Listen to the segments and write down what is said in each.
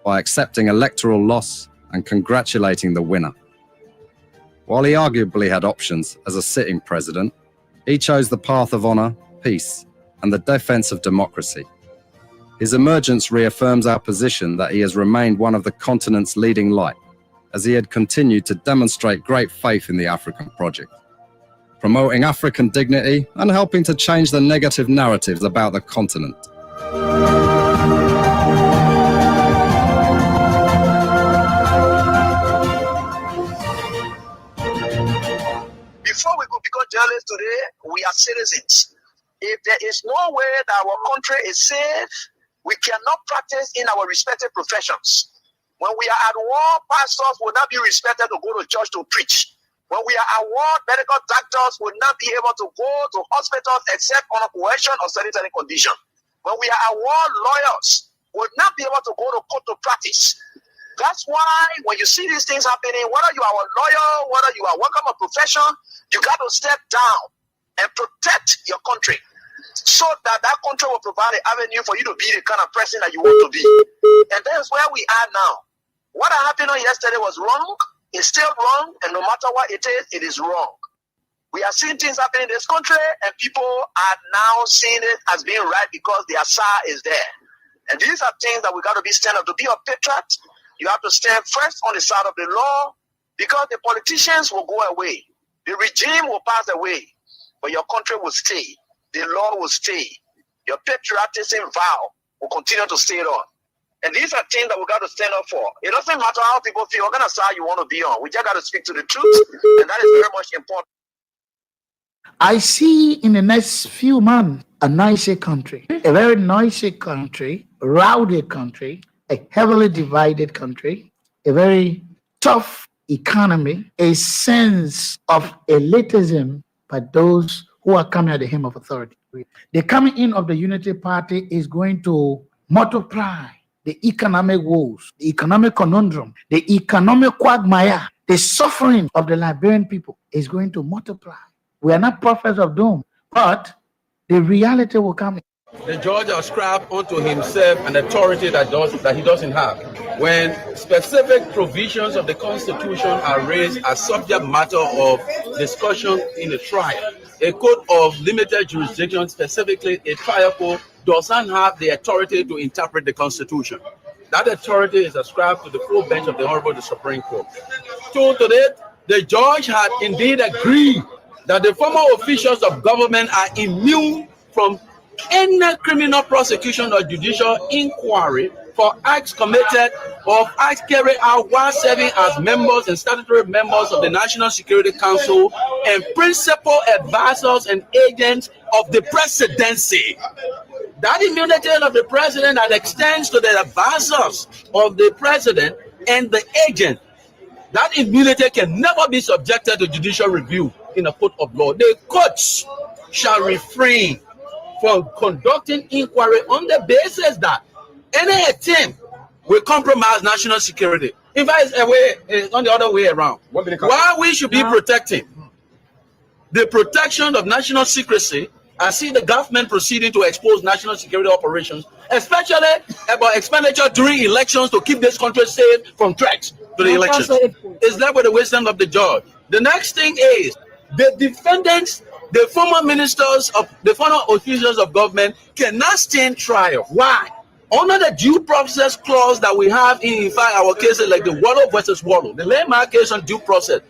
by accepting electoral loss and congratulating the winner. While he arguably had options as a sitting president, he chose the path of honor, peace, and the defense of democracy. His emergence reaffirms our position that he has remained one of the continent's leading light, as he had continued to demonstrate great faith in the African project, promoting African dignity and helping to change the negative narratives about the continent. Before we could become journalists today, we are citizens. If there is no way that our country is safe, we cannot practice in our respective professions. When we are at war, pastors will not be respected to go to church to preach. When we are at war, medical doctors will not be able to go to hospitals except on a coercion or sanitary condition. When we are at war, lawyers will not be able to go to court to practice. That's why when you see these things happening, whether you are a lawyer, whether you are working a profession, you got to step down and protect your country, so that that country will provide an avenue for you to be the kind of person that you want to be. And that's where we are now. What happened on yesterday was wrong. It's still wrong. And no matter what it is wrong. We are seeing things happening in this country, and people are now seeing it as being right because the Asa is there. And these are things that we got to be stand up. To be a patriot, you have to stand first on the side of the law, because the politicians will go away. The regime will pass away, but your country will stay. The law will stay. Your patriotism vow will continue to stay on. And these are things that we got to stand up for. It doesn't matter how people feel, what kind of side you want to be on. We just got to speak to the truth, and that is very much important. I see in the next few months a noisy country, a very noisy country, rowdy country, a heavily divided country, a very tough economy, a sense of elitism by those who are coming at the hem of authority. The coming in of the Unity Party is going to multiply the economic woes, the economic conundrum, the economic quagmire, the suffering of the Liberian people is going to multiply. We are not prophets of doom, but the reality will come. The judge ascribed unto himself an authority that he doesn't have. When specific provisions of the Constitution are raised as subject matter of discussion in a trial, a court of limited jurisdiction, specifically a trial court, does not have the authority to interpret the Constitution. That authority is ascribed to the full bench of the Honorable Supreme Court. So today, the judge had indeed agreed that the former officials of government are immune from any criminal prosecution or judicial inquiry for acts committed or acts carried out while serving as members and statutory members of the National Security Council and principal advisors and agents of the presidency. That immunity of the president that extends to the advisors of the president and the agent, that immunity can never be subjected to judicial review in a court of law. The courts shall refrain from conducting inquiry on the basis that any attempt will compromise national security. In fact, it's on the other way around. Why we should be protecting the protection of national secrecy, I see the government proceeding to expose national security operations, especially about expenditure during elections to keep this country safe from threats to the elections. Is that with the wisdom of the judge? The next thing is the defendants, the former ministers of the former officials of government cannot stand trial. Why? Under the due process clause that we have in fact, our cases like the Wallow versus Wallow, the landmark case on due process,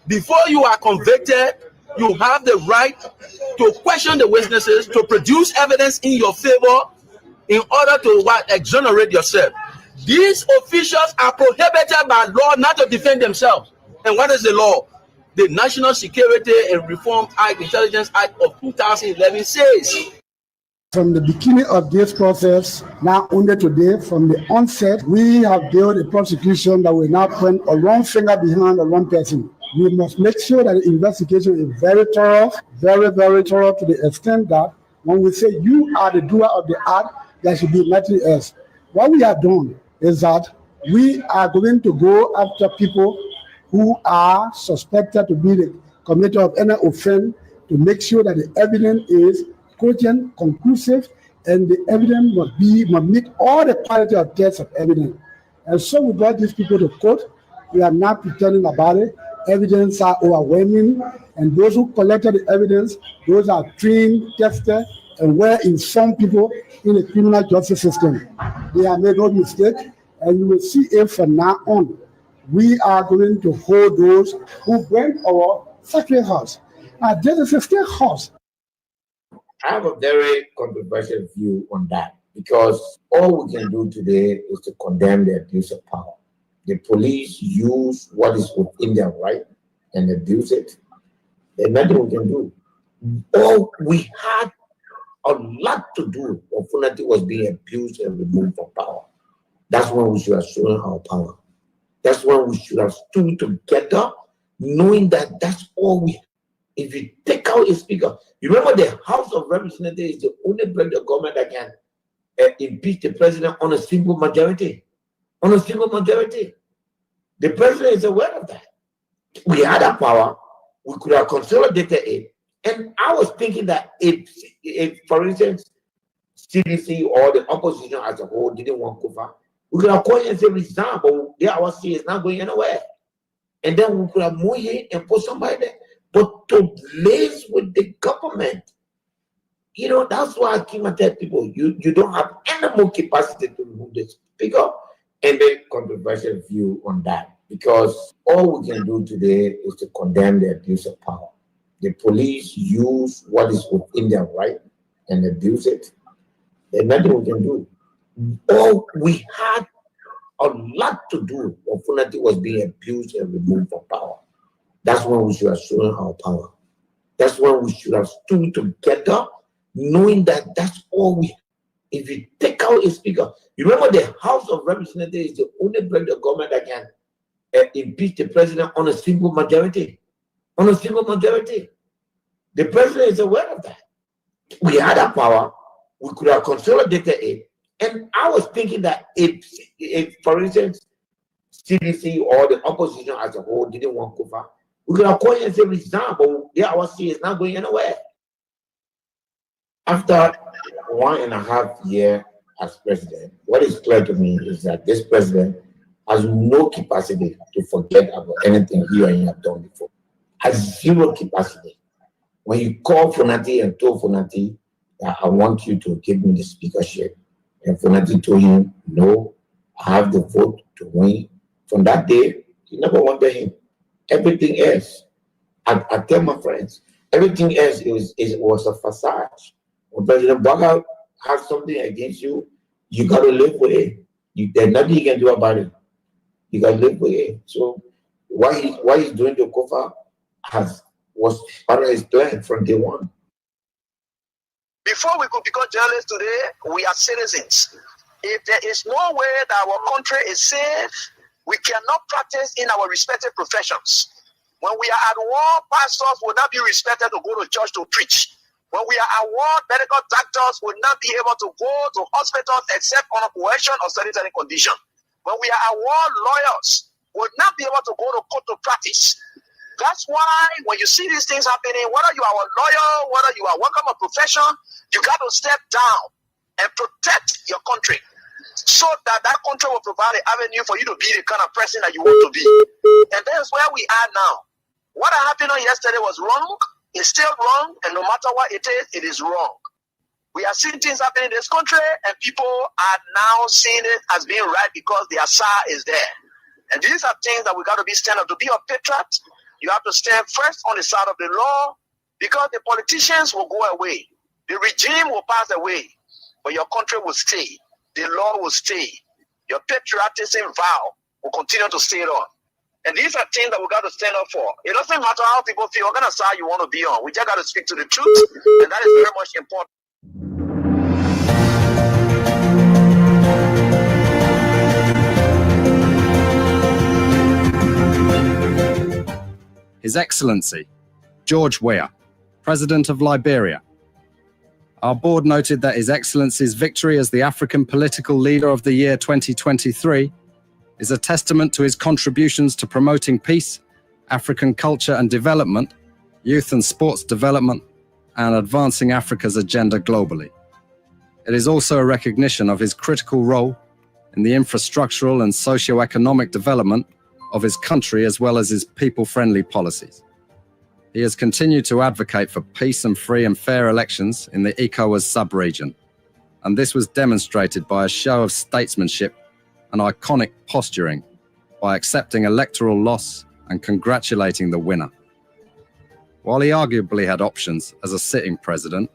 before you are convicted, you have the right to question the witnesses, to produce evidence in your favor in order to exonerate yourself. These officials are prohibited by law not to defend themselves. And what is the law? The National Security and Reform Act, Intelligence Act of 2011 says. From the beginning of this process, now only today, from the onset, we have built a prosecution that will now point a wrong finger behind a wrong person. We must make sure that the investigation is very thorough, very, very thorough, to the extent that when we say you are the doer of the act, there should be nothing else. What we have done is that we are going to go after people who are suspected to be the committer of any offense, to make sure that the evidence is cogent, conclusive, and the evidence must meet all the quality of tests of evidence. And so we brought these people to court. We are not pretending about it. Evidence are overwhelming, and those who collected the evidence, those are trained, tested, and well-informed people in the criminal justice system. They have made no mistake, and you will see it from now on. We are going to hold those who bring our sacred house. Now, this is a state house. I have a very controversial view on that, because all we can do today is to condemn the abuse of power. The police use what is within their right and abuse it. There's nothing we can do. All we had a lot to do when Funati was being abused and removed from power. That's when we should have shown our power. That's when we should have stood together, knowing that that's all we have. If you take out a speaker, you remember the House of Representatives is the only branch of government that can impeach the president on a simple majority. On a single majority. The president is aware of that. We had that power. We could have consolidated it. And I was thinking that if for instance, CDC or the opposition as a whole didn't want Kufa, we could have called and say resign, but our C is not going anywhere. And then we could have moved in and put somebody there. But to liaise with the government, that's why I keep on telling people, you don't have any more capacity to remove this speaker. And a controversial view on that, because all we can do today is to condemn the abuse of power. The police use what is within their right and abuse it. There's nothing we can do. All we had a lot to do when Funati was being abused and removed from power. That's when we should have shown our power. That's when we should have stood together, knowing that that's all we have. If you take out a speaker, you remember the House of Representatives is the only branch of government that can impeach the president on a simple majority. On a single majority. The president is aware of that. We had that power. We could have consolidated it. And I was thinking that if for instance, CDC or the opposition as a whole didn't want Kufa, we could have called and say resign, but our C is not going anywhere. After 1.5 years as president, what is clear to me is that this president has no capacity to forget about anything he or he have done before. Has zero capacity. When you call Funati and told Funati that I want you to give me the speakership, and Funati told him, no, I have the vote to win. From that day, he never wanted him. Everything else, I tell my friends, everything else was a facade. When President Baga has something against you, you got to live with it. There's nothing you can do about it. You got to live with it. So why he's doing the Kofa was part of his plan from day one. Before we could become journalists today, we are citizens. If there is no way that our country is safe, we cannot practice in our respective professions. When we are at war, pastors will not be respected to go to church to preach. When we are at war, medical doctors will not be able to go to hospitals except on a coercion or sanitary condition. When we are at war, lawyers will not be able to go to court to practice. That's why when you see these things happening, whether you are a lawyer, whether you are working a profession, you got to step down and protect your country so that that country will provide an avenue for you to be the kind of person that you want to be. And that's where we are now. What happened on yesterday was wrong. It's still wrong, and no matter what it is wrong. We are seeing things happening in this country, and people are now seeing it as being right because the Asa is there. And these are things that we got to be stand up. To be a patriot, you have to stand first on the side of the law, because the politicians will go away. The regime will pass away, but your country will stay. The law will stay. Your patriotism vow will continue to stay on. And these are things that we got to stand up for. It doesn't matter how people feel, what kind of side you want to be on. We just got to speak to the truth, and that is very much important. His Excellency, George Weah, President of Liberia. Our board noted that His Excellency's victory as the African Political Leader of the Year 2023 is a testament to his contributions to promoting peace, African culture and development, youth and sports development, and advancing Africa's agenda globally. It is also a recognition of his critical role in the infrastructural and socio-economic development of his country as well as his people-friendly policies. He has continued to advocate for peace and free and fair elections in the ECOWAS sub-region, and this was demonstrated by a show of statesmanship and iconic posturing by accepting electoral loss and congratulating the winner. While he arguably had options as a sitting president,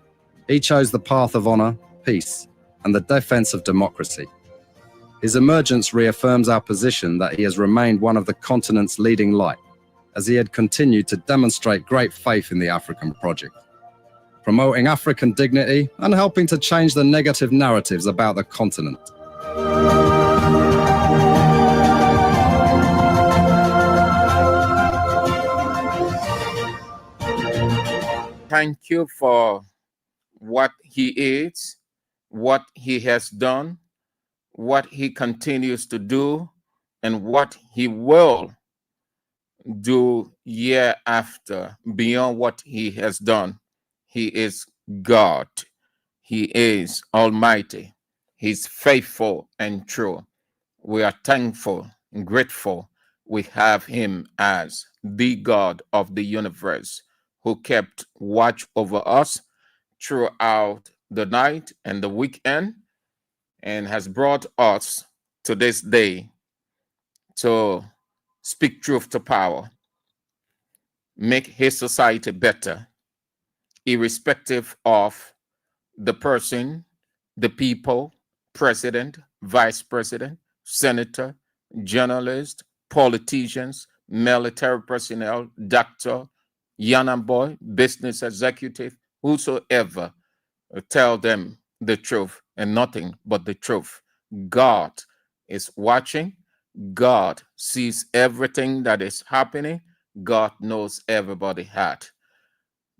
he chose the path of honor, peace, and the defense of democracy. His emergence reaffirms our position that he has remained one of the continent's leading light, as he had continued to demonstrate great faith in the African project, promoting African dignity and helping to change the negative narratives about the continent. Thank you for what he is, what he has done, what he continues to do, and what he will do year after beyond what he has done. He is God. He is Almighty. He's faithful and true. We are thankful and grateful we have him as the God of the universe, who kept watch over us throughout the night and the weekend and has brought us to this day to speak truth to power, make his society better, irrespective of the person, the people, president, vice president, senator, journalist, politicians, military personnel, doctor, young boy, business executive, whosoever. Tell them the truth and nothing but the truth. God is watching. God sees everything that is happening. God knows everybody's heart.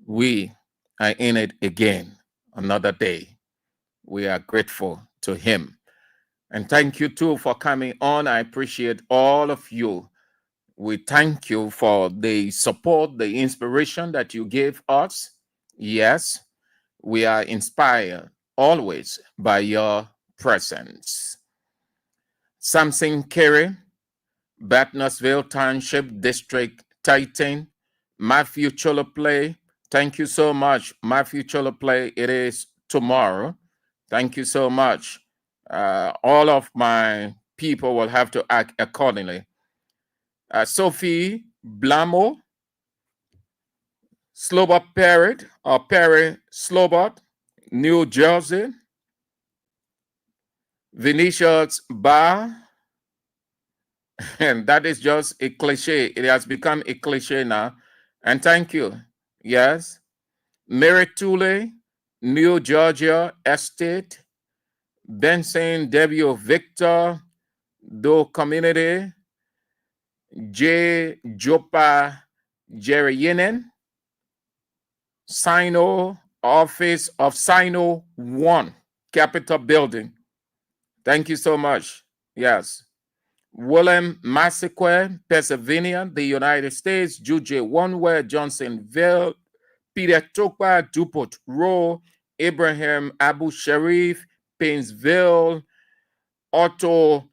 We are in it again, another day. We are grateful to him. And thank you too for coming on. I appreciate all of you. We thank you for the support, the inspiration that you gave us. Yes, we are inspired always by your presence. Samson Kerry, Batnasville Township District 13, Matthew Choloplay. Thank you so much, Matthew Choloplay. It is tomorrow. Thank you so much. All of my people will have to act accordingly. Sophie Blamo, Slobot Perry, or Perry Slobot, New Jersey. Vinicius Bar, and that is just a cliche. It has become a cliche now. And thank you. Yes. Mary Tooley, New Georgia Estate. Benson W. Victor, Do Community. J. Jopa Jerryinen. Sino Office of Sino 1, Capitol Building. Thank you so much. Yes. Willem Massaquoi, Pennsylvania, the United States. Juju Onwe, Johnsonville. Peter Tokwa, Dupont Row. Abraham Abu Sharif, Painesville. Otto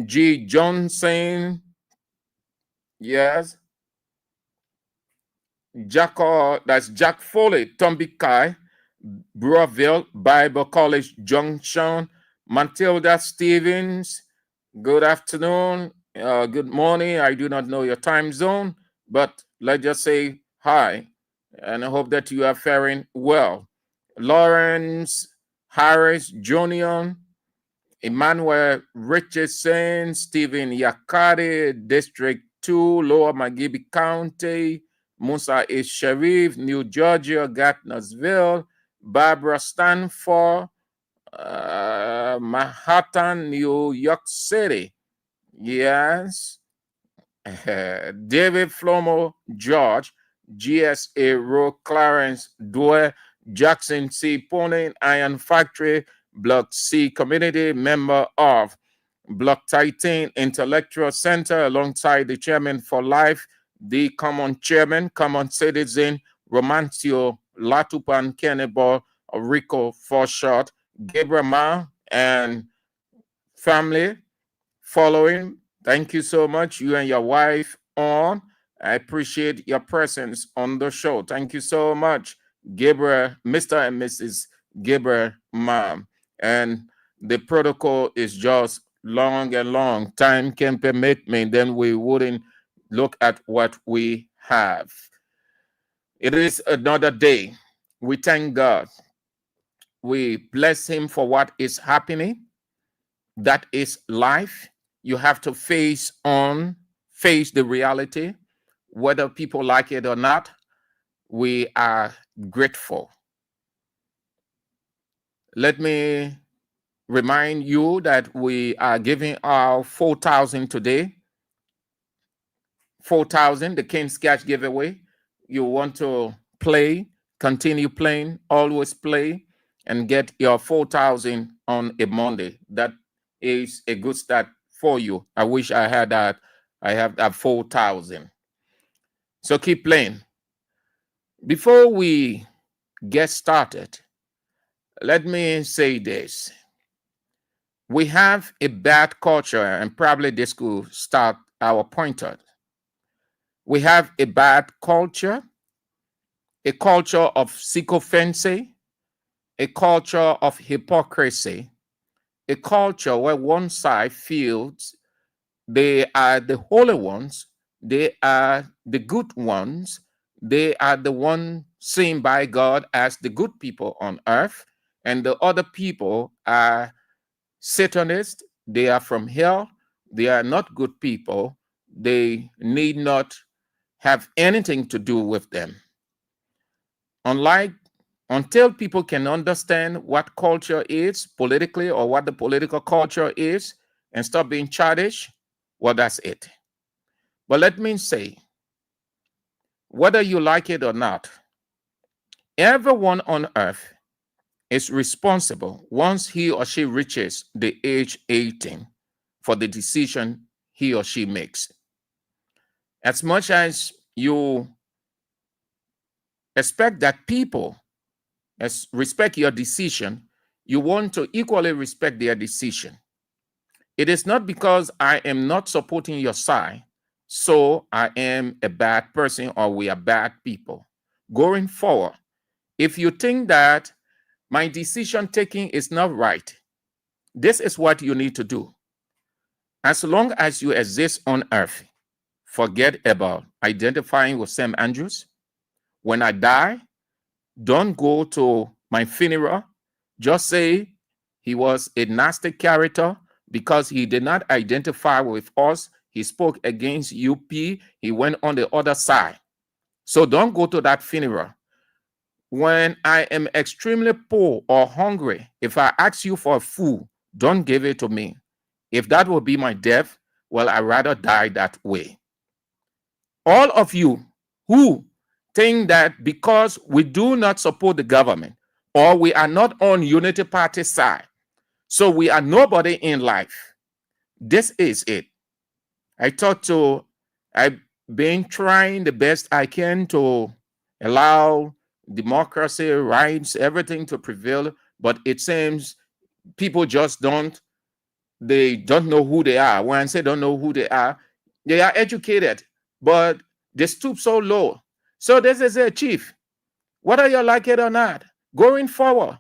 G. Johnson. Yes. That's Jack Foley, Tombikai, Brewerville, Bible College Junction. Matilda Stevens, good afternoon, good morning. I do not know your time zone, but let's just say hi, and I hope that you are faring well. Lawrence Harris Jr., Emmanuel Richardson, Stephen Yakari, District 2, Lower Magibi County, Musa A. Sharif, New Georgia, Gatnesville, Barbara Stanford, Manhattan, New York City. Yes. David Flomo George, GSA Road, Clarence Dwyer, Jackson C. Pony, Iron Factory, Block C Community, member of Block 13 Intellectual Center, alongside the chairman for life, the common chairman, common citizen, Romancio Latupan Kenneball, Rico for short, Gabriel Ma and family, following. Thank you so much, you and your wife on. I appreciate your presence on the show. Thank you so much, Gabriel, Mr. and Mrs. Gabriel, ma'am. And the protocol is just long and long. Time can permit me, then we wouldn't look at what we have. It is another day. We thank God. We bless Him for what is happening. That is life. You have to face the reality, whether people like it or not. We are grateful. Let me remind you that we are giving our 4,000 today. 4,000, the King's Catch giveaway. You want to play, continue playing, always play, and get your 4,000 on a Monday. That is a good start for you. I wish I had that. I have that 4,000. So keep playing. Before we get started, let me say this. We have a bad culture, and probably this could start our pointer. We have a bad culture, a culture of sycophancy, a culture of hypocrisy, a culture where one side feels they are the holy ones, they are the good ones, they are the one seen by God as the good people on earth, and the other people are Satanists, they are from hell, they are not good people, they need not have anything to do with them. Until people can understand what culture is politically or what the political culture is and stop being childish, well, that's it. But let me say, whether you like it or not, everyone on earth is responsible once he or she reaches the age 18 for the decision he or she makes. As much as you expect that people respect your decision, you want to equally respect their decision. It is not because I am not supporting your side, so I am a bad person or we are bad people. Going forward, if you think that my decision taking is not right, this is what you need to do. As long as you exist on earth, forget about identifying with St. Andrews. When I die, don't go to my funeral. Just say he was a nasty character because he did not identify with us. He spoke against UP. He went on the other side. So don't go to that funeral. When I am extremely poor or hungry, if I ask you for food, don't give it to me. If that will be my death, well, I'd rather die that way. All of you who think that because we do not support the government or we are not on Unity Party side, so we are nobody in life. This is it. I've been trying the best I can to allow democracy, rights, everything to prevail, but it seems people just don't know who they are. When I say don't know who they are educated, but they stoop so low. So this is a chief. Whether you like it or not, going forward,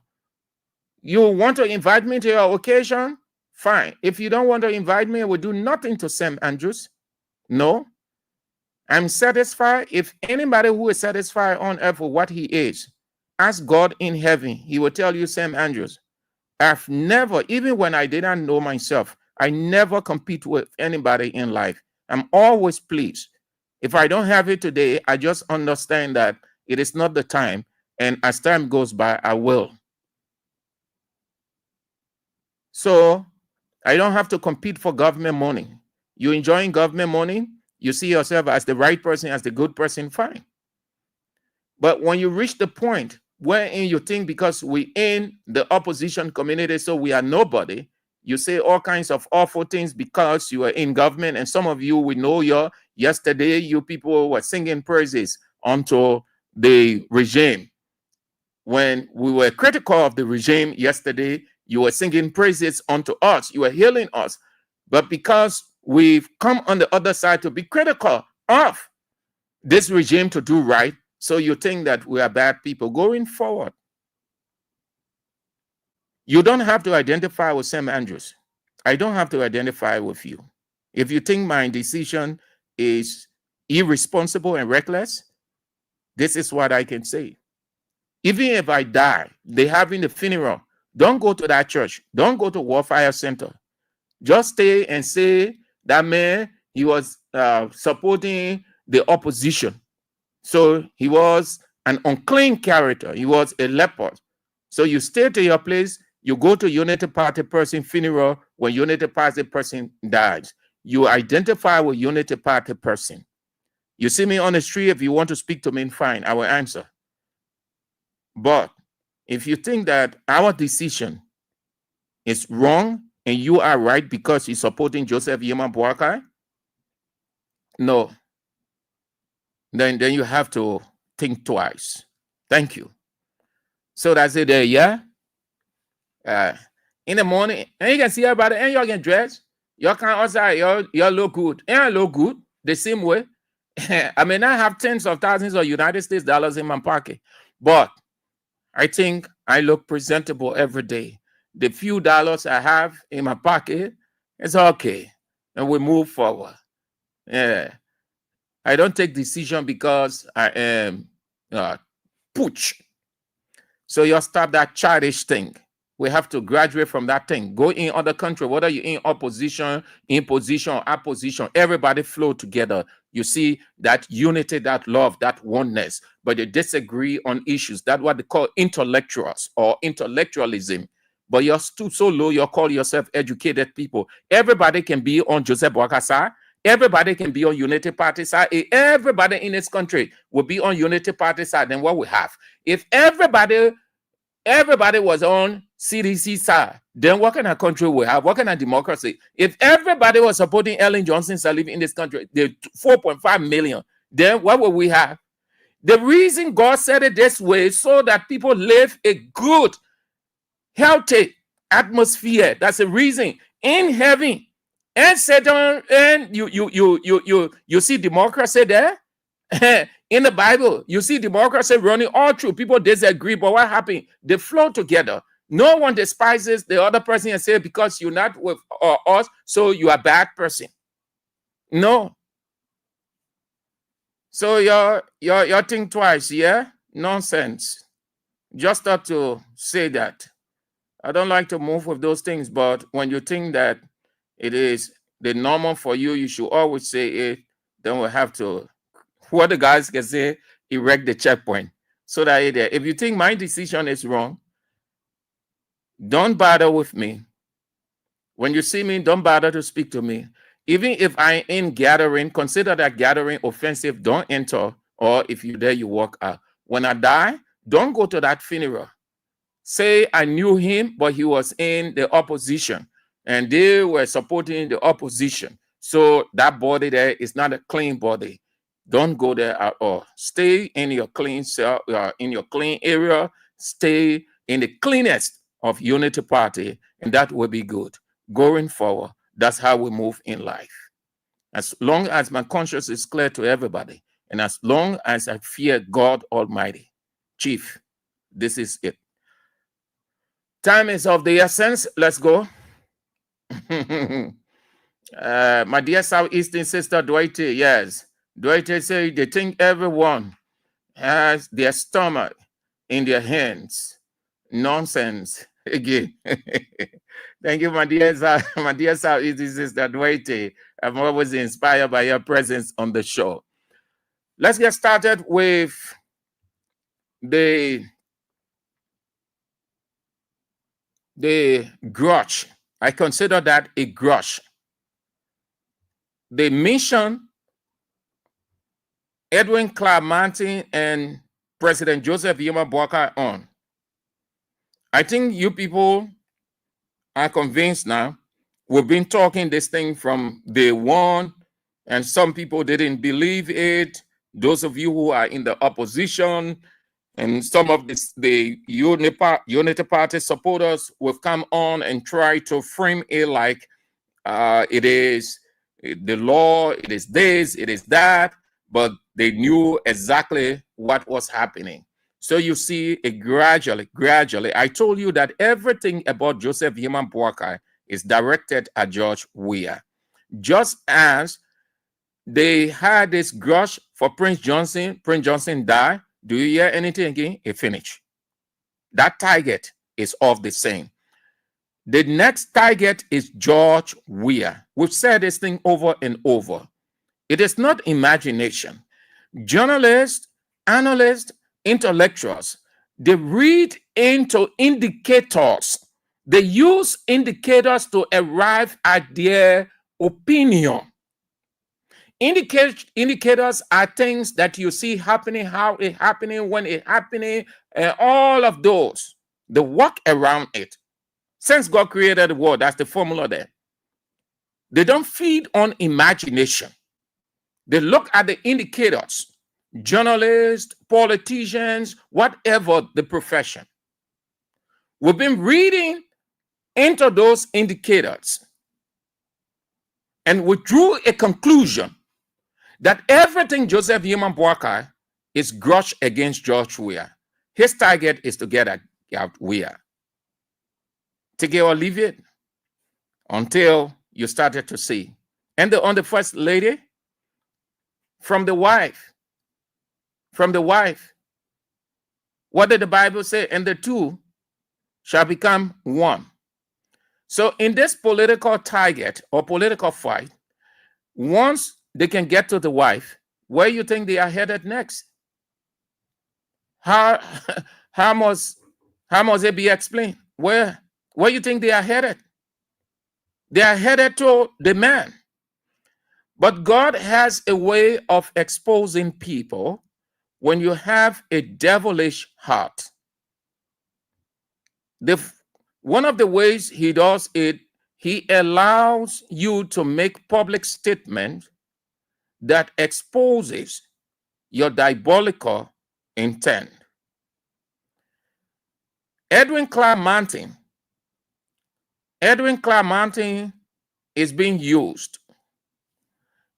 you want to invite me to your occasion? Fine. If you don't want to invite me, I will do nothing to St. Andrews. No. I'm satisfied. If anybody who is satisfied on earth with what he is, ask God in heaven. He will tell you, St. Andrews, I've never, even when I didn't know myself, I never compete with anybody in life. I'm always pleased. If I don't have it today, I just understand that it is not the time. And as time goes by, I will. So I don't have to compete for government money. You enjoying government money, you see yourself as the right person, as the good person, fine. But when you reach the point wherein you think because we in the opposition community, so we are nobody, you say all kinds of awful things because you are in government. And some of you, we know yesterday, you people were singing praises unto the regime. When we were critical of the regime yesterday, you were singing praises unto us. You were healing us. But because we've come on the other side to be critical of this regime to do right, so you think that we are bad people going forward. You don't have to identify with Sam Andrews. I don't have to identify with you. If you think my decision is irresponsible and reckless, this is what I can say. Even if I die, they having the funeral, don't go to that church. Don't go to Warfare Center. Just stay and say that man, he was supporting the opposition. So he was an unclean character. He was a leper. So you stay to your place. You go to Unity Party person funeral when Unity Party person dies. You identify with Unity Party person. You see me on the street, if you want to speak to me, fine, I will answer. But if you think that our decision is wrong and you are right because you're supporting Joseph Yema Boakai, no. Then you have to think twice. Thank you. So that's it there, yeah? In the morning, and you can see everybody, and y'all get dressed. Y'all can outside, y'all look good. And I look good the same way. I may not have tens of thousands of United States dollars in my pocket, but I think I look presentable every day. The few dollars I have in my pocket, it's okay. And we move forward. Yeah. I don't take decision because I am pooch. So you stop that childish thing. We have to graduate from that thing. Go in other country, whether you're in opposition, in position, or opposition, everybody flow together. You see that unity, that love, that oneness, but they disagree on issues. That's what they call intellectuals or intellectualism. But you're still so low, you call yourself educated people. Everybody can be on Joseph Boakai side. Everybody can be on Unity Party side. If everybody in this country will be on Unity Party side, then what we have? If everybody was on CDC side, then what kind of country we have? What kind of democracy? If everybody was supporting Ellen Johnson Sirleaf in this country, the 4.5 million, then what will we have? The reason God said it this way is so that people live a good, healthy atmosphere. That's the reason. In heaven, and Satan, and you see democracy there. In the Bible, you see democracy running all through. People disagree, but what happened? They flow together. No one despises the other person and say, because you're not with us, so you are a bad person. No. So you think twice, yeah? Nonsense. Just have to say that. I don't like to move with those things, but when you think that it is the normal for you, you should always say it. Then we have to, what the guys can say, erect the checkpoint. So that if you think my decision is wrong, don't bother with me. When you see me, don't bother to speak to me. Even if I'm in gathering, consider that gathering offensive, don't enter. Or if you're there, you walk out. When I die, don't go to that funeral. Say I knew him, but he was in the opposition. And they were supporting the opposition. So that body there is not a clean body. Don't go there at all. Stay in your clean cell, in your clean area. Stay in the cleanest of Unity Party, and that will be good. Going forward, that's how we move in life. As long as my conscience is clear to everybody, and as long as I fear God Almighty. Chief, this is it. Time is of the essence. Let's go. My dear Southeastern sister Dwight, yes. Dwight said they think everyone has their stomach in their hands. Nonsense. Again. Thank you, my dear Southeastern sister Dwight. I'm always inspired by your presence on the show. Let's get started with the grudge. I consider that a grudge. The mission Edwin Clark Martin and President Joseph Yema Boakai on. I think you people are convinced now. We've been talking this thing from day one, and some people didn't believe it. Those of you who are in the opposition and some of the Unity Party supporters will come on and try to frame it like It is the law, it is this, it is that, but they knew exactly what was happening. So you see, it gradually, I told you that everything about Joseph Heman Boakai is directed at George Weah. Just as they had this grudge for Prince Johnson died. Do you hear anything again? It finished. That target is off the scene. The next target is George Weah. We've said this thing over and over. It is not imagination. Journalists, analysts, intellectuals, they read into indicators. They use indicators to arrive at their opinion. Indicators are things that you see happening, how it happening, when it happening, all of those. They work around it. Since God created the world, that's the formula there. They don't feed on imagination. They look at the indicators. Journalists, politicians, whatever the profession. We've been reading into those indicators, and we drew a conclusion that everything Joseph Heman Boakai is grudge against George Weah. His target is to get at Weah. Take it or leave it until you started to see. And on the first lady, from the wife. What did the Bible say? And the two shall become one. So in this political target or political fight, once they can get to the wife, where you think they are headed next? How must it be explained? Where you think they are headed? They are headed to the man. But God has a way of exposing people when you have a devilish heart. One of the ways he does it, he allows you to make public statements that exposes your diabolical intent. Edwin Clark Martin is being used.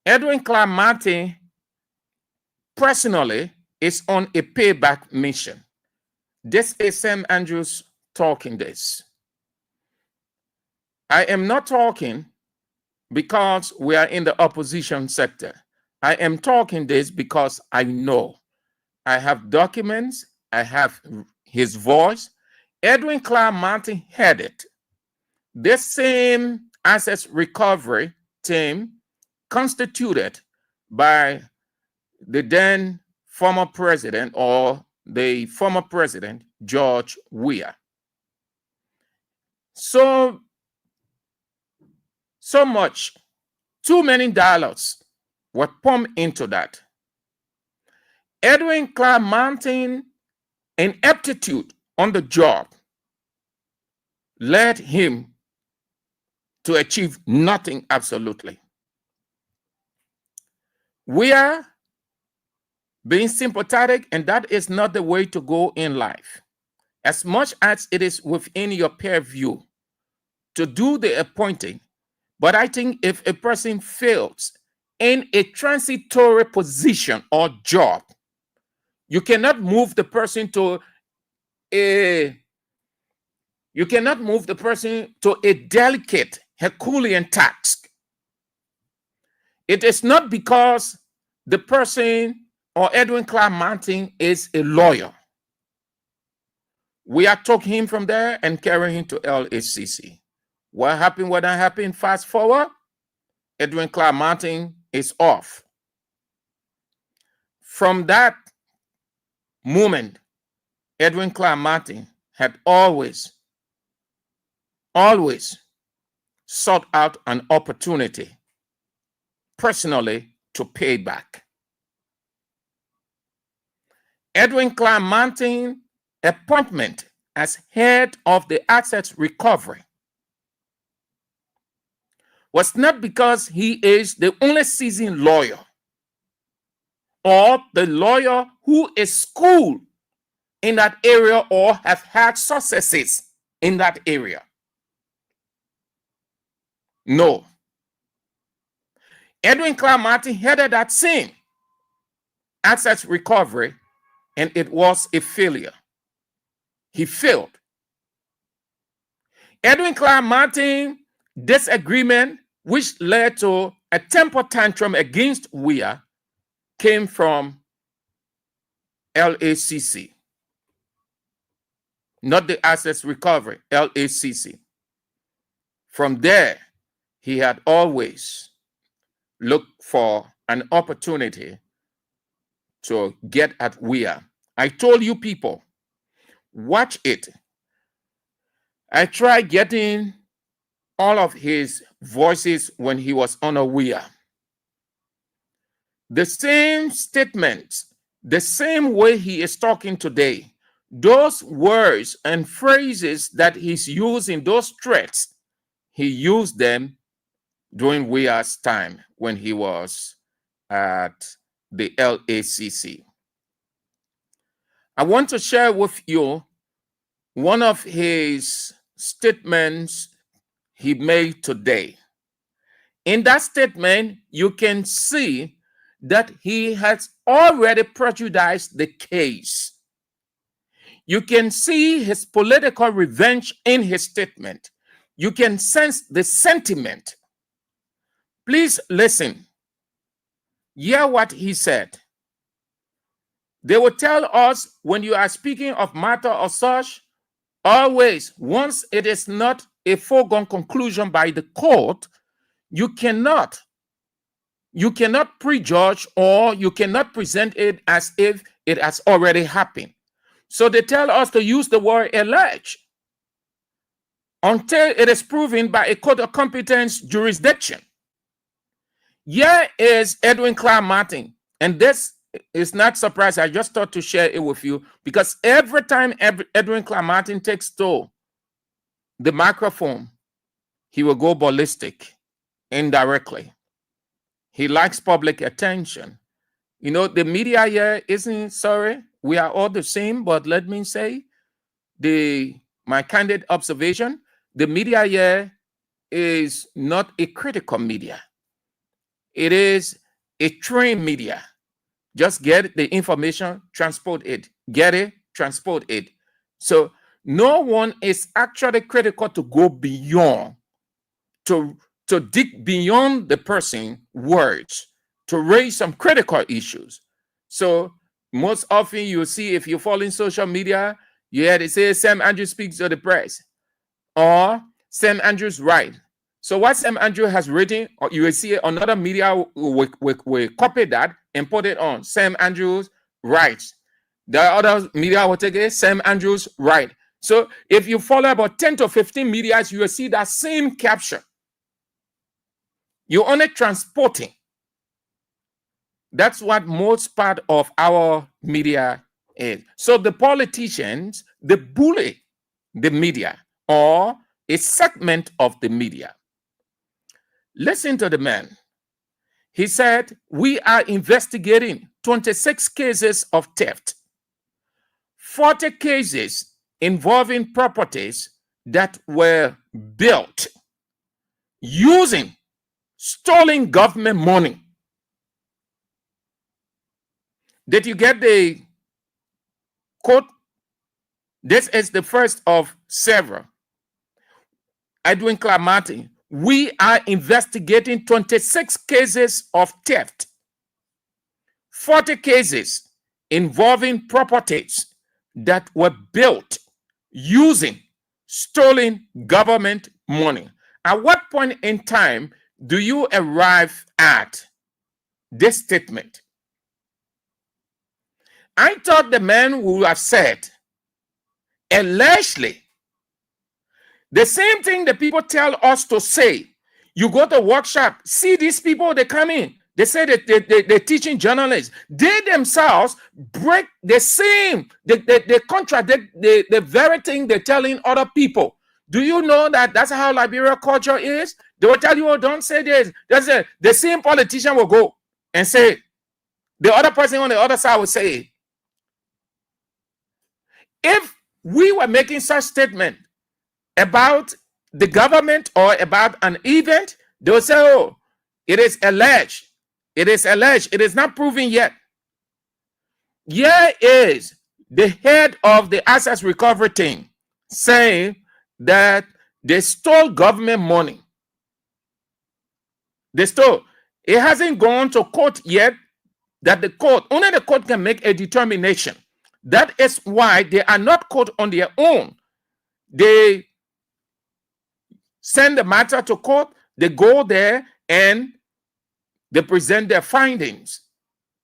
Edwin Clark Martin personally is on a payback mission. This is Sam Andrews talking this. I am not talking because we are in the opposition sector. I am talking this because I know. I have documents. I have his voice. Edwin Clark Martin headed this same assets recovery team constituted by the then former president or the former president, George Weah. So much, too many dollars were pumped into that. Edwin Clark Martin ineptitude on the job led him to achieve nothing absolutely. We are being sympathetic, and that is not the way to go in life. As much as it is within your purview to do the appointing, but I think if a person fails in a transitory position or job, you cannot move the person to a delicate Herculean task. It is not because the person or Edwin Clark Martin is a lawyer. We are taking him from there and carrying him to LHCC. What happened? What happened? Fast forward, Edwin Clark Martin is off. From that moment, Edwin Clark Martin had always sought out an opportunity personally to pay back. Edwin Clark Martin appointment as head of the assets recovery was not because he is the only seasoned lawyer or the lawyer who is schooled in that area or have had successes in that area. No, Edwin Clark Martin headed that same asset recovery, and it was a failure. He failed. Edwin Clark Martin disagreement, which led to a temper tantrum against Weah, came from LACC, not the assets recovery, LACC. From there, he had always looked for an opportunity to get at Weah. I told you people, watch it. I tried getting all of his voices when he was on a Weah. The same statements, the same way he is talking today, those words and phrases that he's using, those threats, he used them during Weah's time when he was at the LACC. I want to share with you one of his statements he made today. In that statement, you can see that he has already prejudiced the case. You can see his political revenge in his statement. You can sense the sentiment. Please listen. Hear what he said. They will tell us when you are speaking of matter or such, always, once it is not a foregone conclusion by the court, you cannot prejudge, or you cannot present it as if it has already happened. So they tell us to use the word allege until it is proven by a court of competence jurisdiction. Here is Edwin Clark Martin, and this is not surprising. I just thought to share it with you because every time Edwin Clark Martin takes to the microphone, he will go ballistic indirectly. He likes public attention. You know, the media here isn't sorry. We are all the same, but let me say, my candid observation, the media here is not a critical media. It is a trained media. Just get the information, transport it. Get it, transport it. So no one is actually critical to go beyond, to dig beyond the person's words, to raise some critical issues. So most often you see, if you follow in social media, you hear they say Sam Andrews speaks to the press, or Sam Andrews right. So what Sam Andrews has written, or you will see another media will copy that and put it on. Sam Andrews writes. The other media will take it, Sam Andrews right. So if you follow about 10 to 15 medias, you will see that same caption. You're only transporting. That's what most part of our media is. So the politicians, they bully the media or a segment of the media. Listen to the man. He said, we are investigating 26 cases of theft, 40 cases involving properties that were built using stolen government money. Did you get the quote? This is the first of several. Edwin Clark Martin, we are investigating 26 cases of theft, 40 cases involving properties that were built using stolen government money. At what point in time do you arrive at this statement? I thought the man would have said, allegedly, the same thing that people tell us to say. You go to workshop, see these people, they come in, they say that they're teaching journalists. They themselves break the same, they contradict the very thing they're telling other people. Do you know that that's how Liberia culture is? They will tell you, oh, don't say this. That's it. The same politician will go and say it. The other person on the other side will say it. If we were making such statement about the government or about an event, they will say, oh, It is alleged. It is alleged. It is not proven yet. Here is the head of the assets recovery team saying that they stole government money. They stole. It hasn't gone to court yet, that only the court can make a determination. That is why they are not caught on their own. They send the matter to court, they go there and they present their findings.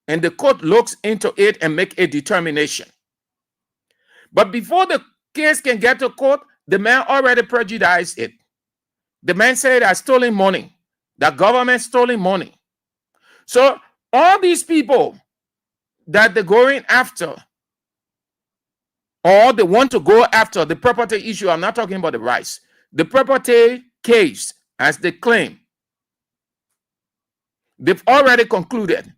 And the court looks into it and make a determination. But before the case can get to court, the man already prejudiced it. The man said that stolen money, the government stolen money. So all these people that they're going after, or they want to go after the property issue, I'm not talking about the rights, the property case, as they claim, they've already concluded.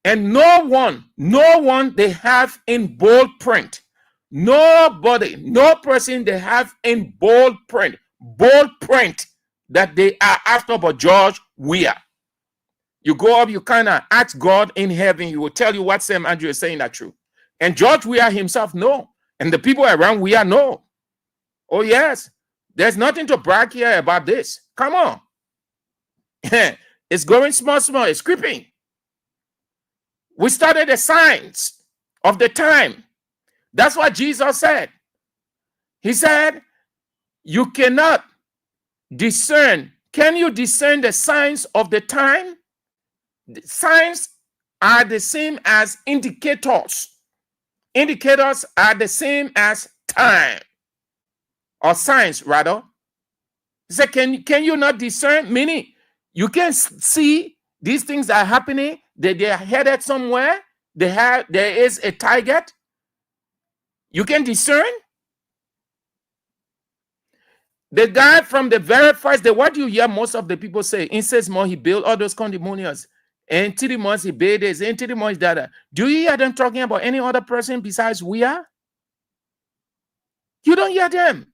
And no one they have in bold print. Nobody, no person they have in bold print that they are after but George Weah. You go up, you kind of ask God in heaven, he will tell you what Sam Andrew is saying are true. And George Weah himself know. And the people around Weah know. Oh yes, there's nothing to brag here about this. Come on. It's going small, it's creeping. We studied the signs of the time. That's what Jesus said. He said, you cannot discern. Can you discern the signs of the time? The signs are the same as indicators. Indicators are the same as time, or signs rather. He said, can you not discern? Meaning, you can see these things are happening, that they are headed somewhere, there is a target. You can discern. The guy from the very first day, what do you hear most of the people say? In 6 months, he built all those condominiums. In 3 months, he built this. In 3 months, that. Do you hear them talking about any other person besides Weah? You don't hear them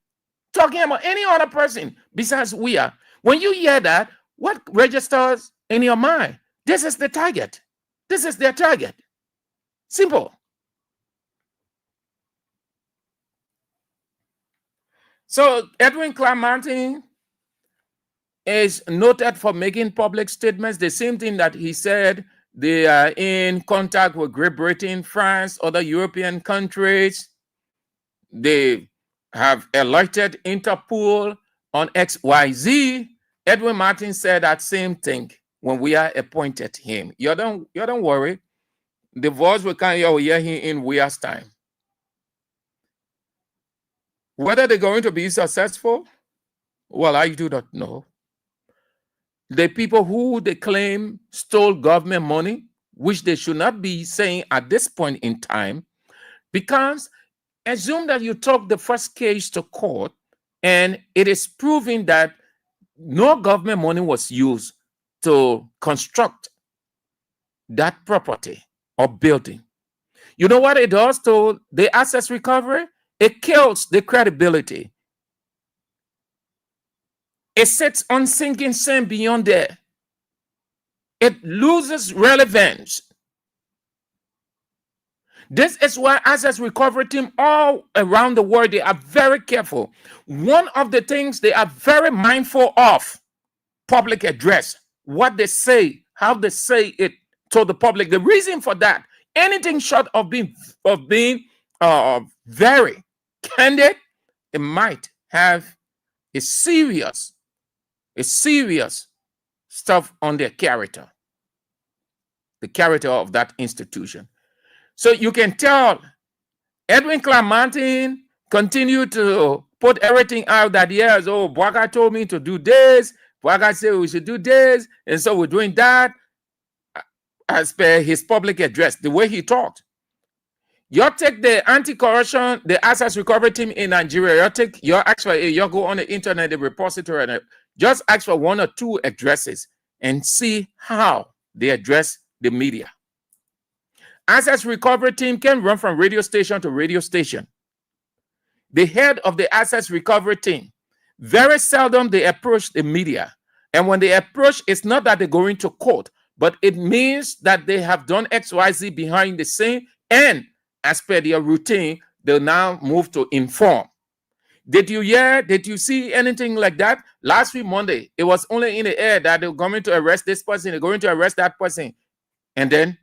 talking about any other person besides Weah. When you hear that, what registers in your mind? This is the target. This is their target. Simple. So Edwin Clark Martin is noted for making public statements. The same thing that he said they are in contact with Great Britain, France, other European countries. They have elected Interpol on XYZ. Edwin Martin said that same thing when Weah appointed him. You don't worry. The voice we can hear him in Weah's time. Whether they're going to be successful, well, I do not know. The people who they claim stole government money, which they should not be saying at this point in time, because assume that you took the first case to court and it is proven that no government money was used to construct that property or building. You know what it does to the assets recovery? It kills the credibility. It sits on sinking sand beyond there. It loses relevance. This is why assets recovery team all around the world, they are very careful. One of the things they are very mindful of, public address, what they say, how they say it to the public. The reason for that, anything short of being very candid, it might have a serious stuff on their character, the character of that institution. So you can tell Edwin Clark Martin continued to put everything out that, yes, oh, Bwaga told me to do this, Bwaga said we should do this, and so we're doing that, as per his public address, the way he talked. You take the anti-corruption, the assets recovery team in Nigeria, you go on the internet, the repository, and just ask for 1 or 2 addresses and see how they address the media. Assets recovery team can run from radio station to radio station. The head of the assets recovery team, very seldom they approach the media. And when they approach, it's not that they're going to court, but it means that they have done XYZ behind the scene, and as per their routine, they'll now move to inform. Did you hear? Did you see anything like that? Last week, Monday, it was only in the air that they're going to arrest this person, they're going to arrest that person. And then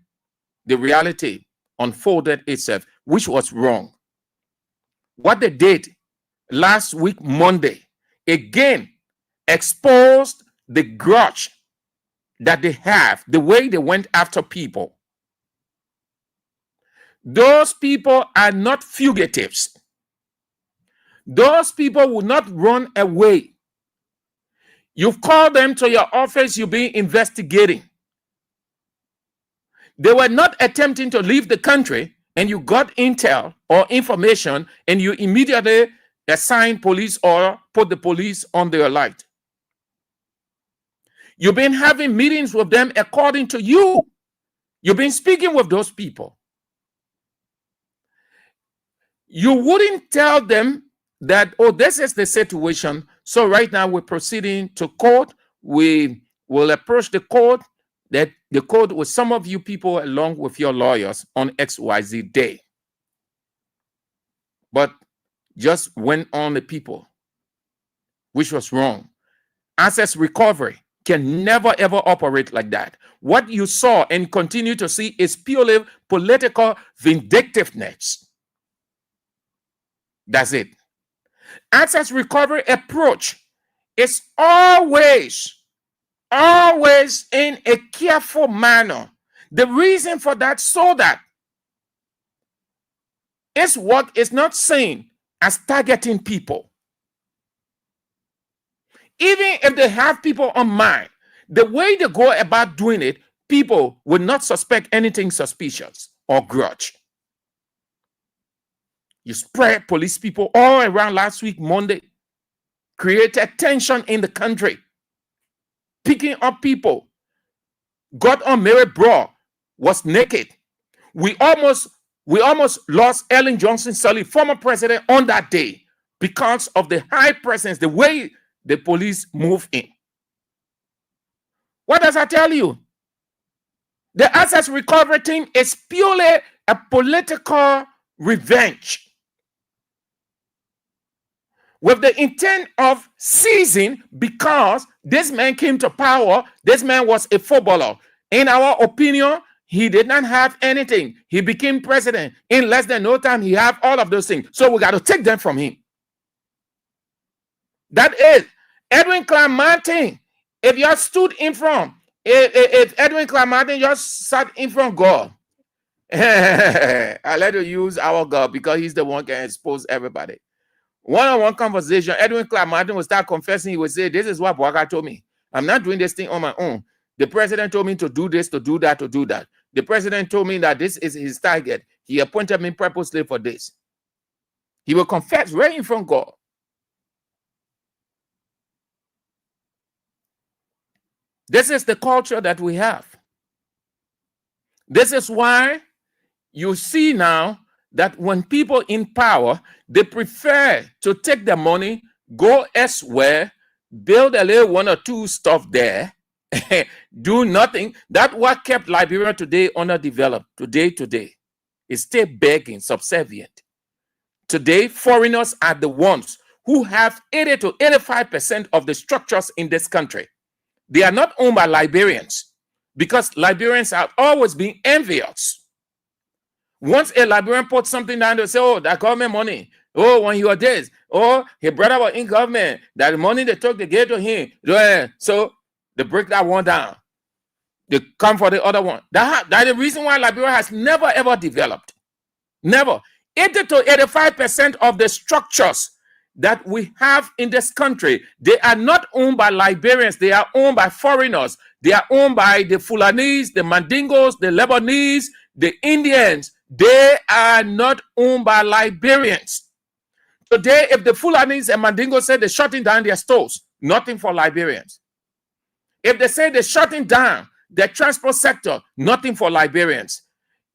the reality unfolded itself, which was wrong. What they did last week, Monday, again exposed the grudge that they have, the way they went after people. Those people are not fugitives. Those people will not run away. You've called them to your office, you've been investigating. They were not attempting to leave the country, and you got intel or information, and you immediately assign police or put the police on their light. You've been having meetings with them according to you. You've been speaking with those people. You wouldn't tell them that, oh, this is the situation, so right now we're proceeding to court. We will approach the court, that the court with some of you people along with your lawyers on XYZ day. But just went on the people, which was wrong. Assets recovery can never ever operate like that. What you saw and continue to see is purely political vindictiveness. That's it. Assets recovery approach is always in a careful manner. The reason for that, so that its work is not seen as targeting people. Even if they have people on mind, the way they go about doing it, people will not suspect anything suspicious or grudge. You spread police people all around last week, Monday, created tension in the country, picking up people, got on Mary Broad, was naked. We almost lost Ellen Johnson Sirleaf, former president, on that day because of the high presence, the way the police move in. What does that tell you? The assets recovery team is purely a political revenge with the intent of seizing, because this man came to power. This man was a footballer. In our opinion, he did not have anything. He became president. In less than no time, he had all of those things. So we got to take them from him. That is Edwin Clark Martin. If you stood in front, if Edwin Clark Martin just sat in front of God, I let you use our God because he's the one who can expose everybody. One-on-one conversation, Edwin Clark Martin will start confessing. He will say, this is what Boaga told me. I'm not doing this thing on my own. The president told me to do this, to do that, to do that. The president told me that this is his target. He appointed me purposely for this. He will confess right in front of God. This is the culture that we have. This is why you see now that when people in power, they prefer to take the money, go elsewhere, build a little one or two stuff there, do nothing. That's what kept Liberia today underdeveloped. Today, it's still begging, subservient. Today, foreigners are the ones who have 80 to 85% of the structures in this country. They are not owned by Liberians, because Liberians have always been envious. Once a Liberian puts something down, they say, oh, that government money. Oh, when you are this. Oh, his brother was in government. That money they took, they gave to him. So they break that one down. They come for the other one. That's the reason why Liberia has never, ever developed. Never. 80 to 85% of the structures that we have in this country, they are not owned by Liberians. They are owned by foreigners. They are owned by the Fulanese, the Mandingos, the Lebanese, the Indians. They are not owned by Liberians. Today, if the Fulanese and Mandingos say they're shutting down their stores, nothing for Liberians. If they say they're shutting down the transport sector, nothing for Liberians.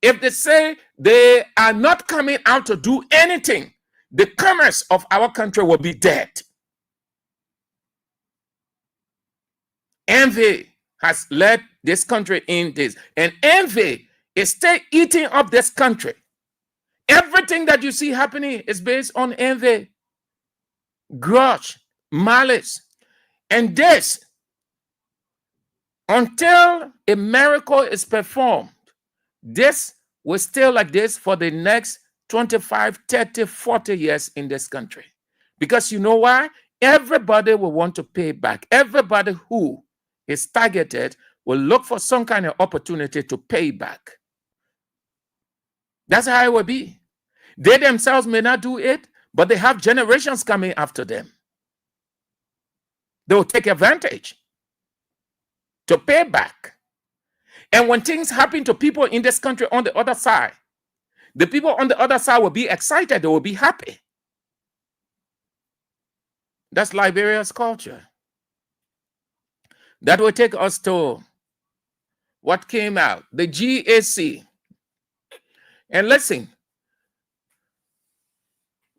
If they say they are not coming out to do anything, the commerce of our country will be dead. Envy has led this country in this, and envy is still eating up this country. Everything that you see happening is based on envy, grudge, malice, and this, until a miracle is performed, this will stay like this for the next 25, 30, 40 years in this country. Because you know why? Everybody will want to pay back. Everybody who is targeted will look for some kind of opportunity to pay back. That's how it will be. They themselves may not do it, but they have generations coming after them. They will take advantage to pay back. And when things happen to people in this country on the other side, the people on the other side will be excited, they will be happy. That's Liberia's culture. That will take us to what came out, the GAC. And listen,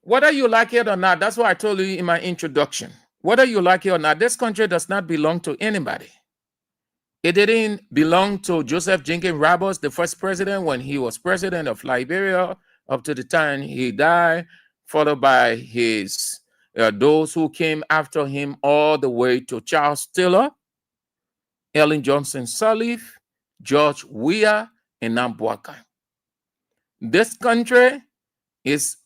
whether you like it or not, that's what I told you in my introduction. Whether you like it or not, this country does not belong to anybody. It didn't belong to Joseph Jenkins Rabos, the first president, when he was president of Liberia, up to the time he died, followed by his those who came after him all the way to Charles Taylor, Ellen Johnson Sirleaf, George Weah, and Nambuaka. This country is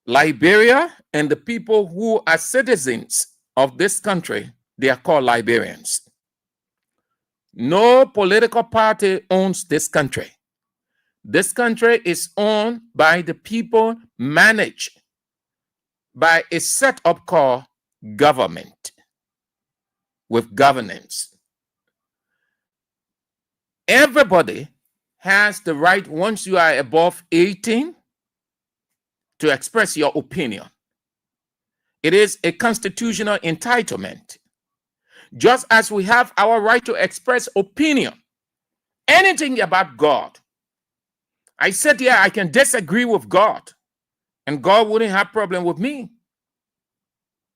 Liberia, and the people who are citizens of this country, they are called Liberians. No political party owns this country. This country is owned by the people, managed by a setup called government with governance. Everybody has the right, once you are above 18, to express your opinion. It is a constitutional entitlement. Just as we have our right to express opinion, anything about God. I said here, I can disagree with God, and God wouldn't have problem with me.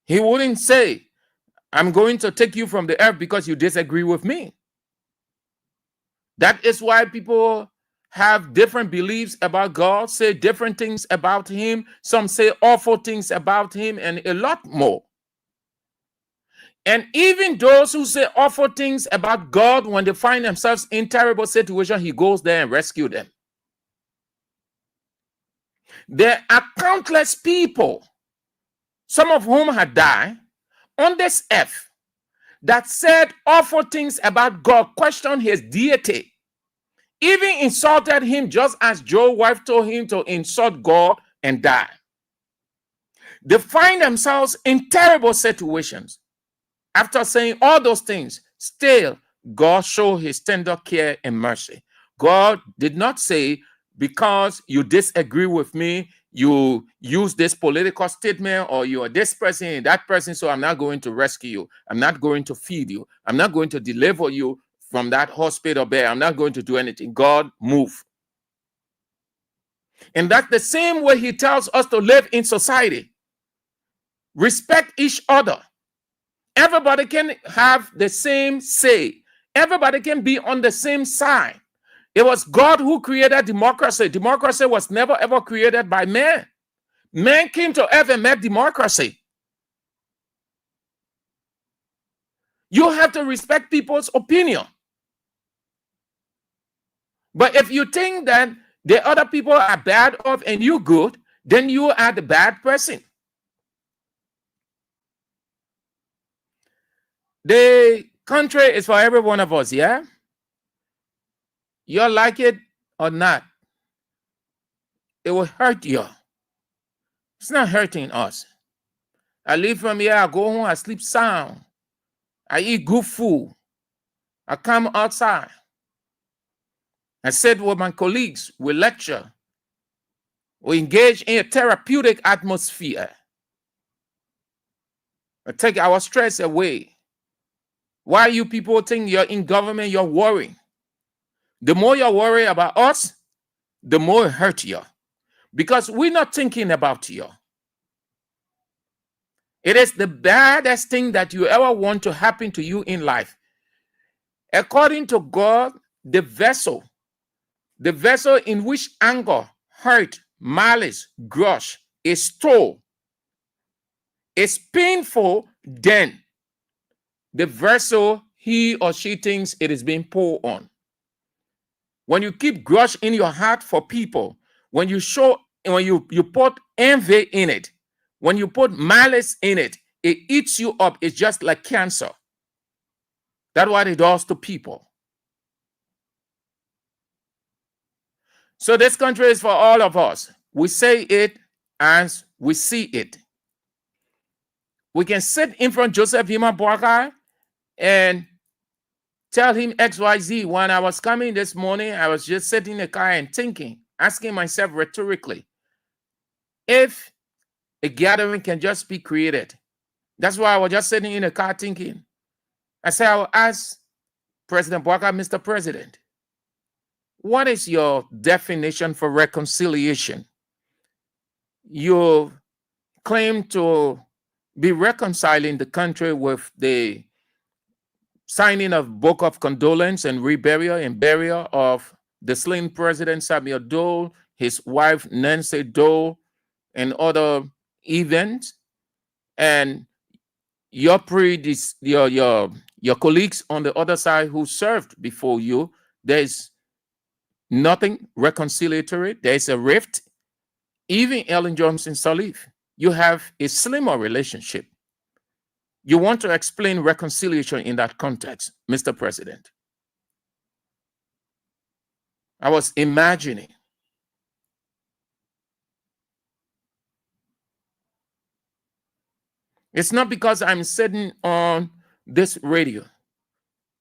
He wouldn't say, I'm going to take you from the earth because you disagree with me. That is why people have different beliefs about God, say different things about him. Some say awful things about him, and a lot more. And even those who say awful things about God, when they find themselves in terrible situation, he goes there and rescues them. There are countless people, some of whom had died on this earth, that said awful things about God, questioned his deity, even insulted him, just as Job's wife told him to insult God and die. They find themselves in terrible situations. After saying all those things, still God showed his tender care and mercy. God did not say, because you disagree with me, you use this political statement, or you are this person and that person, so I'm not going to rescue you. I'm not going to feed you. I'm not going to deliver you from that hospital bed. I'm not going to do anything. God, move. And that's the same way he tells us to live in society. Respect each other. Everybody can have the same say. Everybody can be on the same side. It was God who created democracy. Democracy was never ever created by man. Man came to earth and made democracy. You have to respect people's opinion. But if you think that the other people are bad off and you good, then you are the bad person. The country is for every one of us, yeah? You like it or not, it will hurt you. It's not hurting us. I leave from here, I go home, I sleep sound. I eat good food. I come outside. I sit with my colleagues, we lecture. We engage in a therapeutic atmosphere. I take our stress away. Why you people think you're in government, you're worrying? The more you worry about us, the more it hurts you. Because we're not thinking about you. It is the baddest thing that you ever want to happen to you in life. According to God, the vessel in which anger, hurt, malice, grudge is stored, is painful, then the vessel he or she thinks it is being poured on. When you keep grudge in your heart for people, when you put envy in it, when you put malice in it, it eats you up. It's just like cancer. That's what it does to people. So this country is for all of us. We say it as we see it. We can sit in front of Joseph Hima Boakai and tell him XYZ. When I was coming this morning, I was just sitting in the car and thinking, asking myself rhetorically, if a gathering can just be created. That's why I was just sitting in the car thinking. I said, I will ask President Boakai, Mr. President, what is your definition for reconciliation? You claim to be reconciling the country with the signing of Book of Condolence and reburial and burial of the slain President Samuel Doe, his wife Nancy Doe, and other events. And your colleagues on the other side who served before you, there's nothing reconciliatory. There's a rift. Even Ellen Johnson Sirleaf, you have a slimmer relationship. You want to explain reconciliation in that context, Mr. President. I was imagining. It's not because I'm sitting on this radio.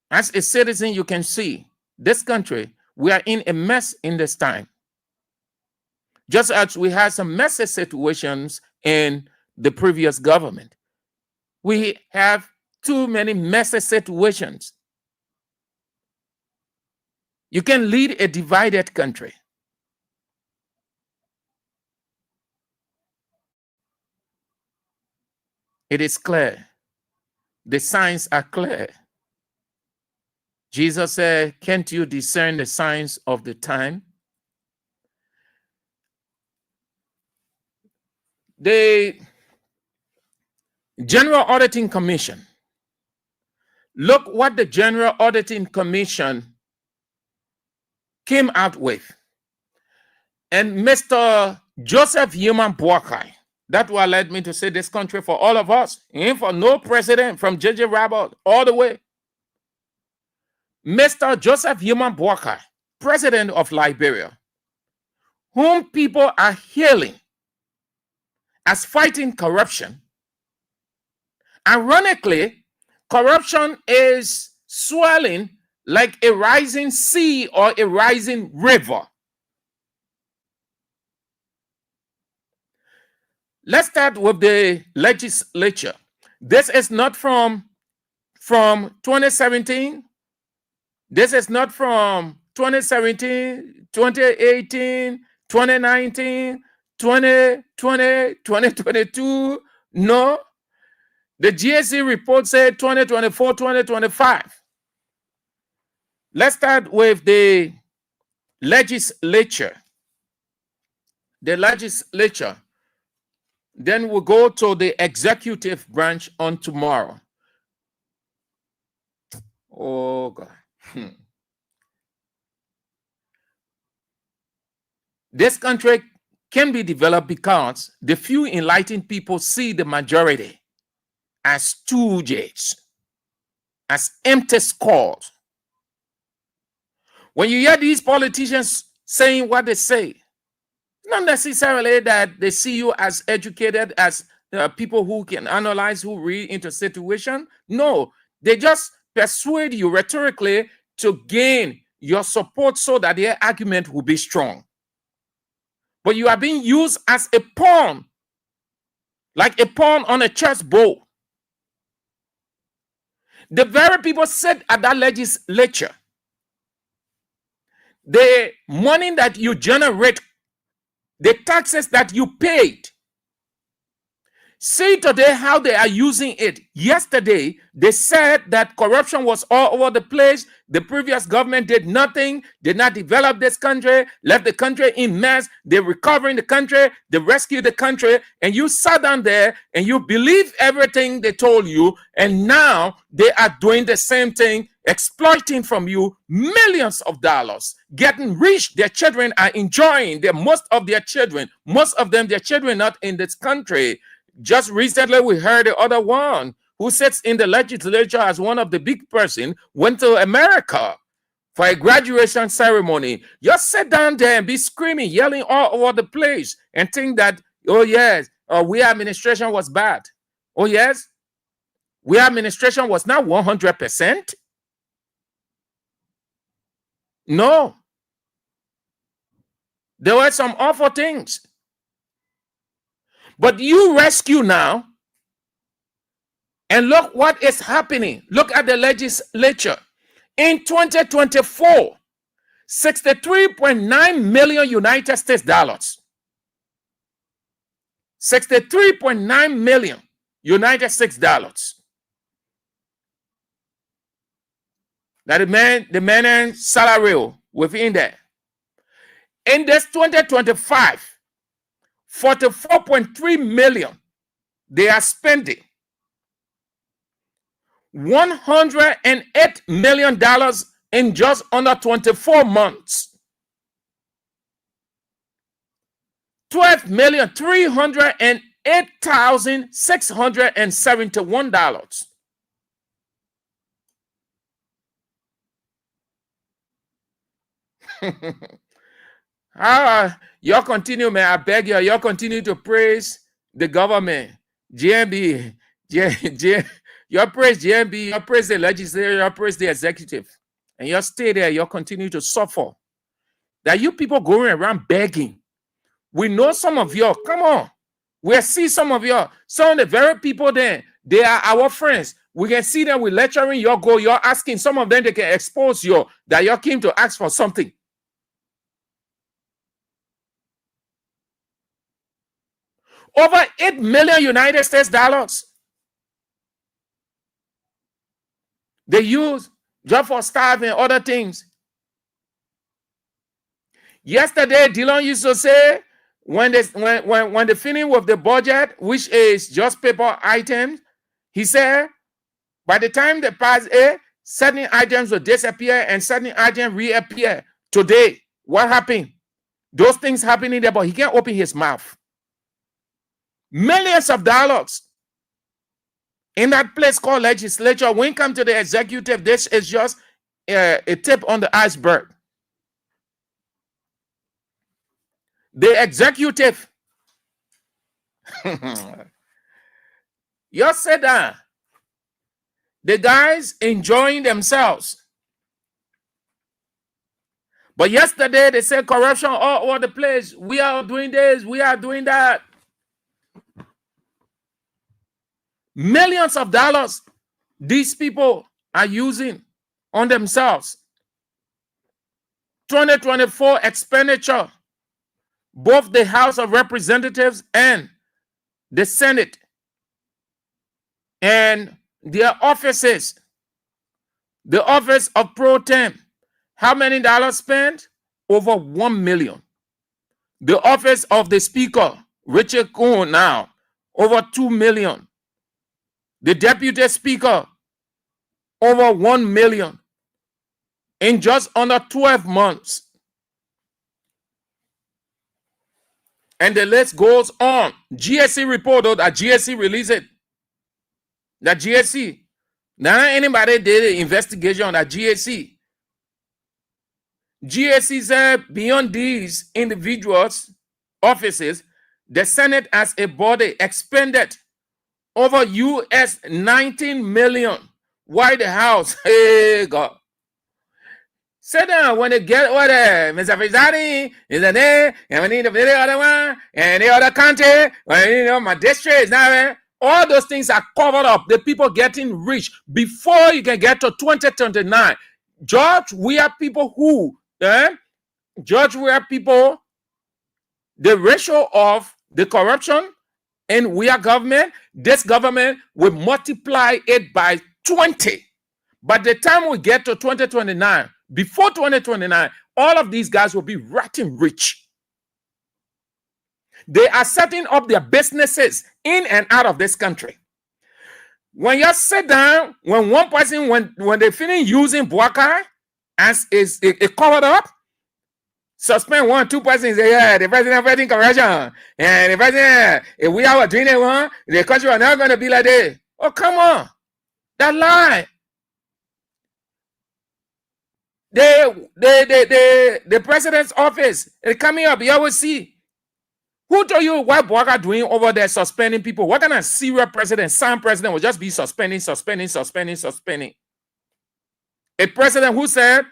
As a citizen, you can see this country, we are in a mess in this time. Just as we had some messy situations in the previous government. We have too many messy situations. You can lead a divided country. It is clear. The signs are clear. Jesus said, can't you discern the signs of the time? The General Auditing Commission. Look what the General Auditing Commission came out with. And Mr. Joseph Hima Boakai, that's what led me to say this country for all of us, and for no president from J.J. Rabel all the way. Mr. Joseph Hima Boakai, president of Liberia, whom people are hailing as fighting corruption. Ironically, corruption is swelling like a rising sea or a rising river. Let's start with the legislature. This is not from 2017. This is not from 2017, 2018, 2019, 2020, 2022. No. The GSC report said 2024, 2025. Let's start with the legislature. The legislature. Then we'll go to the executive branch on tomorrow. Oh, God. This country can be developed because the few enlightened people see the majority as stooges, as empty skulls. When you hear these politicians saying what they say, not necessarily that they see you as educated, as people who can analyze, who read into situation. No, they just persuade you rhetorically to gain your support so that their argument will be strong. But you are being used as a pawn, like a pawn on a chessboard. The very people sit at that legislature, the money that you generate, the taxes that you paid, See today how they are using it. Yesterday, they said that corruption was all over the place. The previous government did nothing, did not develop this country, left the country in mess. They're recovering the country, they rescued the country, and you sat down there and you believe everything they told you, and now they are doing the same thing, exploiting from you millions of dollars, getting rich. Their children are enjoying, most of their children, their children not in this country. Just recently, we heard the other one who sits in the legislature as one of the big person went to America for a graduation ceremony. Just sit down there and be screaming, yelling all over the place and think that, oh yes, Weah administration was bad. Oh yes, Weah administration was not 100%. No. There were some awful things. But you rescue now, and look what is happening. Look at the legislature. In 2024, 63.9 million United States dollars. 63.9 million United States dollars. That the man salary within there. In this 2025, 44.3 million they are spending. $108 million in just under 24 months. $12,308,671. Y'all continue, man. I beg you, y'all continue to praise the government. GMB, y'all praise GMB, y'all praise the legislature, y'all praise the executive. And y'all stay there, y'all continue to suffer. That you people going around begging. We know some of y'all, come on. We see some of y'all. Some of the very people there, they are our friends. We can see them, we lecturing, y'all go, y'all asking. Some of them, they can expose you that y'all came to ask for something. Over 8 million United States dollars they use just for staff and other things. Yesterday, Dillon used to say, when they finish with the budget, which is just paper items, he said, by the time they pass it, certain items will disappear and certain items reappear. Today, what happened? Those things happening there, but he can't open his mouth. Millions of dollars in that place called legislature. When it comes to the executive, this is just a tip on the iceberg. The executive, you said that the guys enjoying themselves. But yesterday they said corruption all over the place. We are doing this, we are doing that. Millions of dollars these people are using on themselves. 2024 expenditure, both the House of Representatives and the Senate and their offices. The office of Pro Tem, how many dollars spent? Over $1 million. The office of the Speaker, Richard Cohen, now over $2 million. The Deputy Speaker, over $1 million in just under 12 months. And the list goes on. GSC report, though, that GSC released it. That GSC. Now anybody did an investigation on that GSC. GSC said beyond these individuals' offices, the Senate as a body expended over US 19 million. Why the House? Hey, God. Sit down when they get what Mr. Fizani is there, and we need the other one, and the other country, my district is now there. All those things are covered up. The people getting rich before you can get to 2029. George, we are people who, George, we are people, the ratio of the corruption and we are government, this government will multiply it by 20. By the time we get to 2029, before 2029, all of these guys will be rotting rich. They are setting up their businesses in and out of this country. When you sit down, when one person, when they finish using Buaka as is covered up, suspend 1, 2 persons, say, yeah, the president fighting corruption, and the president, if we are doing it one, the country are not going to be like this. Oh, come on. That lie. The president's office is coming up. You always see. Who told you what Buaka doing over there suspending people? What kind of serial president, some president will just be suspending? A president who said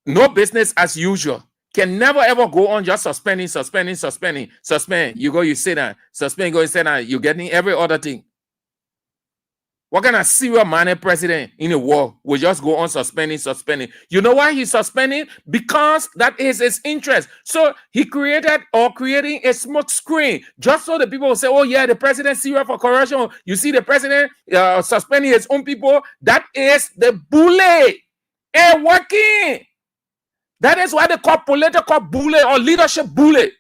no business as usual can never ever go on just suspending. Suspend. You go, you sit down. Suspend, go, you sit down. You're getting every other thing. What kind of serial-minded president in the world will just go on suspending? You know why he's suspending? Because that is his interest. So he creating a smoke screen just so the people will say, oh yeah, the president serial for corruption. You see the president suspending his own people. That is the bully. Hey, working. That is why they call political bully or leadership bully.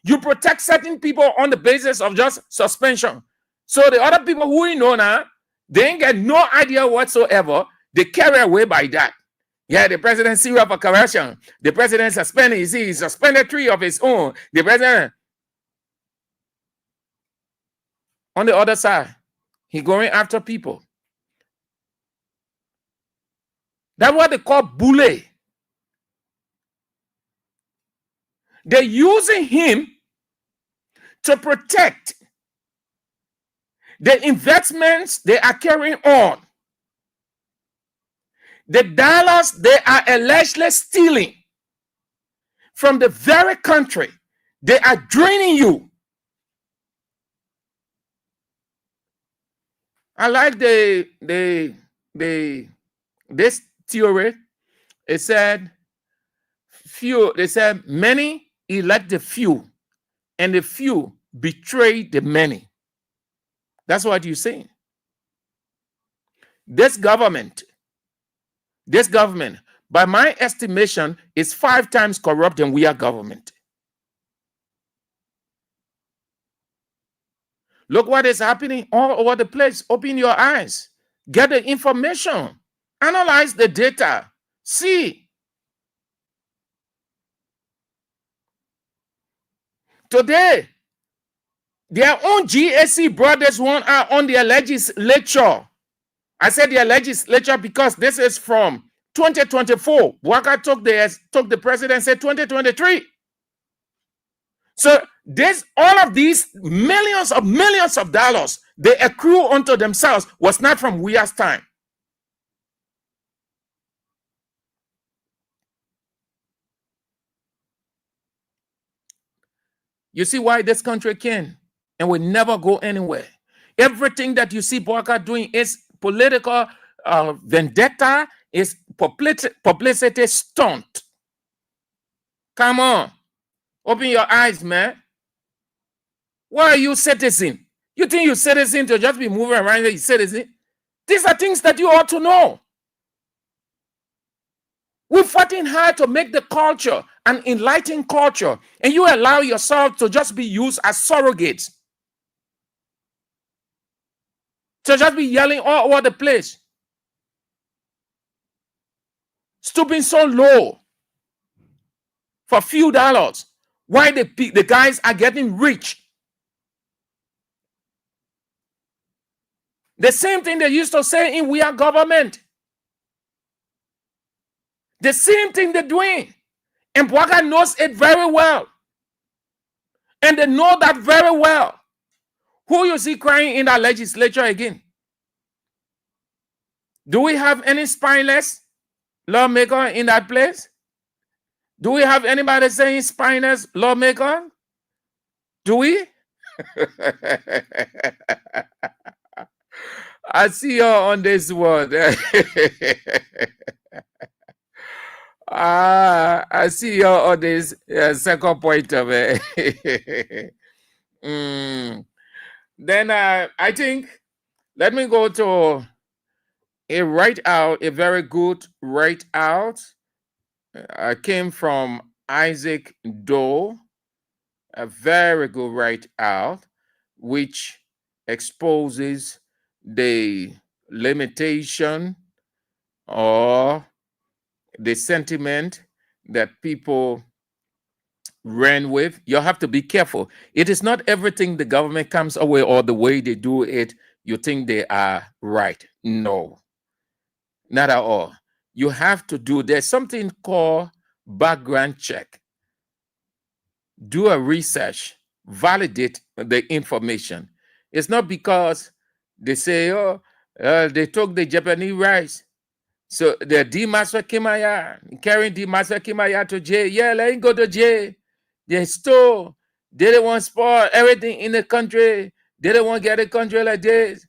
You protect certain people on the basis of just suspension. So the other people who we know now, they ain't get no idea whatsoever. They carry away by that. Yeah, the president serial for corruption. The president suspended. You see, he suspended 3 of his own. The president. On the other side, he going after people. That's what they call bully. They're using him to protect the investments they are carrying on, the dollars they are allegedly stealing from the very country they are draining you. I like this theory. It said few. They said many elect the few, and the few betray the many. That's what you're saying. This government, by my estimation, is 5 times corrupt than we are government. Look what is happening all over the place. Open your eyes. Get the information. Analyze the data. See. Today, their own GSC brothers one are on their legislature. I said their legislature because this is from 2024. Buaka took the president, said 2023. So all of these millions of dollars they accrue unto themselves was not from Weah's time. You see why this country can and will never go anywhere. Everything that you see Buaka doing is political vendetta, is publicity stunt. Come on. Open your eyes, man. Why are you citizen? You think you're citizen to just be moving around like citizen? These are things that you ought to know. We're fighting hard to make the culture an enlightened culture, and you allow yourself to just be used as surrogates. To just be yelling all over the place. Stooping so low for a few dollars. Why the guys are getting rich. The same thing they used to say in We Are Government. The same thing they're doing. And Buaka knows it very well. And they know that very well. Who you see crying in that legislature again? Do we have any spineless lawmaker in that place? Do we have anybody saying spineless lawmaker? Do we? I see you on this one. I see you on this second point of it. Then I think, let me go to a write-out, a very good write-out. Came from Isaac Doe, a very good write-out, which exposes the limitation or the sentiment that people ran with. You have to be careful. It is not everything the government comes away or the way they do it, you think they are right. No, not at all. You have to do, there's something called background check. Do a research, validate the information. It's not because they say, oh, they took the Japanese rice. So the D. Master Kimaya, carrying D. Master Kimaya to jail. Yeah, let him go to jail. They stole. They didn't want to spoil everything in the country. They didn't want to get a country like this.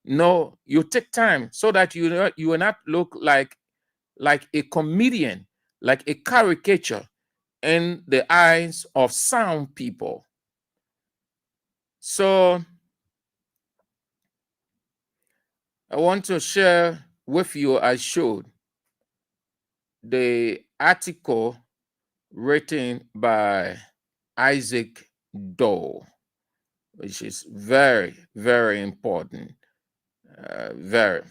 No, you take time so that you will not look like a comedian, like a caricature in the eyes of sound people. So I want to share with you, I showed the article written by Isaac Doe, which is very, very important. Very.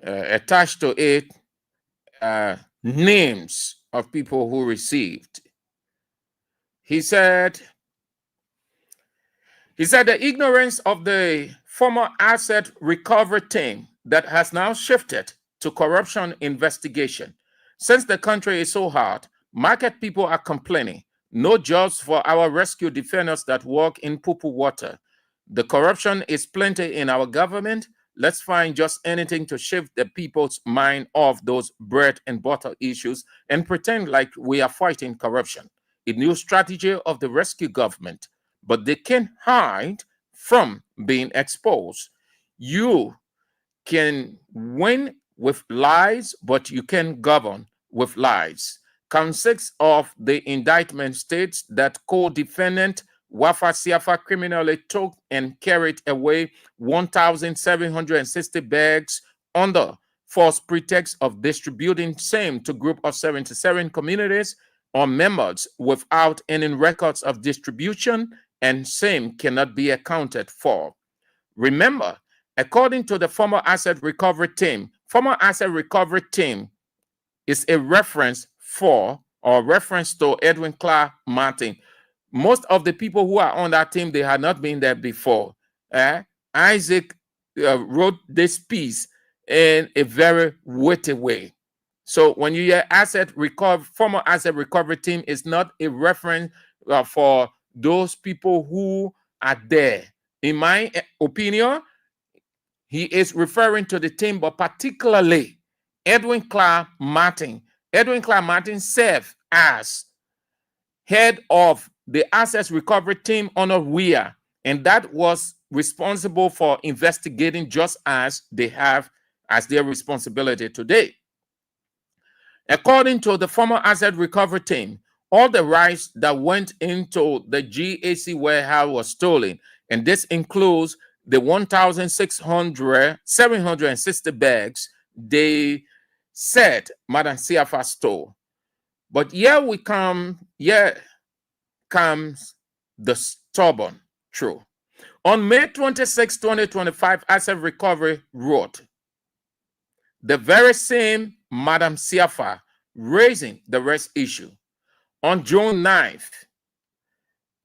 Attached to it, names of people who received. He said the ignorance of the former asset recovery team that has now shifted to corruption investigation. Since the country is so hard, market people are complaining. No jobs for our rescue defenders that work in poo-poo water. The corruption is plenty in our government. Let's find just anything to shift the people's mind off those bread and butter issues and pretend like we are fighting corruption. A new strategy of the rescue government, but they can't hide from being exposed. You can win with lies, but you can govern with lies. Count 6 of the indictment states that co-defendant Wafa Siafa criminally took and carried away 1,760 bags under false pretext of distributing same to group of 77 communities or members without any records of distribution, and same cannot be accounted for. Remember, according to the former asset recovery team is a reference to Edwin Clark Martin. Most of the people who are on that team, they had not been there before. Isaac wrote this piece in a very witty way. So when you hear former asset recovery team, is not a reference for those people who are there. In my opinion, he is referring to the team, but particularly Edwin Clark Martin. Edwin Clark Martin served as head of the assets recovery team under Weah, and that was responsible for investigating just as they have as their responsibility today. According to the former asset recovery team, all the rice that went into the GAC warehouse was stolen, and this includes the 1,760 bags they said Madam Siafa stole. But here comes the stubborn truth. On May 26, 2025, Asset Recovery wrote, the very same Madam Siafa raising the rest issue. On June 9th,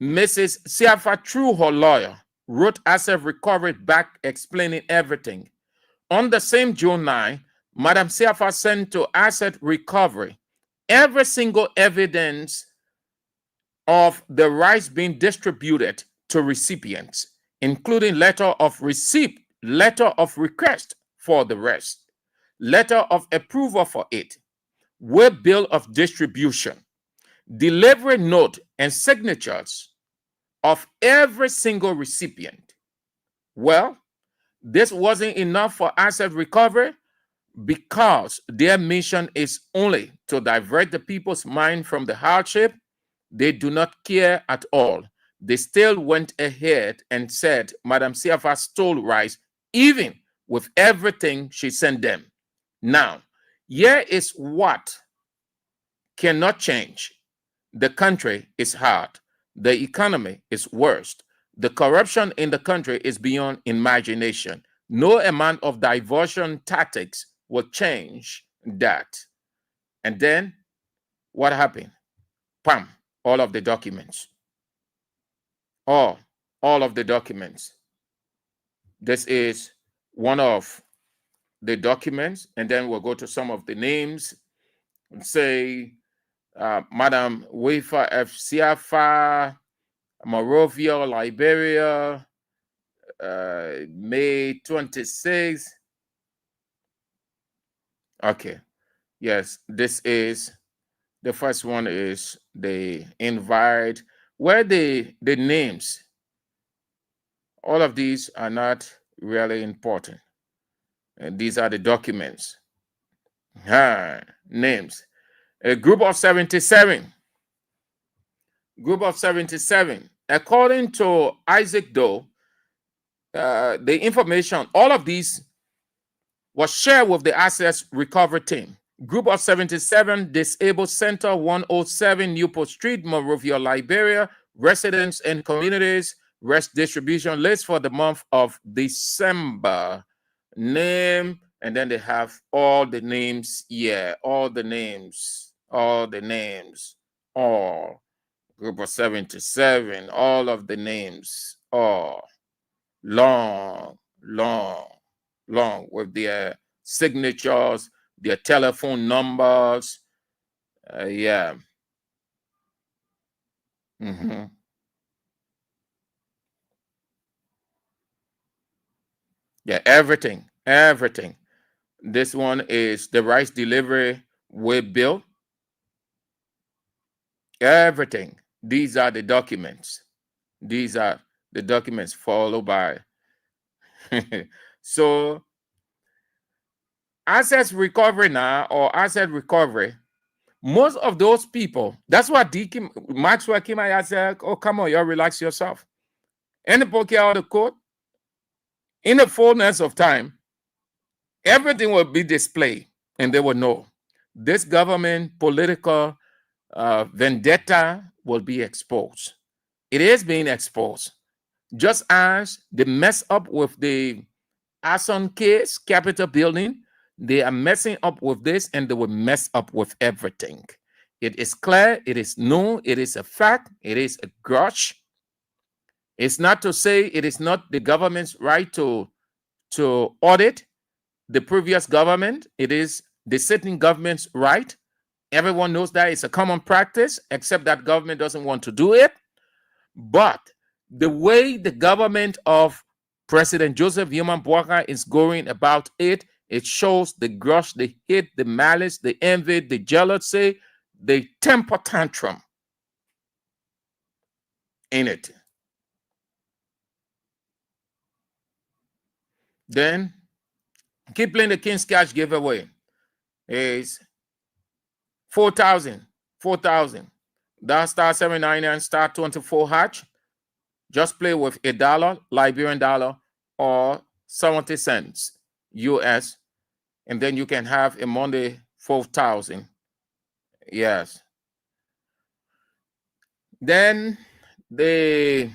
Mrs. Siafa, through her lawyer, wrote Asset Recovery back explaining everything. On the same June 9, Madam Siafa sent to Asset Recovery every single evidence of the rice being distributed to recipients, including letter of receipt, letter of request for the rest, letter of approval for it, web bill of distribution, delivery note, and signatures of every single recipient. Well, this wasn't enough for Asset Recovery because their mission is only to divert the people's mind from the hardship. They do not care at all. they still went ahead and said Madam Siafa stole rice, even with everything she sent them. Now, here is what cannot change. The country is hard. The economy is worst. The corruption in the country is beyond imagination. No amount of diversion tactics will change that. And then what happened? Pam, all of the documents. All of the documents. This is one of the documents, and then we'll go to some of the names and say Madam Weah F. Siafa, Monrovia, Liberia, May 26th. Okay, yes, this is the first one. Is the invite where the names. All of these are not really important, and these are the documents. Names. A group of 77. Group of 77. According to Isaac Doe, the information, all of these was shared with the Assets Recovery Team. Group of 77, Disabled Center, 107 Newport Street, Monrovia, Liberia, residents and communities, rest distribution list for the month of December. Name, and then they have all the names here, all the names, all group of 77, all of the names, all long with their signatures, their telephone numbers. Yeah. Yeah, everything. This one is the rice delivery way bill. Everything. These are the documents. These are the documents followed by. So assets recovery now, or asset recovery, most of those people, that's what Deacon Maxwell came out and said, oh, come on, y'all relax yourself. And the book out of the court, in the fullness of time, everything will be displayed, and they will know this government political vendetta will be exposed. It is being exposed. Just as they mess up with the Ason case, Capitol building, they are messing up with this, and they will mess up with everything. It is clear, it is known, it is a fact, it is a grudge. It's not to say it is not the government's right to audit the previous government. It is the sitting government's right. Everyone knows that it's a common practice, except that government doesn't want to do it. But the way the government of President Joseph Yoman Boakai is going about it, it shows the grudge, the hate, the malice, the envy, the jealousy, the temper tantrum in it. Then, keep playing the King's Cash giveaway is 4,000. That star 799 star 24 hatch. Just play with $1, Liberian dollar, or 70 cents US, and then you can have a Monday 4,000. Yes. Then the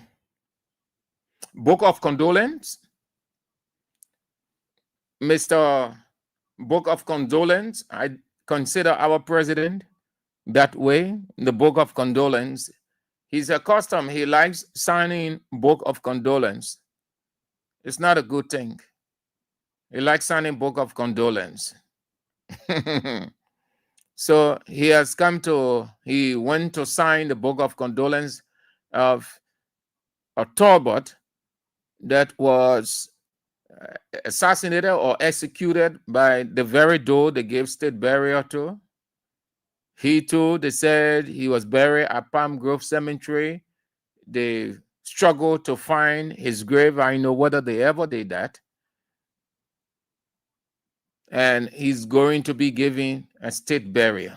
Book of Condolence. Mr. Book of Condolence, I consider our president that way, the Book of Condolence. He's accustomed, he likes signing Book of Condolence. It's not a good thing. He likes signing Book of Condolence. So he went to sign the Book of Condolence of a Talbot that was assassinated or executed by the very Doe they gave state burial to. He too, they said he was buried at Palm Grove Cemetery. They struggled to find his grave. I know whether they ever did that. And he's going to be given a state burial.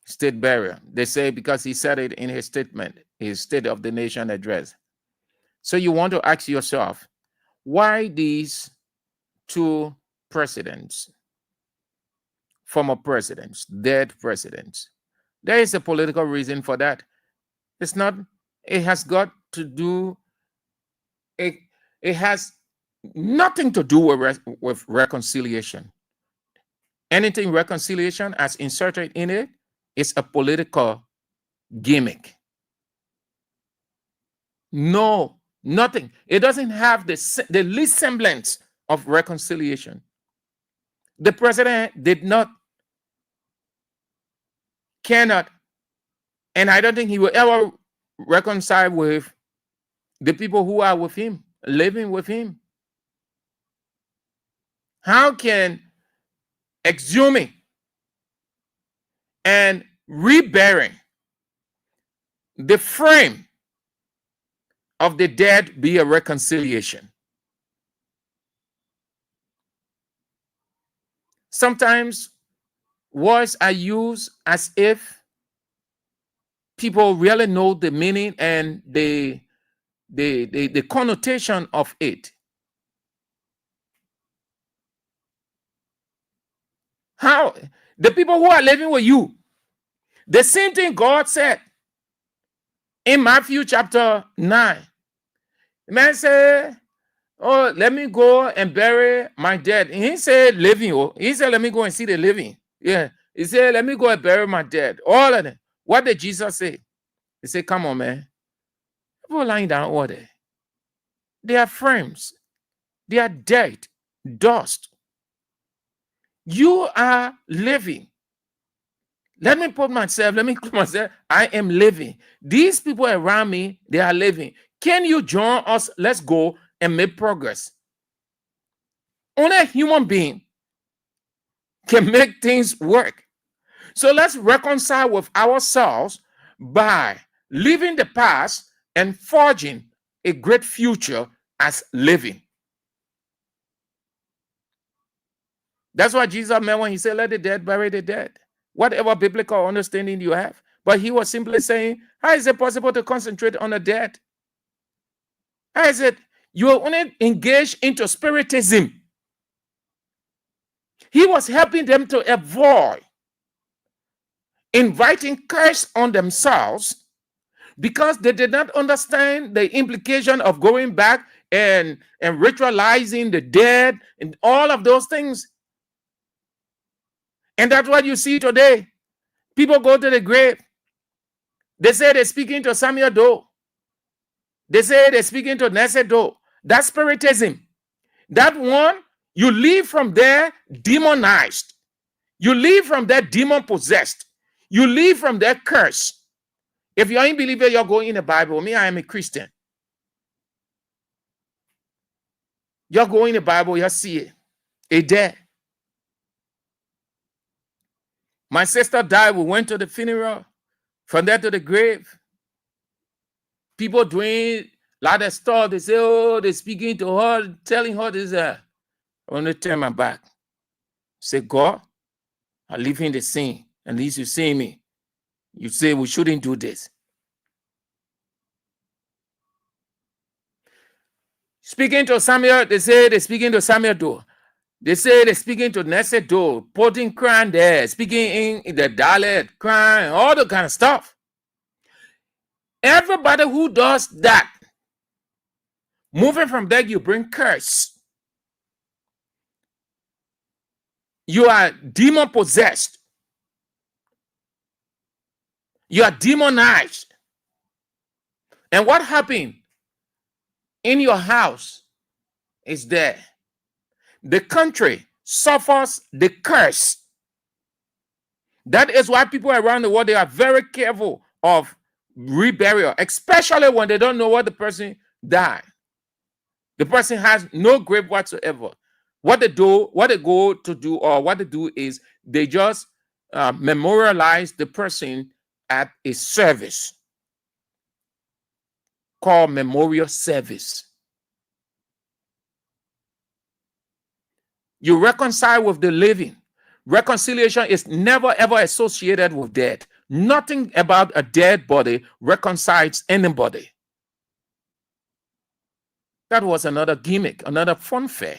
state burial. They say because he said it in his statement, his State of the Nation address. So you want to ask yourself, why these two presidents, former presidents, dead presidents? There is a political reason for that. It's not, it has got to do, it has nothing to do with reconciliation. Anything reconciliation as inserted in it is a political gimmick. No, nothing. It doesn't have the least semblance of reconciliation. The president did not, cannot, and I don't think he will ever reconcile with the people who are with him, living with him. How can exhuming and reburying the frame of the dead be a reconciliation? Sometimes words are used as if people really know the meaning and the connotation of it. How? The people who are living with you, the same thing God said in Matthew chapter 9. The man said, oh, let me go and bury my dead. And he said living. Oh, he said, let me go and see the living. Yeah. He said, let me go and bury my dead. All of them. What did Jesus say? He said, come on, man. People lying down all there. They are frames. They are dead. Dust. You are living. Let me put myself, I am living. These people around me, they are living. Can you join us? Let's go and make progress. Only a human being can make things work. So let's reconcile with ourselves by leaving the past and forging a great future as living. That's what Jesus meant when he said, let the dead bury the dead. Whatever biblical understanding you have. But he was simply saying, how is it possible to concentrate on the dead? How is it you are only engaged into spiritism? He was helping them to avoid inviting curse on themselves because they did not understand the implication of going back and ritualizing the dead and all of those things. And that's what you see today. People go to the grave. They say they're speaking to Samuel Doe. They say they're speaking to Nessie Doe. That's spiritism. That one, you leave from there demonized. You leave from there demon-possessed. You leave from there cursed. If you're an unbeliever, you're going in the Bible. Me, I am a Christian. You're going in the Bible, you see it. It's there. My sister died. We went to the funeral. From there to the grave. People doing a lot of stuff. They say, oh, they're speaking to her, telling her this. I want to turn my back. Say, God, I live in the sin. At least you see me. You say we shouldn't do this. Speaking to Samuel, they say they're speaking to Samuel Doe. They say they're speaking to Nessie Doe, putting crying there, speaking in the dialect, crying, all the kind of stuff. Everybody who does that, moving from there, you bring curse. You are demon possessed. You are demonized. And what happened in your house is there. The country suffers the curse. That is why people around the world, they are very careful of reburial, especially when they don't know what the person died. The person has no grave whatsoever. What they go to do, or what they do is they just memorialize the person at a service called memorial service. You reconcile with the living. Reconciliation is never ever associated with death. Nothing about a dead body reconciles anybody. That was another gimmick, another funfair.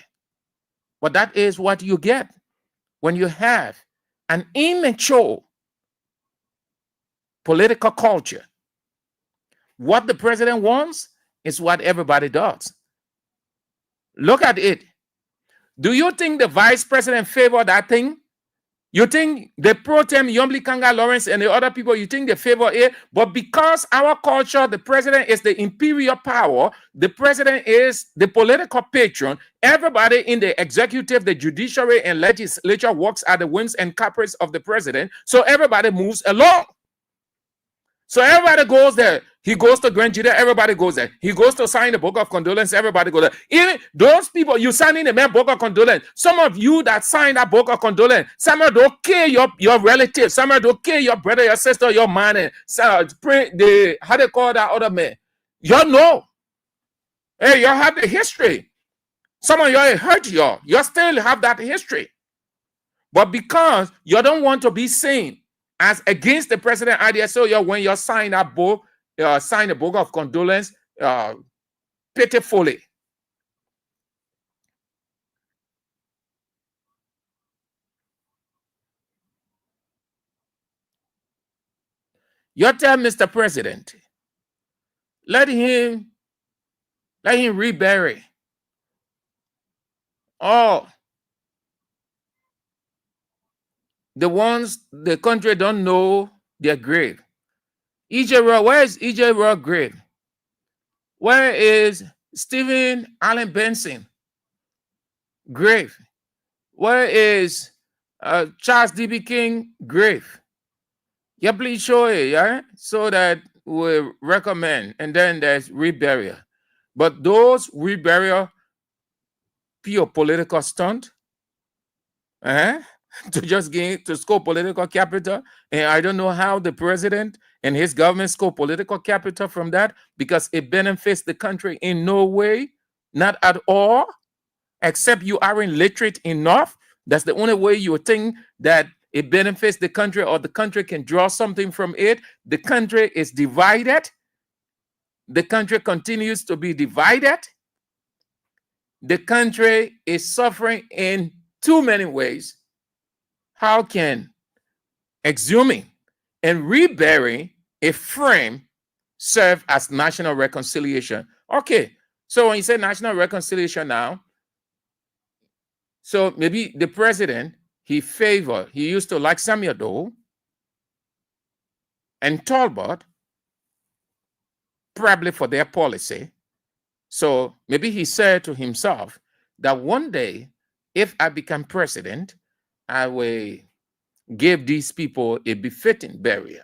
But that is what you get when you have an immature political culture. What the president wants is what everybody does. Look at it. Do you think the vice president favor that thing? You think the pro tem Yomli Kanga Lawrence and the other people, you think they favor it? But because our culture, the president is the imperial power, the president is the political patron, everybody in the executive, the judiciary, and legislature works at the whims and caprice of the president. So everybody moves along. So everybody goes there. He goes to Grand Judah, everybody goes there. He goes to sign the book of condolence, everybody goes there. Even those people, you sign in the book of condolence. Some of you that sign that book of condolence, some of don't kill your relatives, some of don't kill your brother, your sister, your man, how they call that other man. You know. Hey, you have the history. Some of you hurt you. You still have that history. But because you don't want to be seen as against the president idea, so when you sign that book, sign the book of condolence pitifully. You tell Mr. President, let him rebury all the ones the country don't know their grave. EJ Rock, where is EJ Rock grave? Where is Stephen Allen Benson grave? Where is Charles D.B. King grave? Yeah, please show it, yeah, so that we recommend. And then there's reburial. But those reburial, pure political stunt, to just gain to score political capital. And I don't know how the president and his government score political capital from that, because it benefits the country in no way, not at all, except you aren't literate enough. That's the only way you think that it benefits the country, or the country can draw something from it. The country is divided. The country continues to be divided. The country is suffering in too many ways. How can exhuming and reburying a frame serve as national reconciliation? Okay, so when you say national reconciliation now, so maybe the president, he used to like Samuel Doe and Talbot, probably for their policy. So maybe he said to himself that one day, if I become president, I will give these people a befitting burial.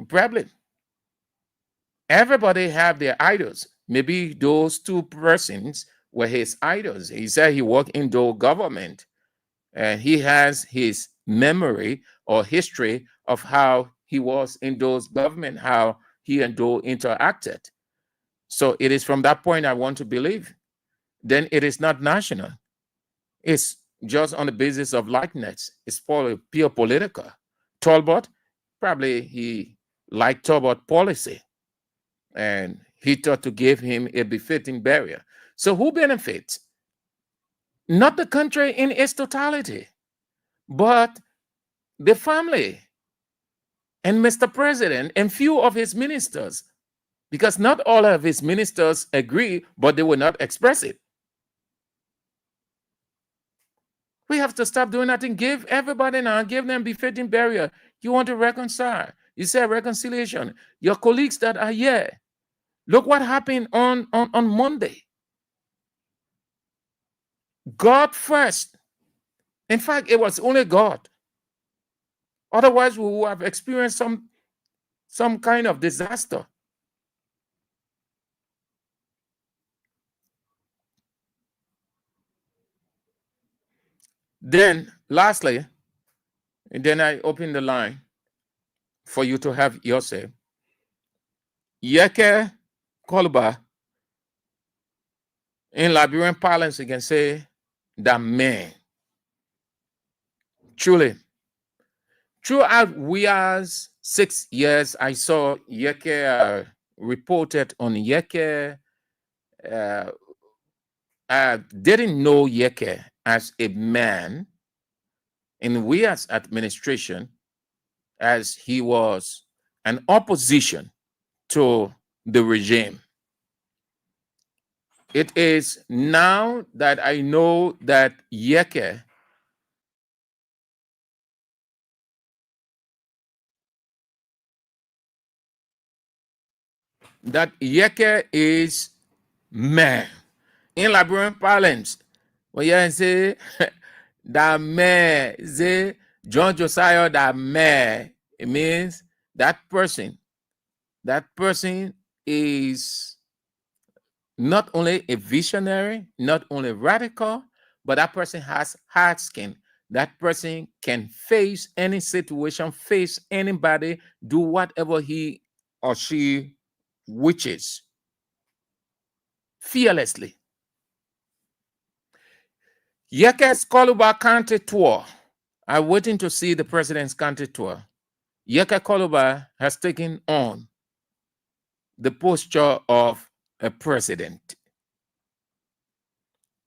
Probably. Everybody have their idols. Maybe those two persons were his idols. He said he worked in the government, and he has his memory or history of how he was in those government, how he and Doe interacted. So it is from that point I want to believe. Then it is not national. It's just on the basis of likeness. It's pure political. Talbot, probably he liked Talbot policy, and he thought to give him a befitting burial. So who benefits? Not the country in its totality, but the family and Mr. President and few of his ministers, because not all of his ministers agree, but they will not express it. We have to stop doing that and give everybody now, give them befitting burial. You want to reconcile. You say reconciliation. Your colleagues that are here, look what happened on Monday. God first. In fact, it was only God. Otherwise, we would have experienced some kind of disaster. Then, lastly, and then I open the line for you to have your say. Yeke Kolba in Liberian parlance, you can say that man, truly, Throughout Weah's 6 years, I saw Yeke reported on Yeke. Didn't know Yeke as a man in Weah's administration, as he was an opposition to the regime. It is now that I know that Yeke is man. In Liberian parlance, when you say that man, say John Josiah, that man, it means that person is not only a visionary, not only radical, but that person has hard skin. That person can face any situation, face anybody, do whatever he or she wishes fearlessly. Yeke's Koluba county tour. I'm waiting to see the president's county tour. Yeke Koluba has taken on the posture of a president.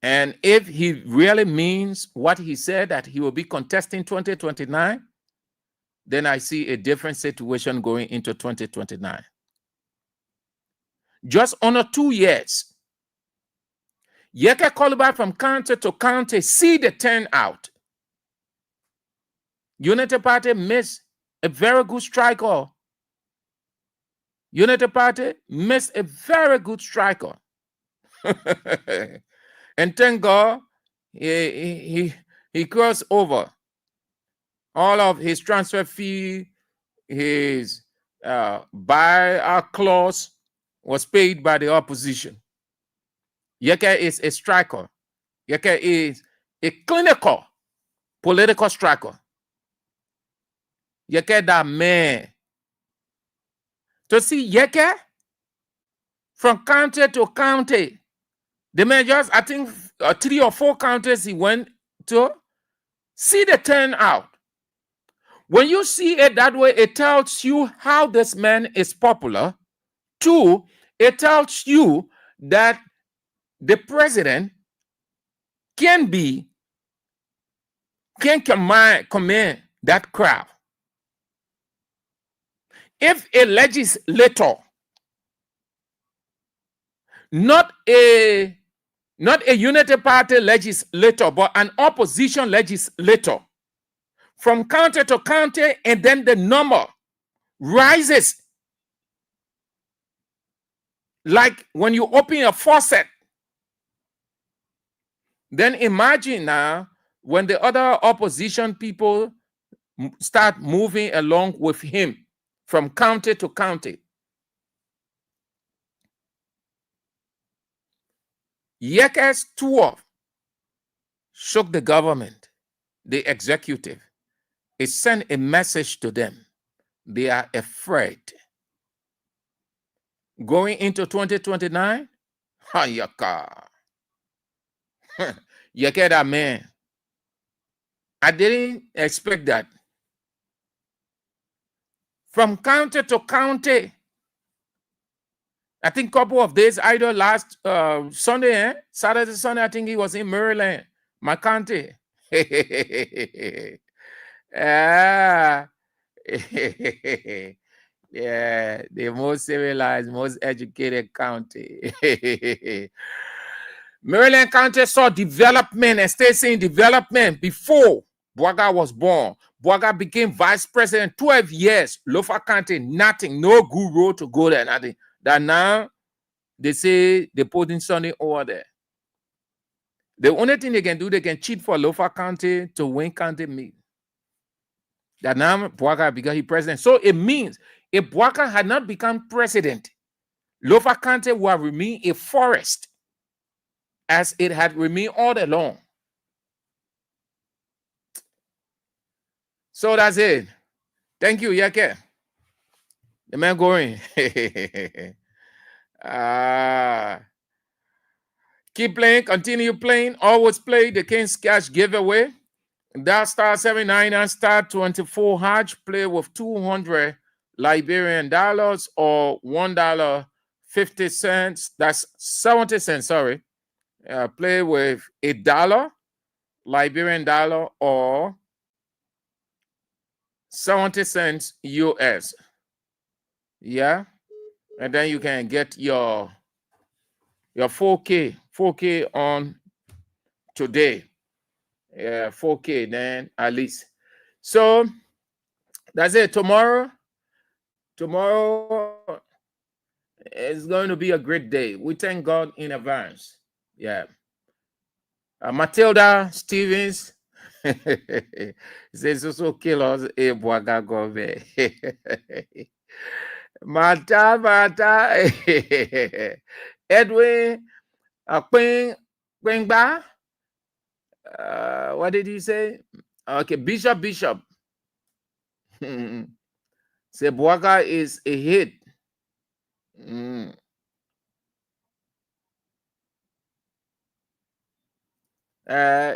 And if he really means what he said, that he will be contesting 2029, then I see a different situation going into 2029. Just under 2 years, Yeke Koluba from county to county, see the turnout. Unity Party missed a very good striker. Unity Party missed a very good striker. And thank God, he crossed over. All of his transfer fee, his buy-out clause was paid by the opposition. Yeke is a striker. Yeke is a clinical political striker. Yeke that man. To see Yeke from county to county, the man just, I think, 3 or 4 counties he went to, see the turnout. When you see it that way, it tells you how this man is popular. 2, it tells you that the president can command that crowd. If a legislator, not a Unity Party legislator, but an opposition legislator, from county to county, and then the number rises like when you open a faucet, then imagine now when the other opposition people start moving along with him from county to county. Yeke's tour shook the government, the executive. It sent a message to them. They are afraid. Going into 2029, Yeke that man. I didn't expect that. From county to county, I think a couple of days, either last Sunday, Saturday, Sunday, I think he was in Maryland, my county. Yeah, the most civilized, most educated county. Maryland County saw development and stayed seeing development before Bwaga was born. Bwaga became vice president, 12 years. Lofa County, nothing, no good road to go there, nothing. That now they say they're putting something over there. The only thing they can do, they can cheat for Lofa County to win county meet. That now Bwaga became president. So it means if Bwaga had not become president, Lofa County will remain a forest as it had remained all along. So that's it. Thank you, Yeke. The man going. Keep playing, continue playing, always play the King's Cash giveaway. That star 79 and star 24 Hajj play with 200 Liberian dollars or $1.50. That's 70 cents, sorry. Play with $1 Liberian dollar or 70 cents US. Yeah. And then you can get your 4K on today. Yeah, 4K then at least. So that's it. Tomorrow is going to be a great day. We thank God in advance. Yeah. Matilda Stevens says also kill us a Boagagove. Mata Edwin Quingba. What did he say? Okay, Bishop. Sebuaka is a hit.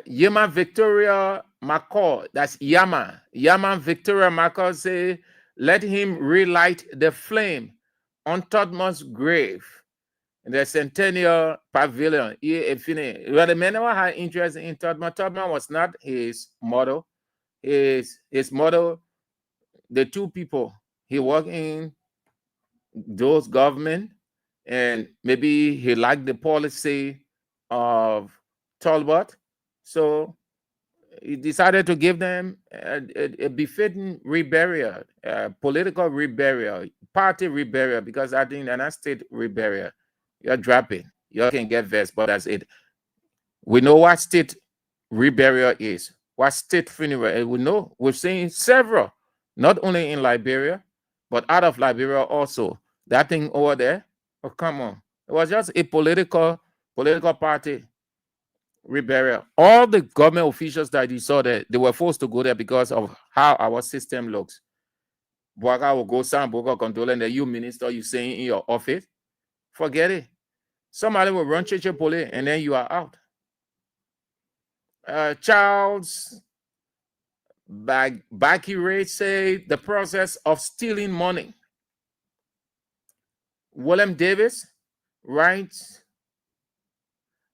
Yama Victoria McCall, that's Yama Victoria McCall say, let him relight the flame on Todman's grave in the Centennial Pavilion. Well, the men who had interest in Todman. Todman was not his model. His model, the two people he worked in those government, and maybe he liked the policy of Talbot, so he decided to give them a befitting reburial, political reburial, party reburial, because I think an state reburial, you're dropping, you can get vexed, but that's it. We know what state reburial is, what state funeral, we know, we've seen several, not only in Liberia, but out of Liberia also. That thing over there, oh, come on. It was just a political party reburial. All the government officials that you saw there, they were forced to go there because of how our system looks. Boaga will go, Sam Boga control, and then you minister, you saying in your office, forget it. Somebody will run Cheche Pole, and then you are out. Charles Bakire say the process of stealing money. William Davis writes,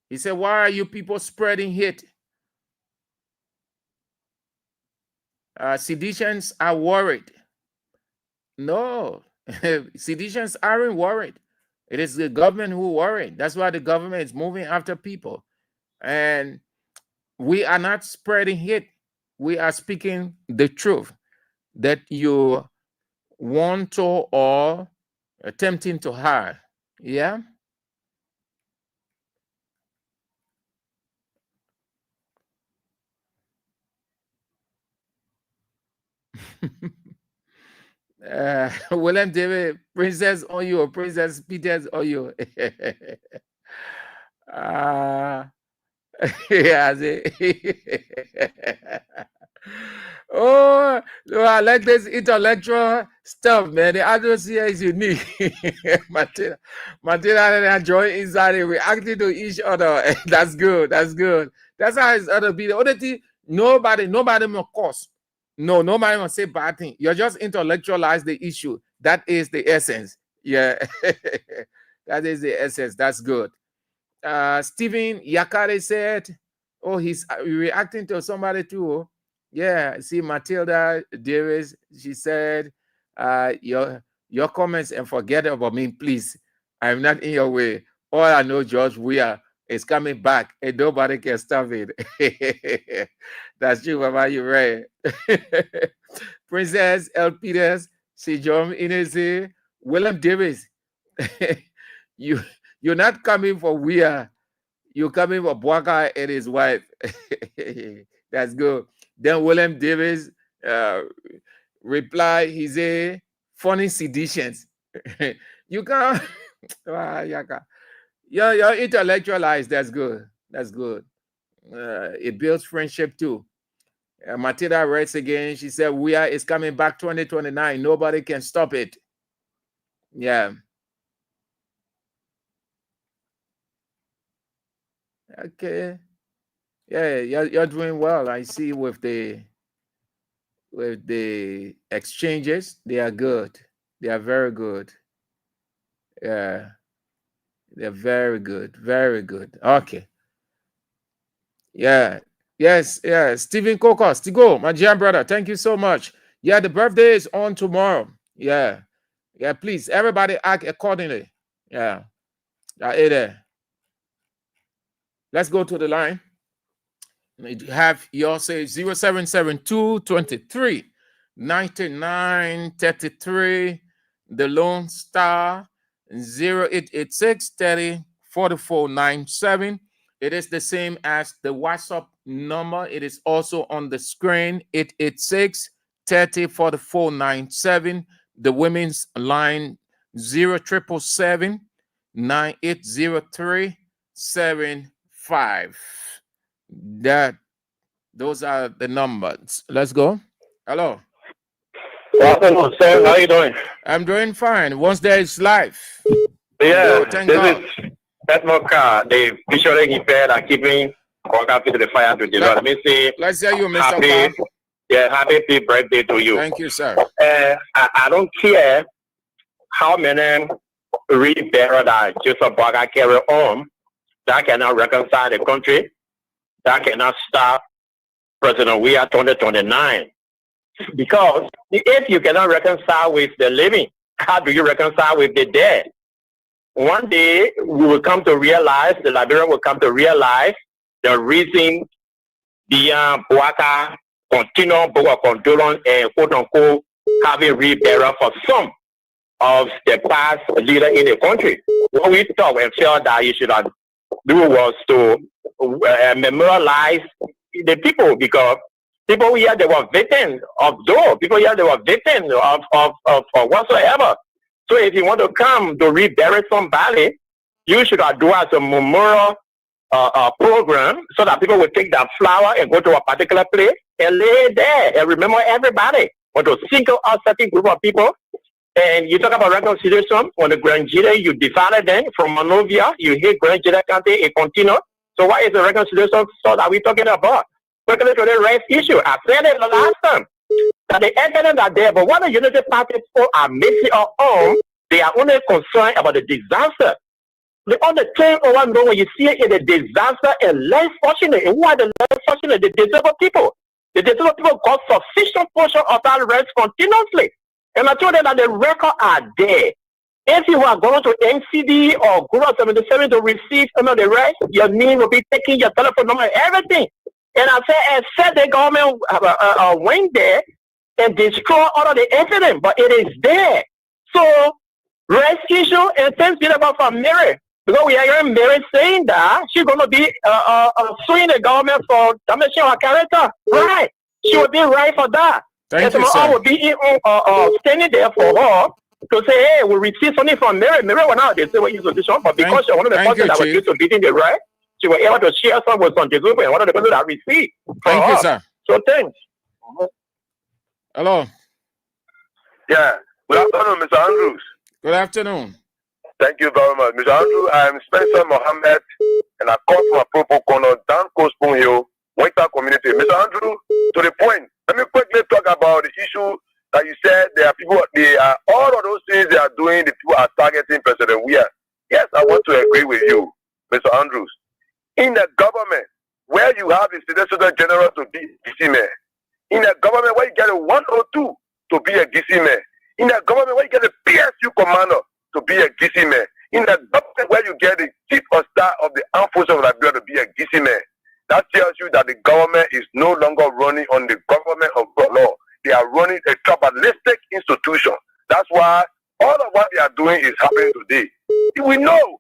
he said, why are you people spreading hate? Seditions are worried. No, seditions aren't worried. It is the government who worried. That's why the government is moving after people. And we are not spreading hate. We are speaking the truth that you want to or attempting to hide. Yeah. William David, Princess on you, Princess Peters on you. Yeah, oh, no, I like this intellectual stuff, man. The atmosphere is unique. Martina and enjoy inside it, reacting to each other. That's good. That's how it's other be. The other thing, nobody will cause. No, nobody will say bad thing. You're just intellectualize the issue. That is the essence. Yeah. That is the essence. That's good. Stephen Yakare said, oh, he's reacting to somebody too. Yeah, see, Matilda Davis, she said, your comments and forget about me, please. I'm not in your way. All I know, George Weah is coming back and nobody can stop it. That's true, Mama, you're right. Princess L. Peters, Sejom Inese, William Davis. You're not coming for Weah. You're coming for Boaga and his wife. That's good. Then William Davis reply, he say, funny seditions. You can't. You're intellectualized. That's good. That's good. It builds friendship too. Matilda writes again. She said, Weah is coming back 2029. Nobody can stop it. Yeah. Okay. Yeah, you're doing well. I see with the exchanges, they are good. They are very good. Yeah, they're very good. Very good. Okay. Yeah. Yes. Yeah. Stephen Kokos, Tigo, my dear brother. Thank you so much. Yeah, the birthday is on tomorrow. Yeah. Yeah. Please, everybody act accordingly. Yeah. There. Let's go to the line. You have your say 0772 23 99 33, the Lone Star 0886 30 44 97. It is the same as the WhatsApp number. It is also on the screen 886 30 44 97. The women's line 0777 9803 75. Those are the numbers. Let's go. Hello. Good afternoon, sir. How are you doing? I'm doing fine. Once there is life. Yeah, Thank this God. is Etmoka, the visually impaired are keeping contact with the fire to deliver. Let me say, Let's hear you, Mr. happy, Carr. happy birthday to you. Thank you, sir. I don't care how many rebearer that Joseph Boga carry on, that cannot reconcile the country, that cannot stop President Weah 2029. Because if you cannot reconcile with the living, how do you reconcile with the dead? One day we will come to realize, the Liberian will come to realize the reason the Boaka continue Boga condolence and quote unquote having rebearer for some of the past leader in the country. What we thought and felt that you should do was to memorialize the people, because people here, they were victims of those. People here, they were victims of whatsoever. So if you want to come to rebury somebody, you should do as a memorial program so that people will take that flower and go to a particular place and lay it there and remember everybody. Or to single out certain group of people. And you talk about reconciliation, when the Grand Jury, you divided them from Monrovia, you hit Grand Jury County, it continues. So what is the reconciliation so that we're talking about? We're going to the race issue. I said it the last time, that the evidence are there, but what the Unity Party people are missing on, they are only concerned about the disaster. The other thing I want to know, when you see it in the disaster and less fortunate, and who are the less fortunate? The disabled people. The disabled people got sufficient portion of that rest continuously. And I told them that the records are there. If you are going to NCD or Guru 77 to receive some of the rest, your name will be taking your telephone number, everything. And I said the government went there and destroy all of the evidence, but it is there. So, rescue and thanks be about for Mary. Because we are hearing Mary saying that she's going to be suing the government for damaging her character. Right. She will be right for that. Thank and you, sir. will be standing there for her to say, hey, we received something from Mary. Mary went out, they say, well, position, but because she's one of the persons that was used to beating the right, she was able to share some with some Jesus and one of the people that received. Thank you, sir. So thanks. Hello. Yeah. Good afternoon, Mr. Andrews. Good afternoon. Thank you very much. Mr. Andrew, I am Spencer Mohammed, and I come from a proper corner, down Coast Spoon Hill, Weah community. Mr. Andrew, to the point, let me quickly talk about the issue that you said there are people, all of those things they are doing, the people are targeting President Weah. Yes, I want to agree with you, Mr. Andrews. In the government, where you have the Solicitor General to be DC mayor, in a government where you get a 102 to be a DC mayor, in a government where you get a PSU commander to be a DC mayor, in a government where you get the chief of staff of the armed forces of Liberia to be a DC mayor, that tells you that the government is no longer running on the government of law. They are running a tribalistic institution. That's why all of what they are doing is happening today. We know.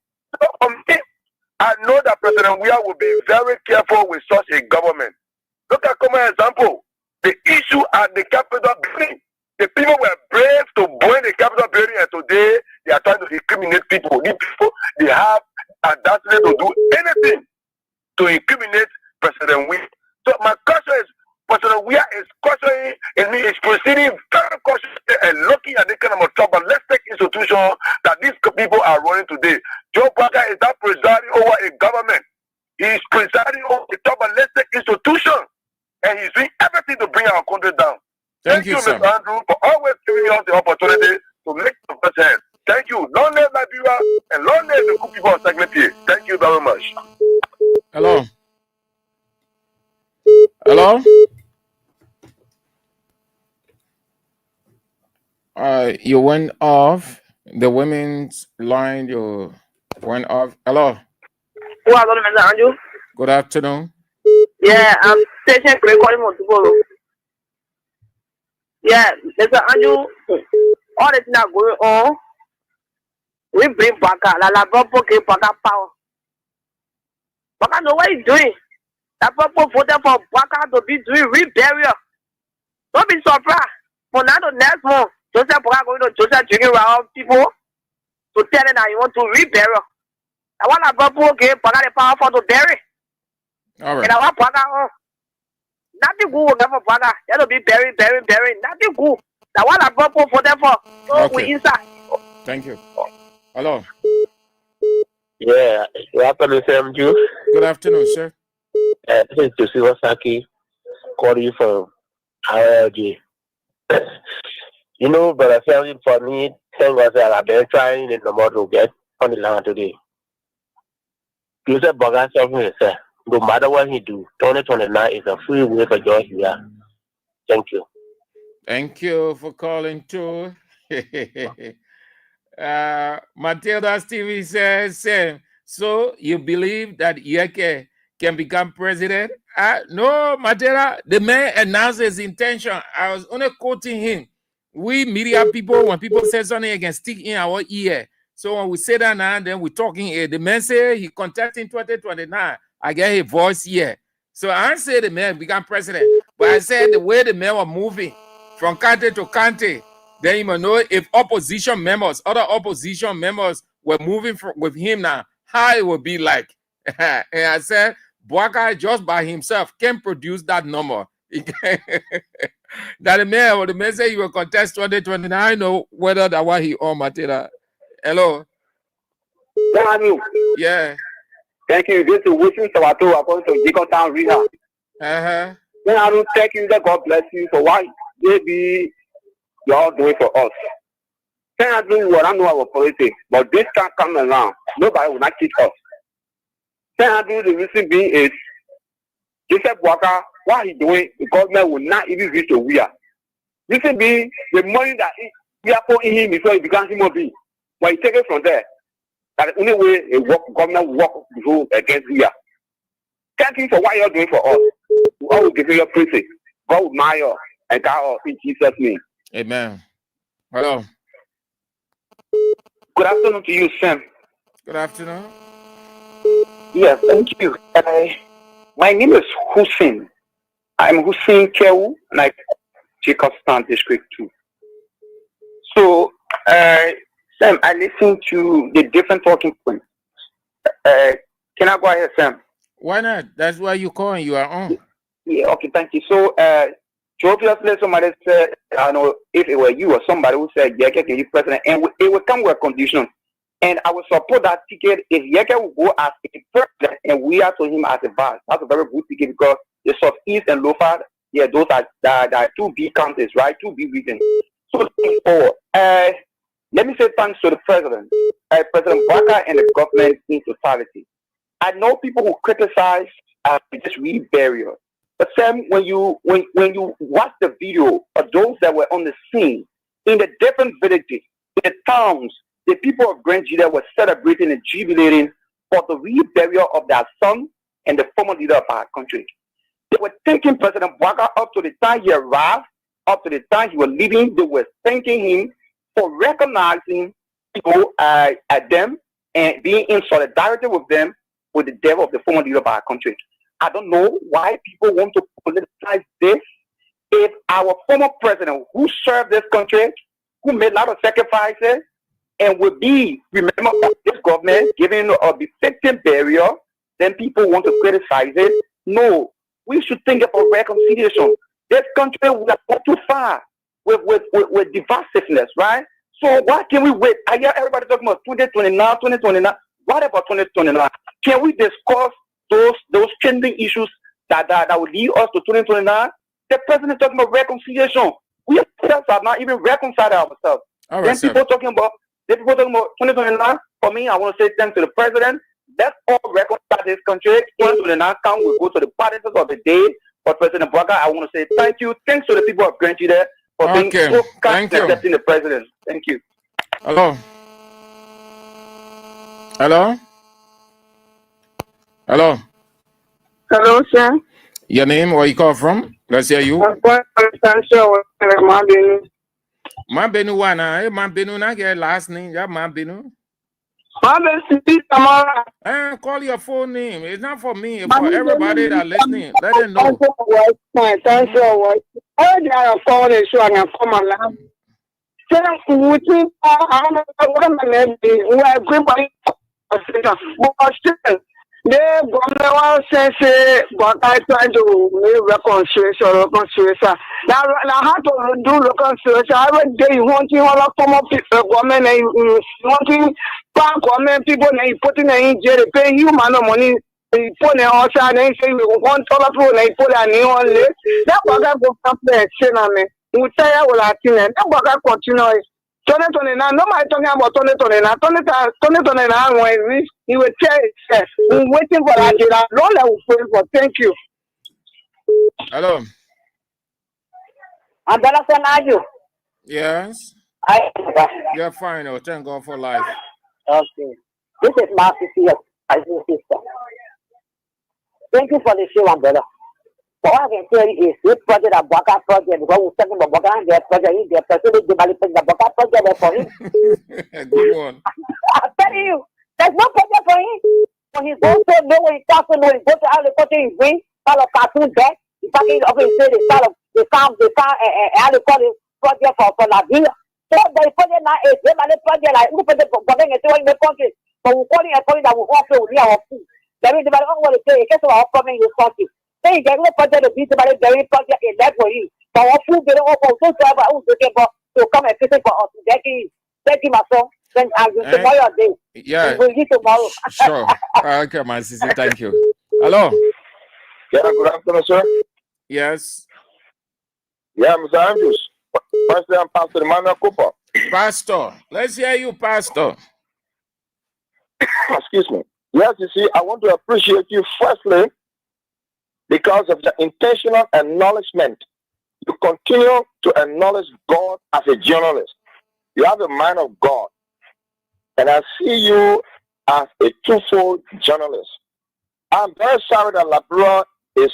I know that President Weah will be very careful with such a government. Look at common example. The issue at the Capitol building. The people were brave to burn the Capitol building, and today they are trying to incriminate people. These people, they have audacity to do anything to incriminate President Weah. So my question is, President Weah is questioning and he is proceeding very cautiously and looking at the kind of tribalistic institution that these people are running today. Joe Parker is not presiding over a government. He is presiding over a tribalistic nothing to bring our country down. Thank you, Mr. sir. Andrew, for always giving us the opportunity to make the first hand. Thank you. Long live Liberia and long live the good people of Seglepie. Thank you very much. Hello. Hello. You went off the women's line. You went off. Hello. Hello, Mr. Andrew. Good afternoon. Yeah, I'm station recording on tomorrow. Yeah, Mr. Andrew, all this now going on. We bring Baka, la Bobo give Baka power. Baka know what he's doing. That Bobo voted for Baka to be doing reburial. Don't be surprised. For now, the next month, Joseph Baka going to Joseph drinking around people to tell them that you want to reburial. I want that Bobo give Baka the power for to bury. All right. And I want Baka on. Nothing good will never Baka. That'll be bury. Nothing good. I want that Bobo voted for. So we inside. Thank you. Hello. Yeah, good afternoon, Sam Jew. Good afternoon, sir. This is Joseph Saki calling you from RLG. You know, but Sam, for me, thank God that I've been trying in the model to get on the land today. Joseph Bogan something, sir. No matter what he do, 2029 is a free way for George here. Thank you. Thank you for calling too. Matilda Stevie says, Sam, so you believe that Yeke can become president? No, Matilda, the man announced his intention. I was only quoting him. We media people, when people say something, they can stick in our ear. So when we say that now, then we're talking here. The man say he contested in 2029. I get his voice here. So I didn't say the man become president, but I said the way the man was moving from county to county, then you must know if opposition members, other opposition members were moving with him now, how it would be like. And I said, Boaka just by himself can produce that number. That the man said he will contest 2029. I know whether that was he or Matera. Hello. Yeah. Thank you. This is Wishing Sabato according to Jacob Town Rehab. Then I don't thank you that God bless you for what they be y'all doing for us. Then I do what I know our politics, but this can't come around. Nobody will not teach us. Then I do the reason being is Joseph Boaka, what he doing, the government will not even reach to Weah. Reason being the money that we are putting him before he becomes human being. But he take it from there. That's the only way a government will work against Weah. Thank you for what you're doing for us. God will give you your praise. God will marry you and guide us in Jesus' name. Amen. Hello. Good afternoon to you, Sam. Good afternoon. Yes, thank you. My name is Hussein. I'm Hussein Kewu, and I Jacobstown District 2. So, Sam, I listened to the different talking points. Can I go ahead, Sam? Why not? That's why you're calling. You are on. Yeah, okay, thank you. So, obviously, somebody said, I don't know if it were you or somebody who said, Yeke can be president, and it will come with a condition. And I will support that ticket if Yeke will go as a president and we are to him as a vice. That's a very good ticket because the Southeast and Lofa, yeah, those are two big counties, right? Two big regions. So, looking forward, let me say thanks to the president, President Boaka and the government in totality. I know people who criticize this reburial. But Sam, when you watch the video of those that were on the scene in the different villages, in the towns, the people of Grand Judah were celebrating and jubilating for the reburial of their son and the former leader of our country. They were thanking President Boaka up to the time he arrived, up to the time he was leaving. They were thanking him for recognizing at them and being in solidarity with them with the death of the former leader of our country. I don't know why people want to politicize this. If our former president who served this country, who made a lot of sacrifices, and would be remembered by this government giving a befitting burial, then people want to criticize it. No, we should think about reconciliation. This country we are not too far with divisiveness, right? So why can we wait? I hear everybody talking about 2029. What about 2029? Can we discuss those trending issues that will lead us to 2029? The president talking about reconciliation. We ourselves are not even reconciled ourselves. All Then right, sir. people talking about 2029. For me, I want to say thanks to the president. Let's all reconcile this country. 2029 count will go to the parties of the day. For President Baka, I want to say thank you. Thanks to the people of Grand there for being so kind and accepting the president. Thank you. Hello. Hello. Hello. Hello, sir. Your name? Where you call from? Let's hear you. Mabenu wana. Hey, Mabenu na get last name. Yeah, Mabenu. Call your full name. It's not for me. It's for everybody that listening. Let them know. Thank you. I am calling the show and I'm coming along. The government say, but I try to make reconciliation. Now how to do reconciliation? I read they wanting all of former people, government, wanting government people, and putting in jail, pay human money. They put in outside and say we want all of people, they put a new on list. That was a good complaint, we say I will attend. That was a continue. 2029, nobody talking about 2029. 2029, when we he will tell us, we're waiting for that. Lord, I will pray for. Thank you. Hello. I'm better than you. Yes. You're fine. Oh, thank God for life. Okay. This is my sister. Thank you for the show, umbrella. But what I can tell you is this project, a Baka project, because we're talking about Baka and their project, their president, the Baka project for him. Good one. I'm telling you, there's no project for him. When he goes to know, when he starts to know, he goes to how the country is green, start of cartoon deck, he's talking of his say how they call it project for La Villa. So the project now is the project like who project for Baka in the country. But we're calling a project that will also be our food. There is the matter of what they say, in case of our problem in this country. They get no project to be somebody very project in that for you. But what food they don't offer so serve who's looking for to come and visit for us. Thank you, my son. Then I will tomorrow day. Yeah. We'll get tomorrow. Sure. Okay, my sister. Thank you. Hello. Yeah, good afternoon, sir. Yes. Yeah, Mr. Andrews. First, I'm Pastor Emmanuel Cooper. Pastor, let's hear you, Pastor. Excuse me. Yes, you see, I want to appreciate you firstly because of the intentional acknowledgement. You continue to acknowledge God as a journalist. You have the mind of God. And I see you as a twofold journalist. I'm very sorry that Labrador is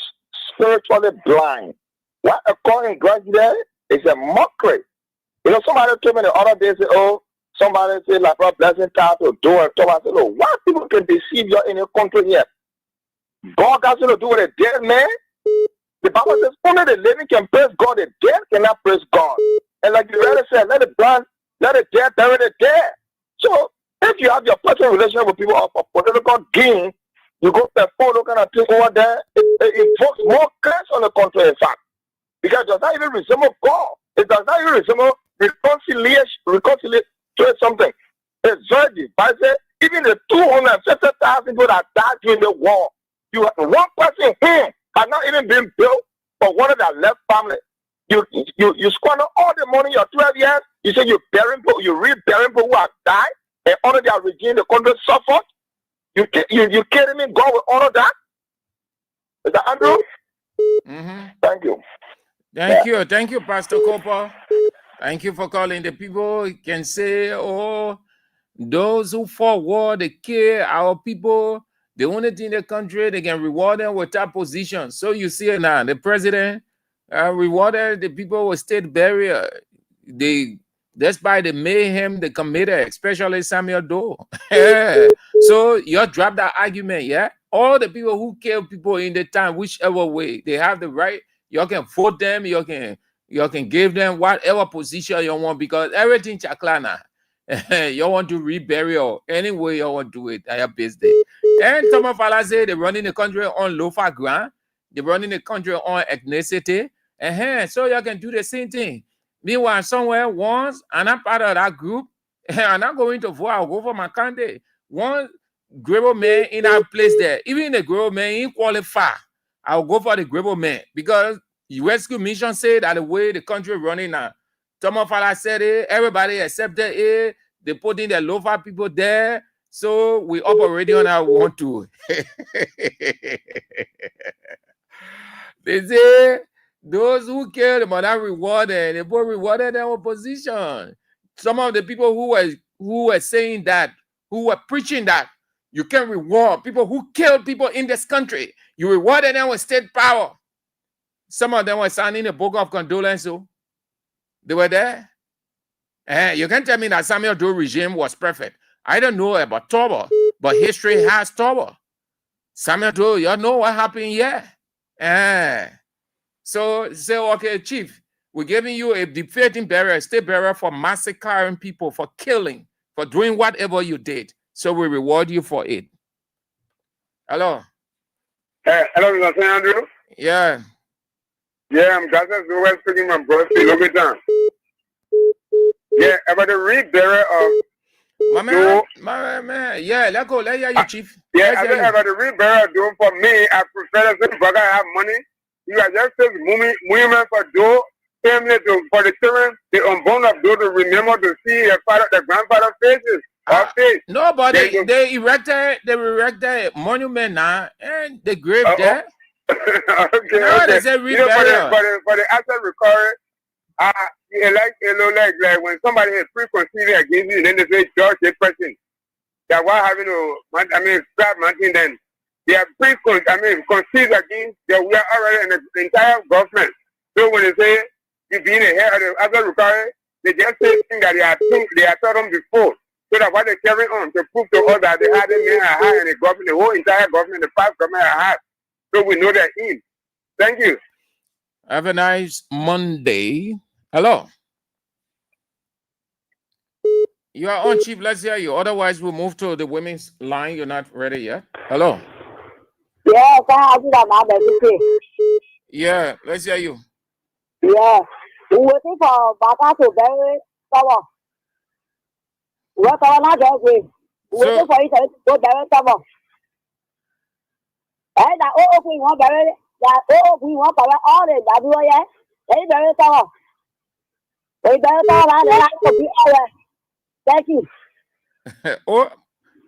spiritually blind. What occurring gradually is a mockery. You know, somebody told me the other day, say, oh, somebody said Labrador blessing time to do and talk. I said, oh, why people can deceive you in a country here? God has to do with a dead man. The Bible says only the living can praise God, the dead cannot praise God. And like you already said, let the dead bury the dead. So if you have your personal relationship with people of political gain, you go to a photo kind of thing over there, it invokes more curse on the country, in fact. Because it does not even resemble God. It does not even resemble reconciliation something. It's very divisive. Even the 250,000 people that died during the war, you have one person here had not even been built for one of their left family. You squander all the money, your 12 years, you say you burying people, you burying people who have died, and honor their regime, the country suffered. You kidding me? God will honor that? Is that Andrew? Mm-hmm. Thank you. Thank you, Pastor Cooper. Thank you for calling. The people can say, oh, those who fought war, they kill our people. The only thing in the country, they can reward them with that position. So you see it now, the president rewarded the people with state burial. Despite the mayhem they committed, especially Samuel Doe. So you drop that argument, yeah? All the people who kill people in the time, whichever way, they have the right. You can vote them, you can give them whatever position you want, because everything chaklana. You want to reburial any way you want to do it at your birthday. And some of us say they're running the country on low-fat ground, they're running the country on ethnicity, so you can do the same thing. Meanwhile, somewhere once, and I'm part of that group, and I'm not going to vote, I'll go for my candidate. One Grable man in our place there, even the Grable man ain't qualified, I'll go for the Grable man, because rescue mission said that the way the country running now, Thomas Fala said it, everybody accepted it, they put in the local people there, so we operating on our want to. They say those who killed were not rewarded, they both rewarded their opposition. Some of the people who were saying that, who were preaching that you can reward people who killed people in this country, you rewarded them with state power. Some of them were signing a book of condolence. They were there. You can't tell me that Samuel Doe regime was perfect. I don't know about Toba, but history has Toba. Samuel Doe, you know what happened here? So say, okay, Chief, we're giving you a defeating barrier, a state barrier for massacring people, for killing, for doing whatever you did. So we reward you for it. Hello? Hello, Mr. Andrew? Yeah. Yeah, I'm Gaza Zoe speaking from Brooklyn, Logan. Yeah, about the rebearer of my man, yeah, let's go. Let's hear you, Chief. Yeah, I think about the rebearer of Doe. For me, I prefer to say, brother, I have money. You are just a movement for Doe, family for the children, the unborn of Doe to remember to see their father, their grandfather's faces. No, but they erected a monument now and the grave there. Okay. They say for the asset recovery, like when somebody has preconceived against you, then they say judge a person. That what having to start Martin then. They are conceived against that we are already in the entire government. So when they say you being a head of the asset recovery, they just say things that they are told them before. So that what they carry on to prove to us that they had in the government, the whole entire government, the past government had. So we know they're in. Thank you. Have a nice Monday. Hello. You are on, Chief. Let's hear you. Otherwise, we'll move to the women's line. You're not ready yet. Hello. Yeah, let's hear you. Yeah. We're waiting for Baka to bury someone. We're waiting for it to go bury someone. And that we want bury we want bury all the WA. They bury someone. They bury someone. Thank you. Oh,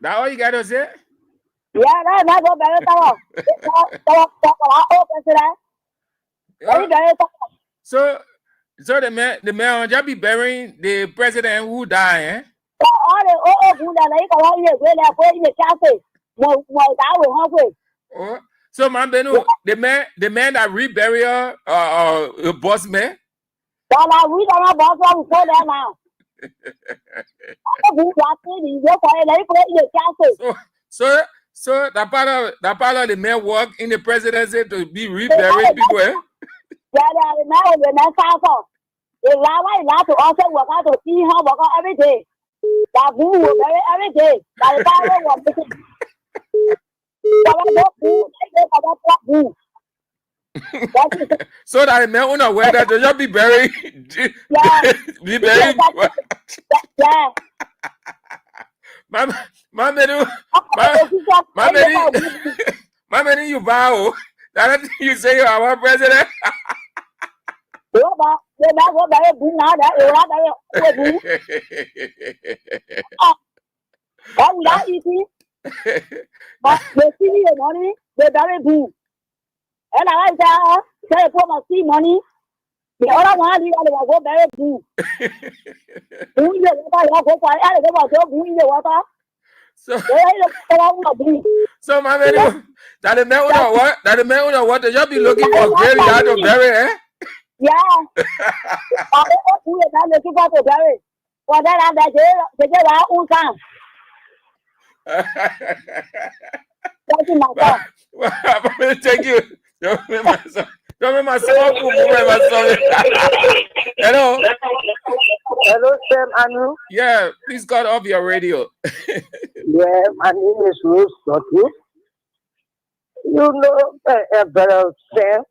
that all you got to say? Yeah, that's what bury someone. So the man just be burying the president who died, eh? Oh, so man, the man that rebury boss man. So that part of the man work in the presidency to be reburying people, eh? To also work out to see her work out every day. That boo will bury every day. That the father was so that the man unaware that they just be buried. Be buried. My man, you bow. That you say you are our president. But they see the money, they bury boo. And I like that, say, put my see money. The other one, you gotta go bury boo. So my man, that the man what? That the man what? They just be looking for a graveyard to bury, eh? Yeah. I don't looking for to bury. For that, they get our own time. Thank you, my son. Thank you. Don't make my son Hello. Hello, Sam Anu. Yeah, please cut off your radio. Yeah, my name is Rose Sotu. You know, brother Sam,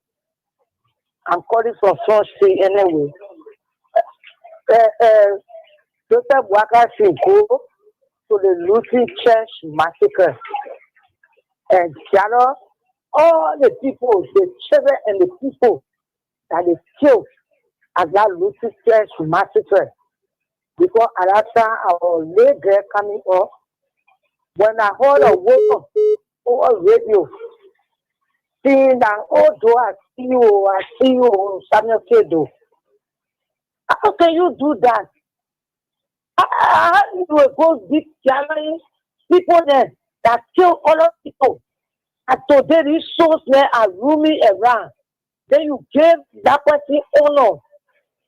I'm calling from Front Street anyway. Joseph Waka should go to the Lutheran Church massacre. And gather all the people, the children and the people that they kill as that Lucifer to massacre. Because at that time, our late girl coming up, when I heard a woman over radio saying that, oh, do I see you, Samuel Kedo. How can you do that? How you will go big Germany people there that kill other people? And today these souls there are roaming around. Then you give that person honor.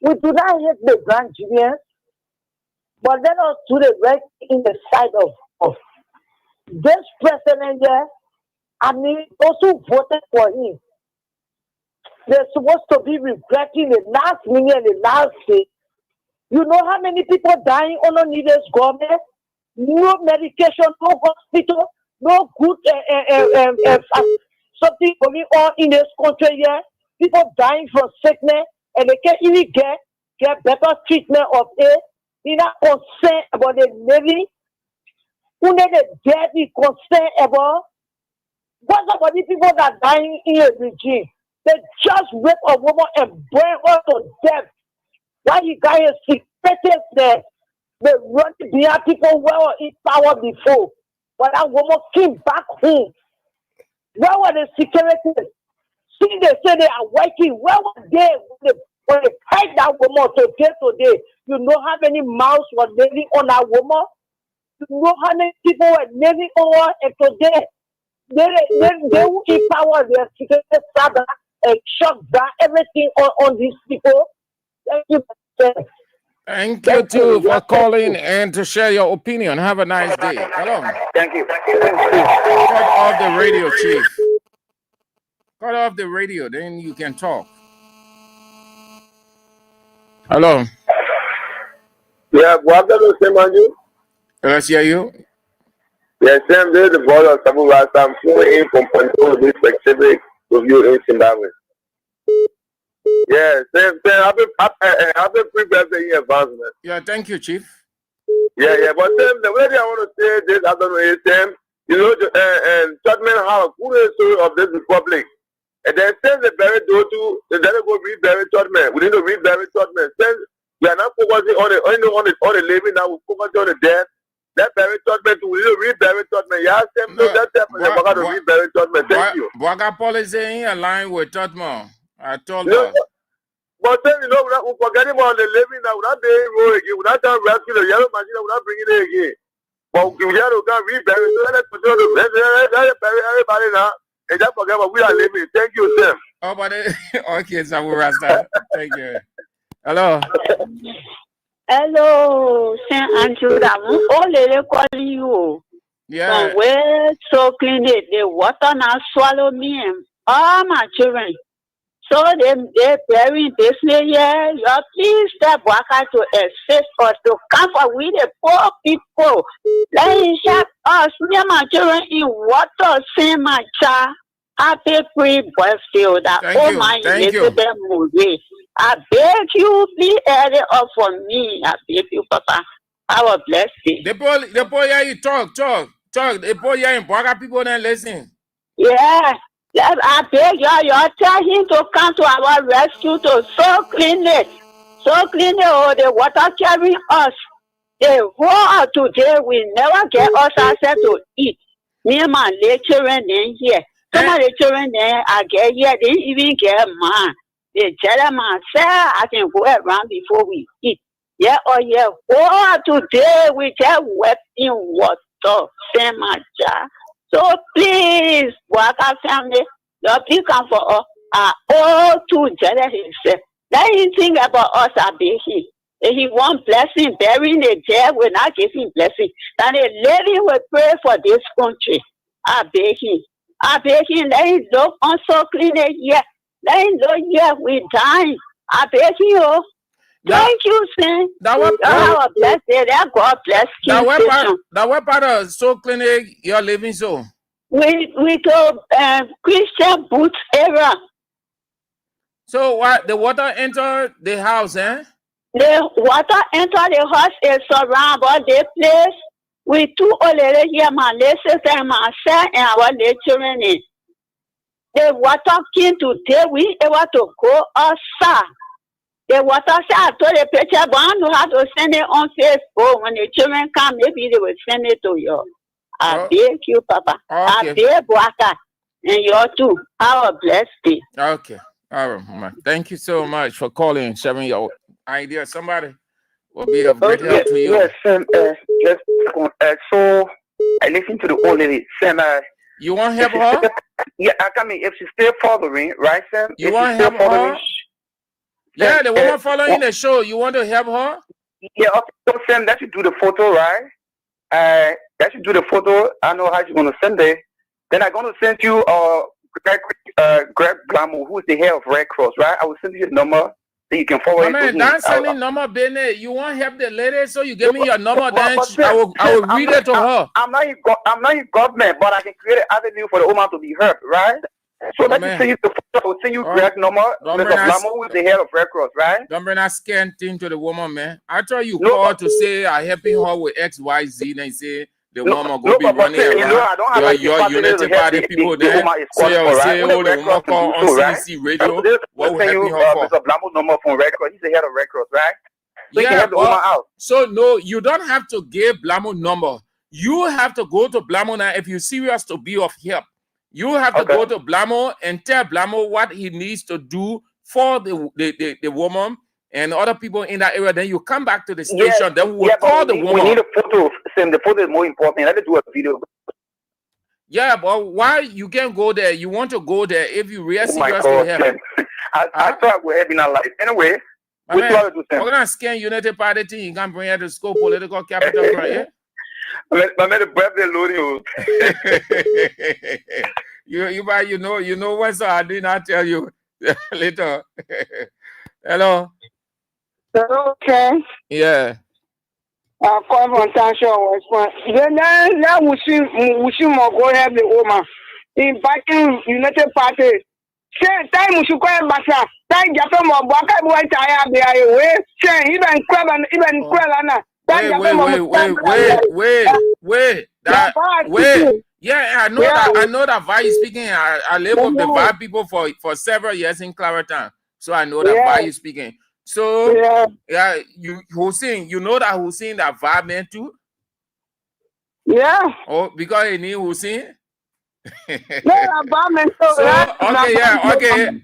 We do not hate the Nigerians, but let us do the right in the sight of this president there. I mean, also voted for him. They're supposed to be regretting the last minute and the last day. You know how many people dying under this government? No medication, no hospital, no good something going on in this country here. People dying from sickness and they can't even get better treatment of it. They're not concerned about the living. Who need the dead is concerned about? What about the people that are dying in a regime? They just rape a woman and burn her to death. Why you guys secreted there? They run behind people who were in power before. But that woman came back home. Where were the security? See, they say they are working. Where were they when they fight that woman today? You know how many mouths were living on that woman? You know how many people were living on her? And today, they will in power. Their security father and shut down everything on these people. Thank you. Thank you too for calling and to share your opinion. Have a nice day. Hello. Thank you. Cut off the radio, Chief. Cut off the radio, then you can talk. Hello. Yeah, what does it say, Manju? Let's hear you. Yes, Sam, this is the board of Sabu Rasta. I'm calling in from Control this specific review in Zimbabwe. Yeah, Sam, I've been prepared for your advancement. Yeah, thank you, Chief. Yeah, but Sam, the way I want to say this, I don't know, is Sam, you know, and judgment have a good story of this republic. And then since the buried to then they go rebury judgment. We need to rebury judgment. Since we are not focusing on the living now, we focus on the dead. That buried judgment, we need to rebury judgment. Yeah, Sam, so that's definitely we're going to rebury judgment. Thank you. Boaga policy in line with judgment. I told you. us. But then, you know, we're forgetting about the living now. We're not doing road again. We're not trying to rescue the yellow machine. We're not bringing it again. But we have to rebury. So let's bury everybody now. And don't forget what we are living. Thank you, Sam. Oh, but okay, so we're Rasta. Thank you. Hello. Hello, Saint Andrew. Oh, they calling you. Yeah. From where so clean it, the water now swallow me and all my children. So they burying business here. You please step back to assist us to come for we the poor people. Let me help us. Me and my children in water, same my child. Happy free birthday. That oh my Elizabeth movie. I beg you, be early up for me. I beg you, Papa. Have a blessed day. The boy here you talk. The boy here in Boaga people don't listen. Yeah. I beg you tell him to come to our rescue to so clean it. Oh, the water carrying us. The whole today we never get us ourselves to eat. Me and my little children in here. Some of the children there I get here, they didn't even get mine. They tell them I can go around before we eat. Yeah, oh yeah. Oh, today we just wet in water. Same my child. So please, Waka family, please come for us. All too jealous himself. Let him think about us and be he. If he want blessing, burying the dead will not give him blessing. And the lady will pray for this country. I beg him. Let him look on so clean it yet. Let him look yet. We dying. I beg you. Thank you, Saint. That was God bless you. God bless you. That what part of so clinic you're living so? We go Christian Boots area. So what the water enter the house, eh? The water enter the house is surround all the place. We two already here, my little sister and myself and our little children in. The water came today, we able to go outside. The water say I told the picture, but I don't know how to send it on Facebook. When the children come, maybe they will send it to you. I beg you, Papa. I beg Waka. And you too. Have a blessed day. Okay. All right, Mama. Thank you so much for calling and sharing your idea. Somebody will be of great help to you. Yes, so I listened to the old lady. Sam, you want help her? Yeah, I mean, if she's still following, right, Sam? You want help her? Yeah, the woman following the show. You want to help her? Yeah, okay. So Sam, that should do the photo, right? That should do the photo. I know how she's going to send it. Then I'm going to send you Greg Blamo, who's the head of Red Cross, right? I will send you his number. Then you can forward it to him. That's sending number, Benny. You want help the lady, so you give me your number, then I will read it to her. I'm not in government, but I can create an avenue for the woman to be heard, right? So let me send you the photo. I will send you Greg's number. Mr. Blamo, who's the head of Red Cross, right? Don't bring that scam thing to the woman, man. I thought you called to say I'm helping her with XYZ, then you say the woman go be running around. Your Unity Party people there. So you say, oh, the woman call on CBC radio. What will help her for? Mr. Blamo's number from Red Cross. He's the head of Red Cross, right? So you can help the woman out. So no, you don't have to give Blamo number. You have to go to Blamo now if you're serious to be of help. You have to go to Blamo and tell Blamo what he needs to do for the woman and other people in that area. Then you come back to the station. Then we will call the woman. We need a photo. Sam, the photo is more important. Let's do a video. Yeah, but why you can't go there? You want to go there if you really serious to help. I thought we're having a life. Anyway, we're going to scan Unity Party thing. You can bring it to school political capital, right? I made a birthday loading. You know what, so I did not tell you later. Hello. Okay. Yeah. I'll call from Tasha. Then we see more go help the woman. In backing United Party. Say time we should call Basa. Time Japan more Baka boy tire be away. Say even crab and even Krelana. Wait. Yeah, I know that Vi is speaking. I live with the Vi people for several years in Clarendon. So I know that Vi is speaking. So you Hussein, you know that Hussein that Vi man too? Yeah. Oh, because he knew Hussein?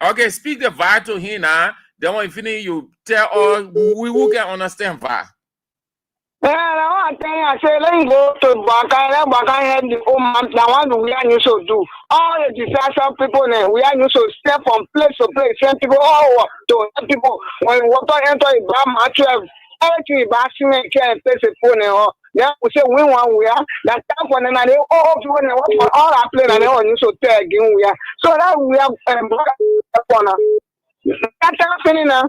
Okay, speak the Vi to him now. Then when you finish, you tell us we can understand Vi. I say, let me go to Baka and the woman. Now, what we are used to do? All the disaster people, we are used to step from place to place, send people all to people. When water enter a bomb, actually, everything is bashing and can't place a phone. Yeah, we say, we want we are. That time for another, all people, all our plane, and they all used to tell again we are. So that we have a corner. That's happening now.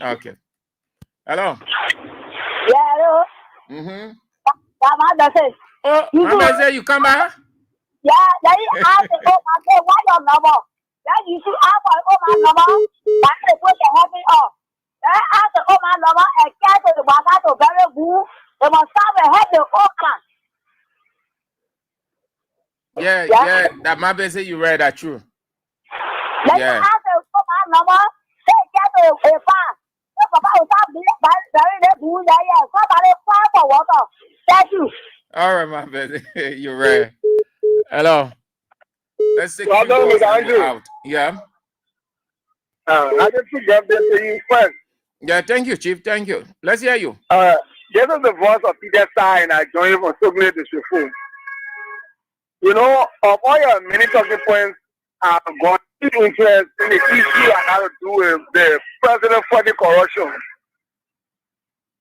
Okay. Hello. Yeah, hello. Oh, Mama, you come back? Yeah, then you ask the woman, say, what your number? Then you should ask for the woman number. That's the way they help me up. Then ask the woman number and get to the Baka to very good. They must start to help the woman. Yeah, that my baby say you read that true. Then you ask the woman number, say, get to the farm. Thank you. All right, my baby. You're right. Hello. Let's take out. Yeah. I just forgot to you first. Yeah, thank you, Chief. Thank you. Let's hear you. This is the voice of Peter Stein, and I join you from Sogle to Sheffield. You know, of all your many talking points, I'm going to interest in the issue I have to do with the president fighting corruption.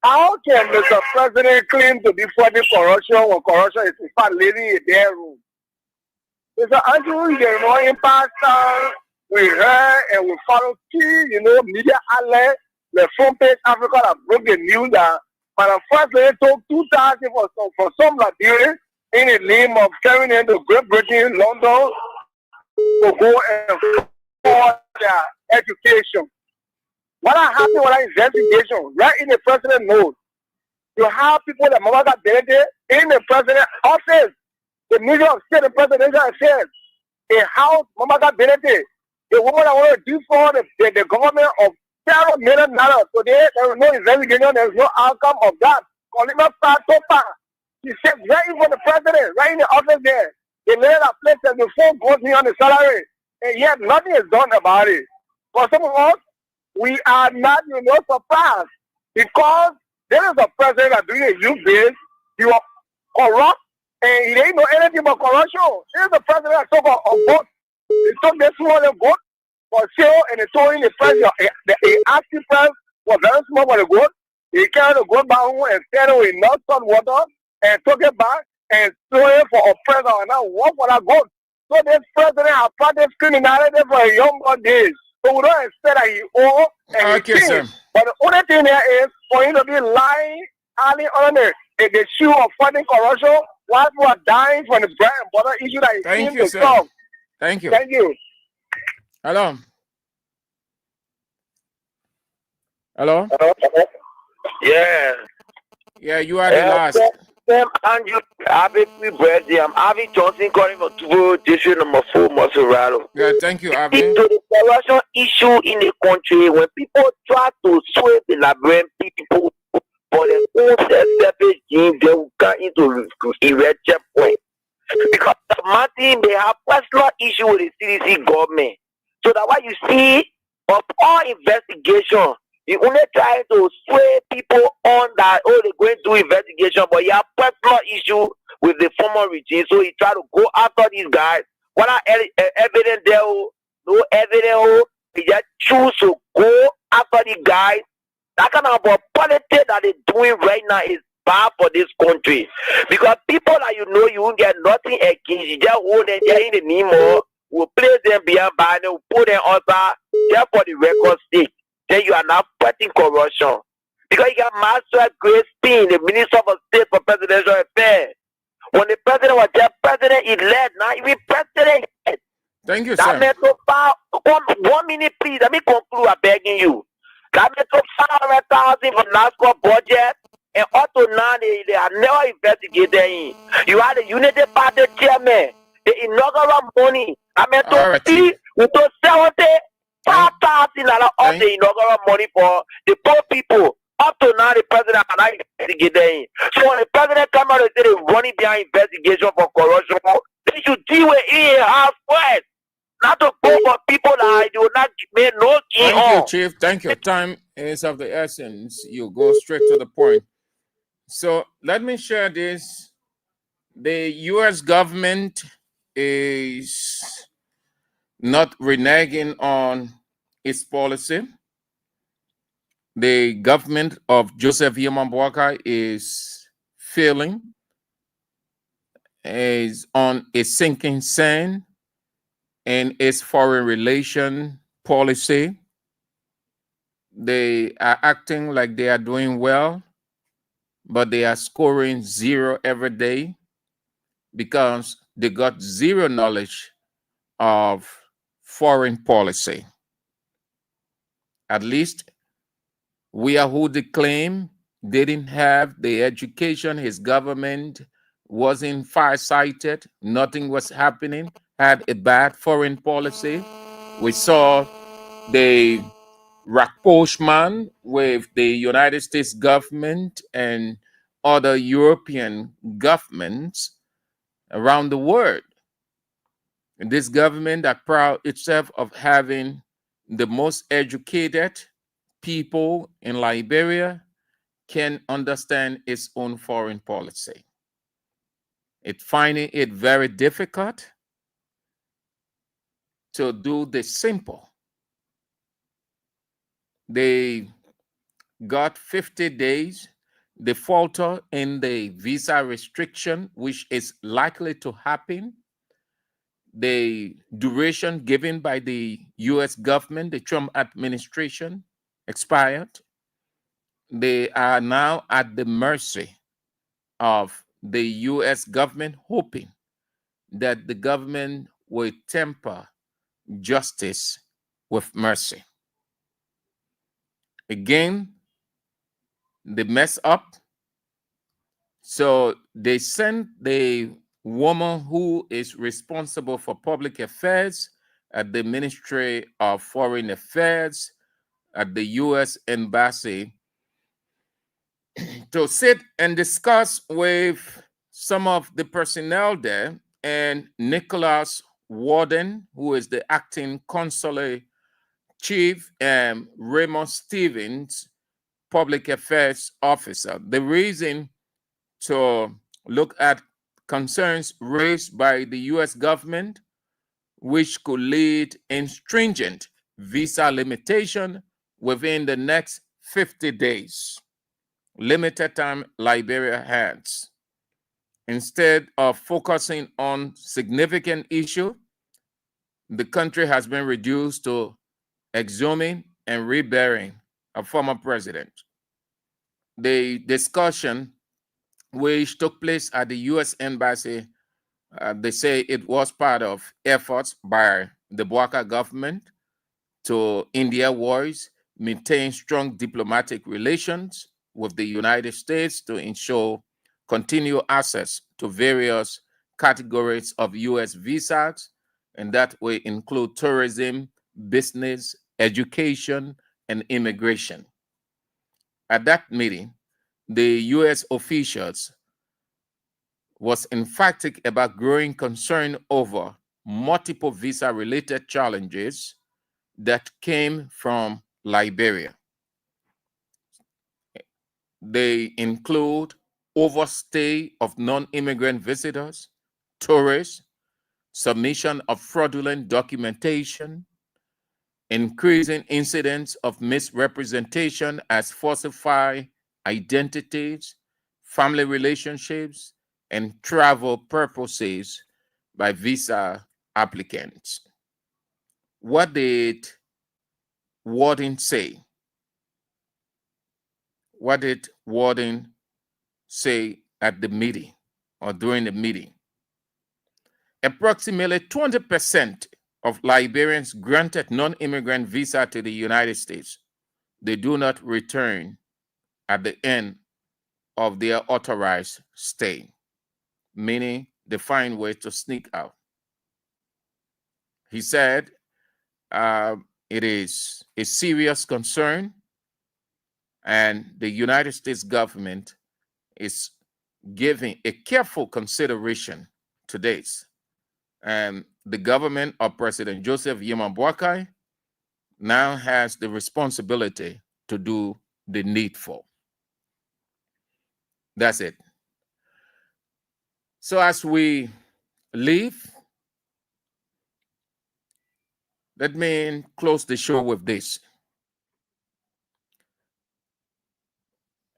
How can Mr. President claim to be fighting corruption when corruption is in fact living in their room? Mr. Andrew, you know, in Pakistan, we heard and we follow key, media outlets, the front page Africa that broke the news that Madam First Lady took 2,000 for some Liberians in the name of carrying into Great Britain, London, to go and for their education. What happened with that investigation? Right in the president's note, you have people that Mama got in the president's office, the Ministry of State and Presidential Affairs. a house, Mamaga Benedict, a woman that want to default the government of $7 million. Today, there is no investigation, there is no outcome of that. Colima Topa, he said right in for the president, right in the office there. They made a place that before got me on the salary, and yet nothing is done about it. For some of us, we are not, surprised because there is a president that doing a youth base, he was corrupt, and he didn't know anything about corruption. This is the president that took a vote. He took this small vote for sale, and he told him the president, the active president was very small for the goat. He carried the goat back home and fed it with enough salt water and took it back and sold it for a president and now work for that goat. So this president has practiced criminality for a young boy days. So we don't expect that he owe and he thinks. But the only thing there is for him to be lying early on the shoe of fighting corruption while people are dying from the bread and butter issue that he seems to solve. Thank you. Thank you. Hello. Hello? Yeah. Yeah, you are the last. Andrew, happy birthday. I'm Avi Johnson calling for Tuvo District number 4, Maserado. Yeah, thank you, Avi. To the corruption issue in the country, when people try to sway the Liberian people for their own self-service genes, they will come into erect checkpoint. Because Martin, they have personal issue with the CDC government. So that's why you see of all investigation, you only try to sway people on that, oh, they're going to do investigation, but you have personal issue with the former regime. So he try to go after these guys. What are evidence there? No evidence. He just choose to go after the guys. That kind of politics that they're doing right now is bad for this country. Because people that you won't get nothing against. You just hold them there in the Nemo, will place them behind bar, will put them outside just for the record sake. Then you are now fighting corruption. Because you got Master Grace Payne, the Minister of State for Presidential Affairs. When the president was just president-elect, now even president. Thank you, that sir. meant to file 1 minute, please. Let me conclude. I'm begging you. That meant to 500,000 for NASCO budget, and up to now they are never investigated in. You are the Unity Party chairman. The inaugural money. I meant to see with those 75,000 of the inaugural money for the poor people. Up to now, the president cannot investigate them. So when the president come out and say they're running behind investigation for corruption, they should deal with it half first. Not to go for people that do not make no gain. Thank you, Chief. Thank you. Time is of the essence. You go straight to the point. So let me share this. The U.S. government is not reneging on its policy. The government of Joseph Yamambuaka is failing, is on a sinking sand in its foreign relation policy. They are acting like they are doing well, but they are scoring 0 every day because they got 0 knowledge of foreign policy. At least Weah, who they claim didn't have the education, his government wasn't farsighted, nothing was happening, had a bad foreign policy. We saw the rapprochement with the United States government and other European governments around the world. And this government that proud itself of having the most educated people in Liberia can understand its own foreign policy. It's finding it very difficult to do the simple. They got 50 days. They falter in the visa restriction, which is likely to happen. The duration given by the US government, the Trump administration, expired. They are now at the mercy of the US government, hoping that the government will temper justice with mercy. Again, they mess up. So they sent the woman who is responsible for public affairs at the Ministry of Foreign Affairs at the U.S. Embassy to sit and discuss with some of the personnel there, and Nicholas Warden, who is the acting consular chief, and Raymond Stevens, public affairs officer. The reason to look at concerns raised by the U.S. government, which could lead in stringent visa limitation within the next 50 days. Limited time Liberia has. Instead of focusing on significant issue, the country has been reduced to exhuming and reburying a former president. The discussion which took place at the U.S. Embassy, they say it was part of efforts by the Bouaka government to, in their words, maintain strong diplomatic relations with the United States to ensure continued access to various categories of U.S. visas, and that will include tourism, business, education, and immigration. At that meeting, the U.S. officials was emphatic about growing concern over multiple visa-related challenges that came from Liberia. They include overstay of non-immigrant visitors, tourists, submission of fraudulent documentation, increasing incidents of misrepresentation as falsified identities, family relationships, and travel purposes by visa applicants. What did Warden say? What did Warden say at the meeting or during the meeting? Approximately 20% of Liberians granted non-immigrant visa to the United States, they do not return at the end of their authorized stay, meaning they find ways to sneak out. He said it is a serious concern, and the United States government is giving a careful consideration to this. And the government of President Joseph Yeman Boakai now has the responsibility to do the needful. That's it. So as we leave, let me close the show with this.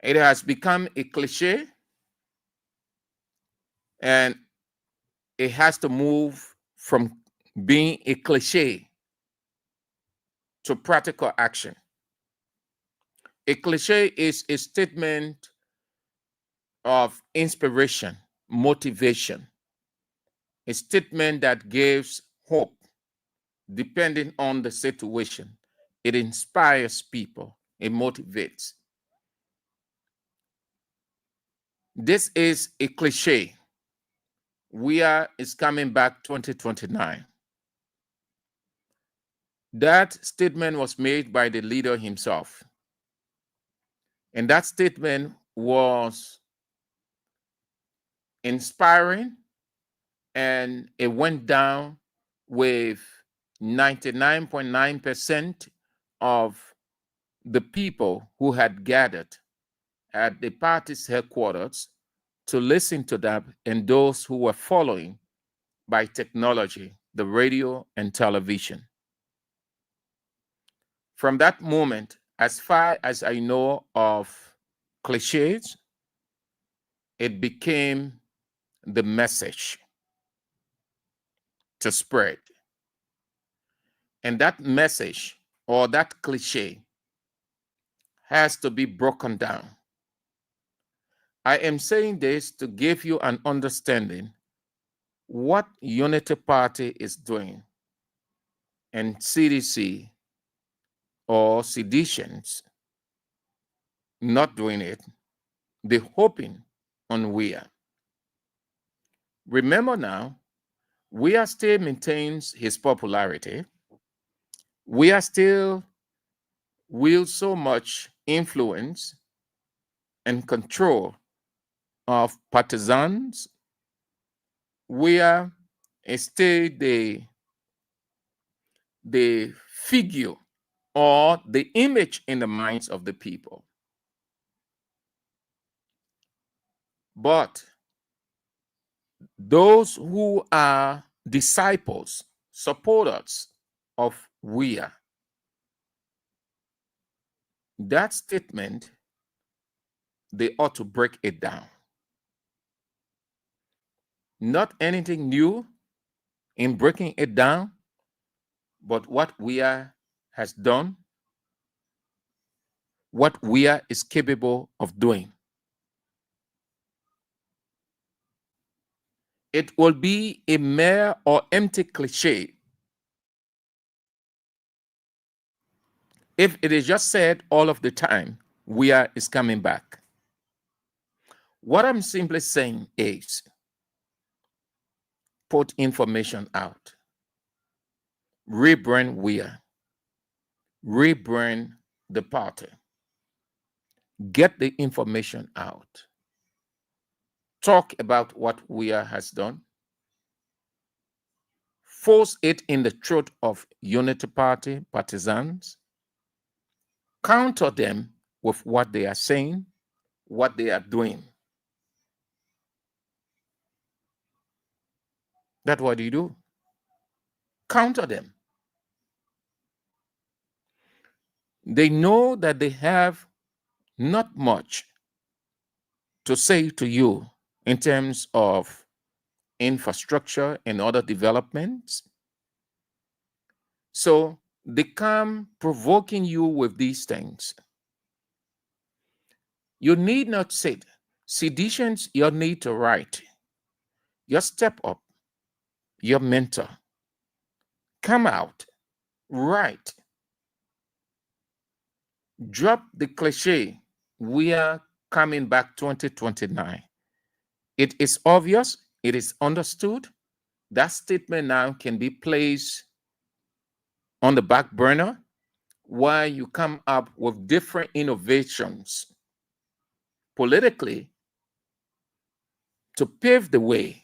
It has become a cliche, and it has to move from being a cliche to practical action. A cliche is a statement of inspiration, motivation, a statement that gives hope depending on the situation. It inspires people, it motivates. This is a cliche. Weah is coming back 2029. That statement was made by the leader himself. And that statement was inspiring, and it went down with 99.9% of the people who had gathered at the party's headquarters to listen to that, and those who were following by technology, the radio and television. From that moment, as far as I know of cliches, it became the message to spread. And that message or that cliche has to be broken down. I am saying this to give you an understanding what Unity Party is doing, and CDC or seditions not doing it. They're hoping on Weah. Remember now, Weah still maintains his popularity. Weah still wields so much influence and control of partisans. Weah is still the figure or the image in the minds of the people. But those who are disciples, supporters of Weah, that statement, they ought to break it down. Not anything new in breaking it down, but what Weah has done, what Weah is capable of doing. It will be a mere or empty cliche if it is just said all of the time, Weah is coming back. What I'm simply saying is, put information out. Rebrand Weah. Rebrand the party. Get the information out. Talk about what Weah has done. Force it in the truth of Unity Party partisans. Counter them with what they are saying, what they are doing. That's what you do. Counter them. They know that they have not much to say to you in terms of infrastructure and other developments. So they come provoking you with these things. You need not sit. Seditions, you need to write. You step up. Your mentor. Come out. Write. Drop the cliche. We are coming back 2029. It is obvious. It is understood. That statement now can be placed on the back burner while you come up with different innovations politically to pave the way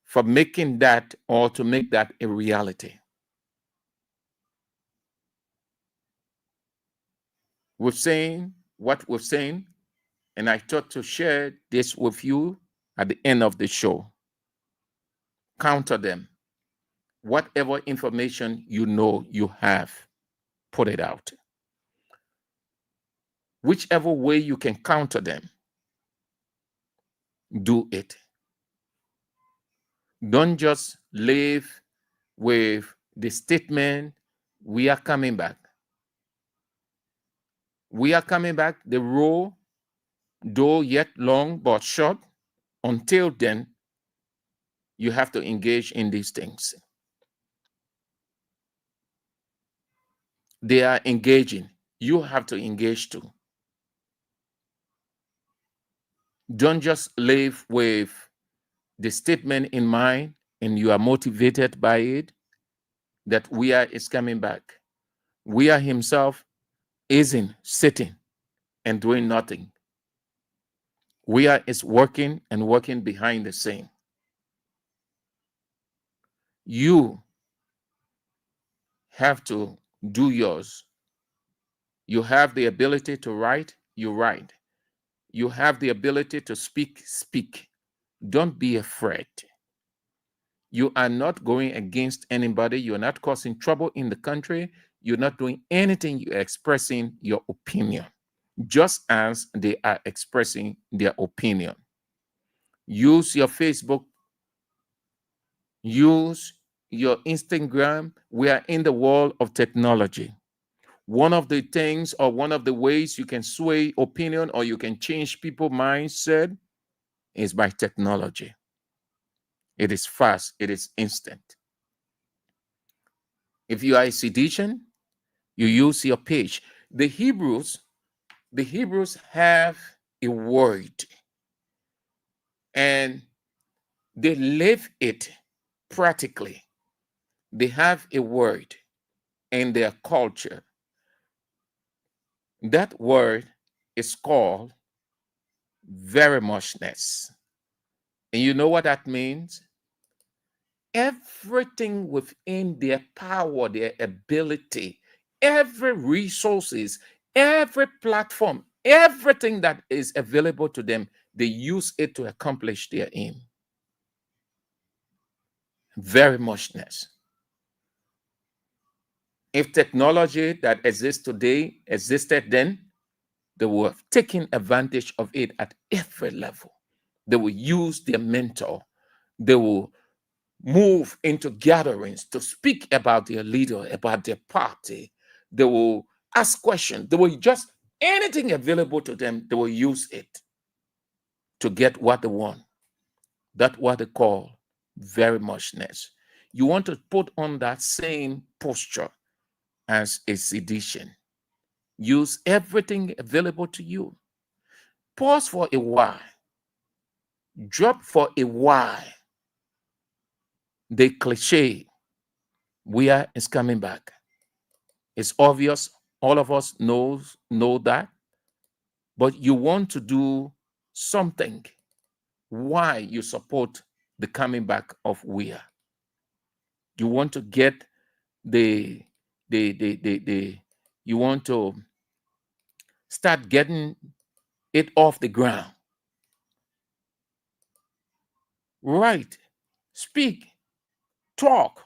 for making that or to make that a reality. We've seen what we've seen, and I thought to share this with you at the end of the show. Counter them. Whatever information you know you have, put it out. Whichever way you can counter them, do it. Don't just live with the statement, we are coming back. We are coming back. The road, though yet long but short, until then, you have to engage in these things. They are engaging. You have to engage too. Don't just live with the statement in mind and you are motivated by it that Weah is coming back. Weah himself isn't sitting and doing nothing. Weah is working and working behind the scene. You have to do yours. You have the ability to write, you write. You have the ability to speak, speak. Don't be afraid. You are not going against anybody. You're not causing trouble in the country. You're not doing anything. You're expressing your opinion, just as they are expressing their opinion. Use your Facebook. Use your Instagram. We are in the world of technology. One of the things or one of the ways you can sway opinion or you can change people's mindset is by technology. It is fast. It is instant. If you are a sedition, you use your page. The Hebrews have a word, and They live it practically. They have a word in their culture. That word is called very muchness. And you know what that means? Everything within their power, their ability, every resources, every platform, everything that is available to them, they use it to accomplish their aim. Very muchness. If technology that exists today existed then, they were taking advantage of it at every level. They will use their mentor. They will move into gatherings to speak about their leader, about their party. They will ask questions. They will just, anything available to them, they will use it to get what they want. That's what they call very muchness. You want to put on that same posture as a sedition. Use everything available to you. Pause for a while. Drop for a while. The cliche, Weah is coming back. It's obvious. All of us know that. But you want to do something. Why you support the coming back of Weah? You want to get you want to start getting it off the ground. Write, speak, talk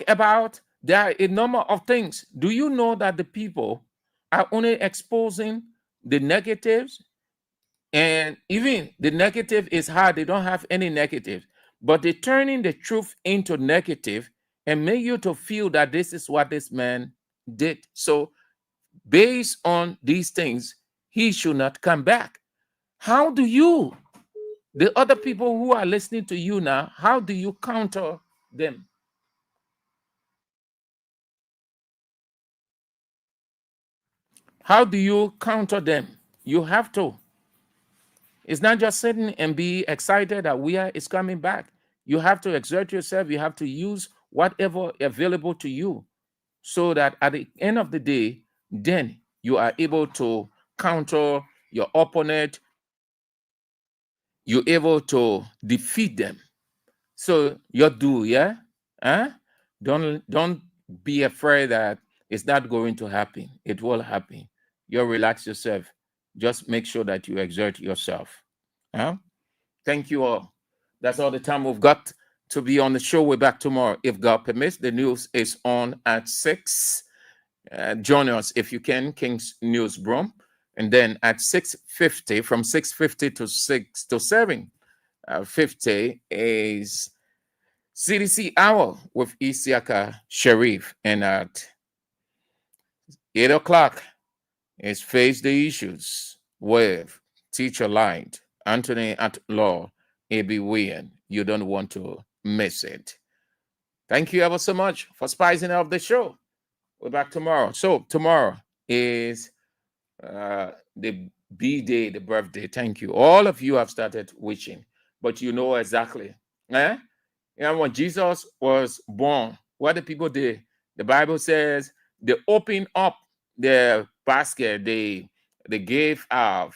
about, there are a number of things. Do you know that the people are only exposing the negatives? And even the negative is hard. They don't have any negative, but they're turning the truth into negative and make you to feel that this is what this man did. So based on these things, he should not come back. How do you, the other people who are listening to you now, how do you counter them? How do you counter them? You have to. It's not just sitting and be excited that Weah is coming back. You have to exert yourself. You have to use whatever available to you so that at the end of the day, then you are able to counter your opponent. You're able to defeat them. So you do, yeah? Huh? Don't be afraid that it's not going to happen. It will happen. You relax yourself. Just make sure that you exert yourself. Huh? Thank you all. That's all the time we've got to be on the show. We're back tomorrow, if God permits. The news is on at 6. Join us if you can, King's Newsroom. And then at 6:50, from 6:50 to 6 to 7:50 is CDC Hour with Isiaka Sharif. And at 8 o'clock is Face the Issues with Teacher Light, Anthony at Law, A.B. Weah. You don't want to miss it. Thank you ever so much for spicing up the show. We're back tomorrow. So tomorrow is the B-Day, the birthday. Thank you. All of you have started wishing, but you know exactly. You know, when Jesus was born, what the people did? The Bible says they opened up the basket. They gave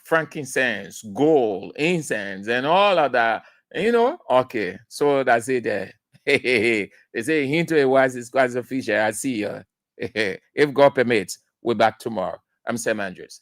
frankincense, gold, incense, and all of that. You know, okay. So that's it. They say into a wise is quite a fisher. I see you. If God permits, we're back tomorrow. I'm Sam Andrews.